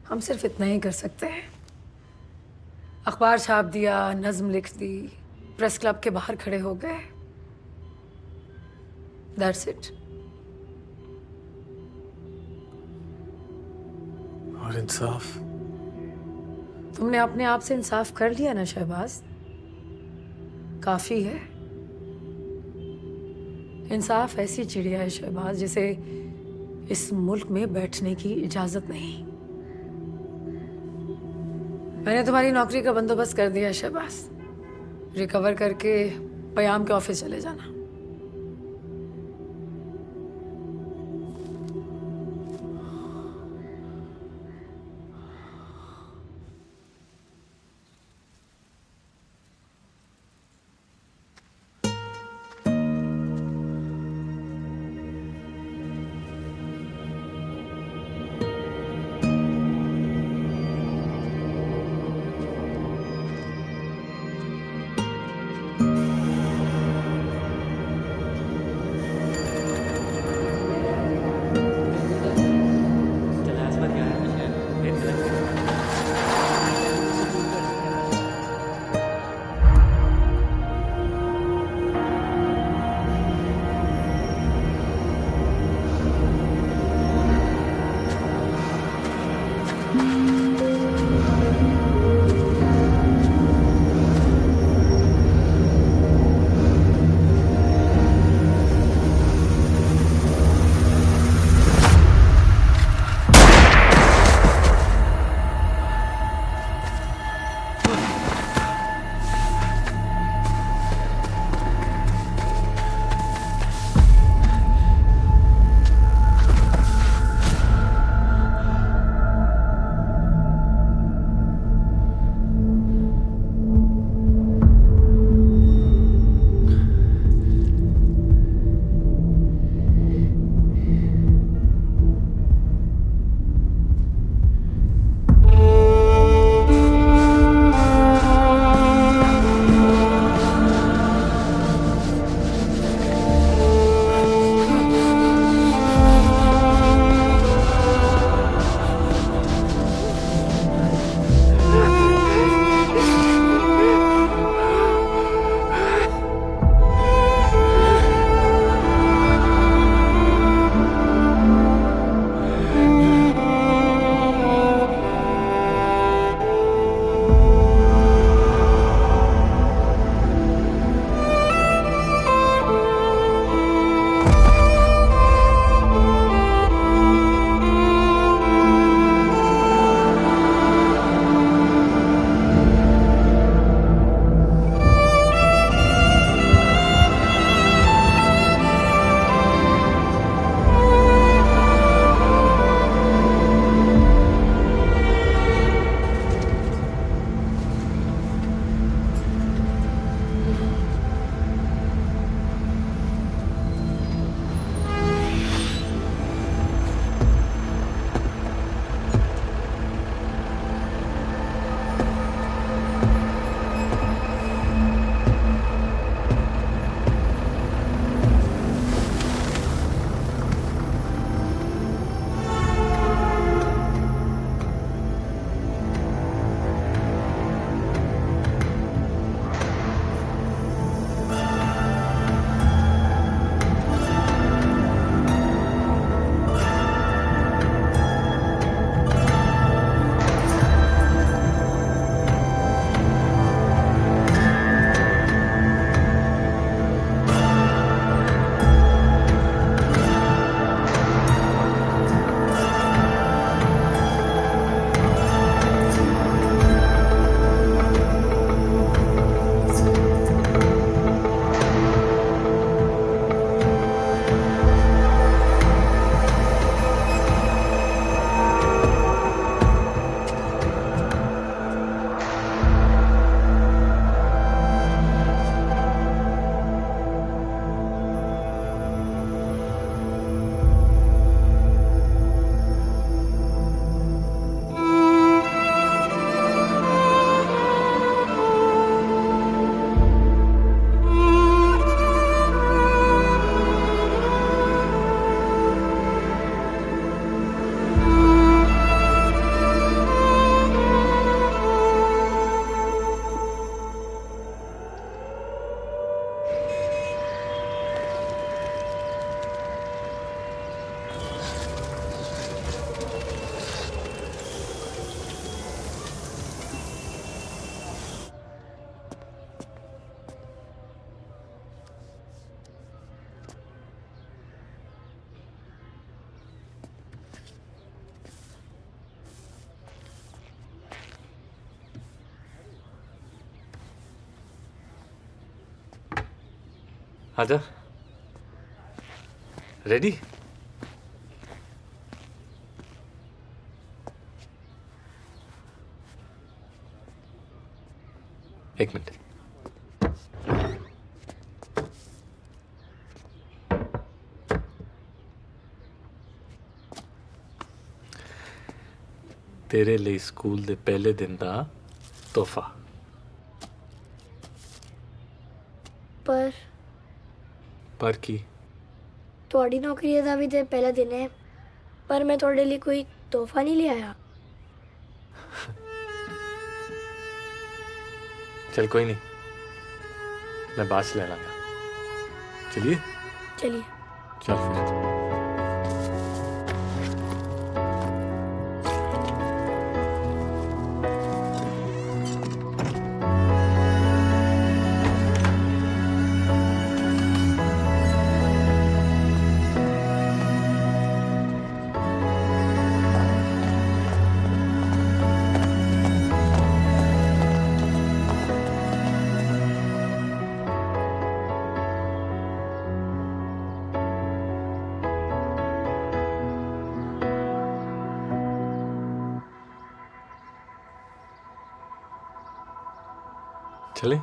हम सिर्फ इतना ही कर सकते हैं। अखबार छाप दिया, नज्म लिख दी, प्रेस क्लब के बाहर खड़े हो गए। That's it. और इंसाफ? तुमने अपने आप से इंसाफ कर लिया ना शहबाज, काफी है। इंसाफ ऐसी चिड़िया है शहबाज जिसे इस मुल्क में बैठने की इजाजत नहीं। मैंने तुम्हारी नौकरी का बंदोबस्त कर दिया है शहबाज। रिकवर करके पयाम के ऑफिस चले जाना। आजा। रेडी? एक मिनट। तेरे लिए स्कूल दे पहले दिन दा तोहफा। पर की ਤੁਹਾਡੀ ਨੌਕਰੀ ਦਾ ਵੀ ਤੇ ਪਹਿਲਾ ਦਿਨ ਹੈ ਪਰ ਮੈਂ ਤੁਹਾਡੇ ਲਈ ਕੋਈ ਤੋਹਫਾ ਨਹੀਂ ਲਿਆਇਆ। चल कोई नहीं, मैं बाद से ले लाऊंगा। चलिए चलिए चल फिर। चले?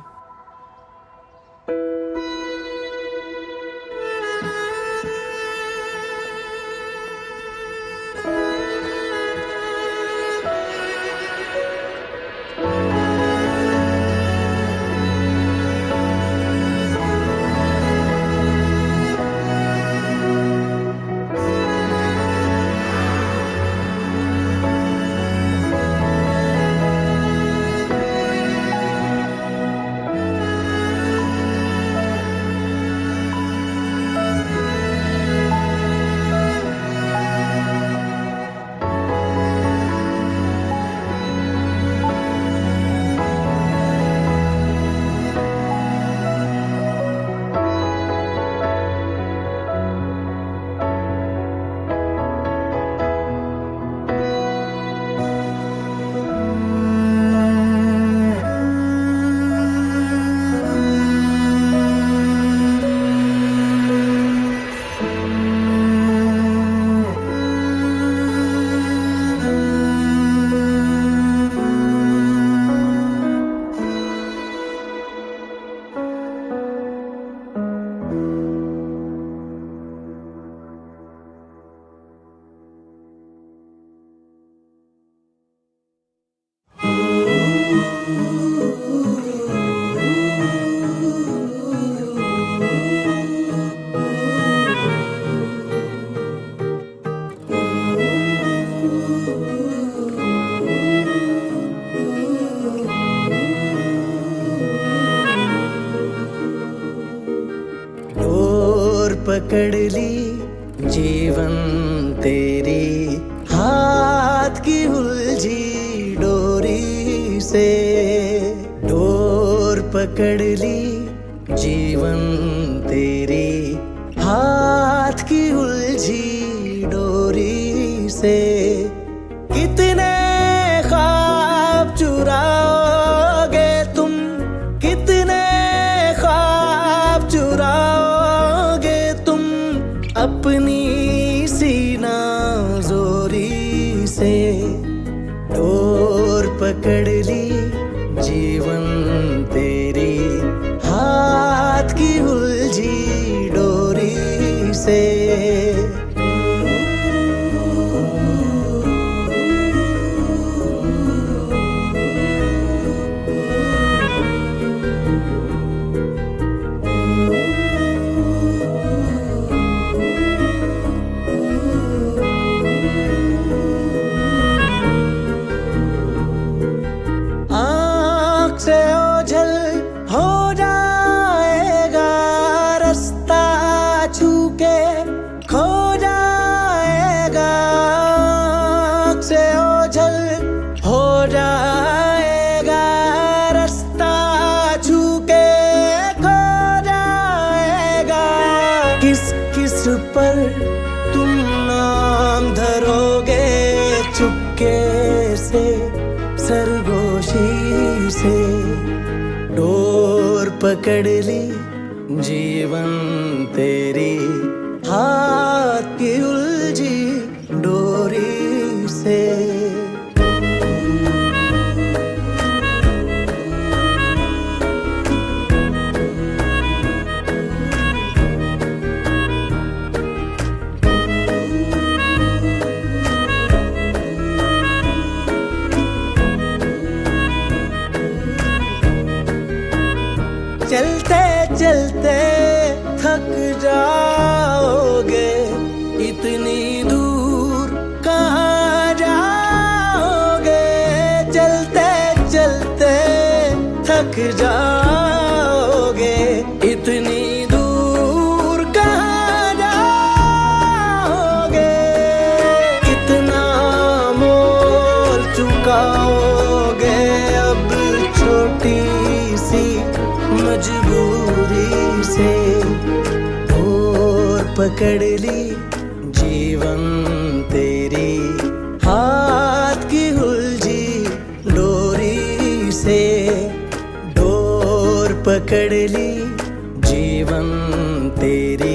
पकड़ ली जीवन तेरी हाथ की उलझी डोरी से, डोर पकड़ ली जीवन तेरी हाथ की उलझी डोरी से। कितने ख्वाब चुराओगे तुम, कितने ख्वाब चुराओगे तुम अपनी सीना जोरी से। डोर पकड़ ली जीवन तेरी हाथ की उलझी डोरी से। से ओझल हो जाएगा रास्ता छू के खो जाएगा, से ओझल हो जाएगा रास्ता छू के खो जाएगा। किस किस पर तुम नाम धरोगे चुपके से सरगोशी से। डोर पकड़ ली जीवन तेरी हाथ की उलझी डोरी से। चलते चलते थक जाओगे, इतनी दूर कहाँ जाओगे। चलते चलते थक जाओगे, इतनी दूर कहाँ जाओगे। कितना मोल चुकाओगे अब छोटी सी मजबूरी से। और पकड़ ली जीवन तेरी हाथ की उलझी डोरी से। डोर पकड़ ली जीवन तेरी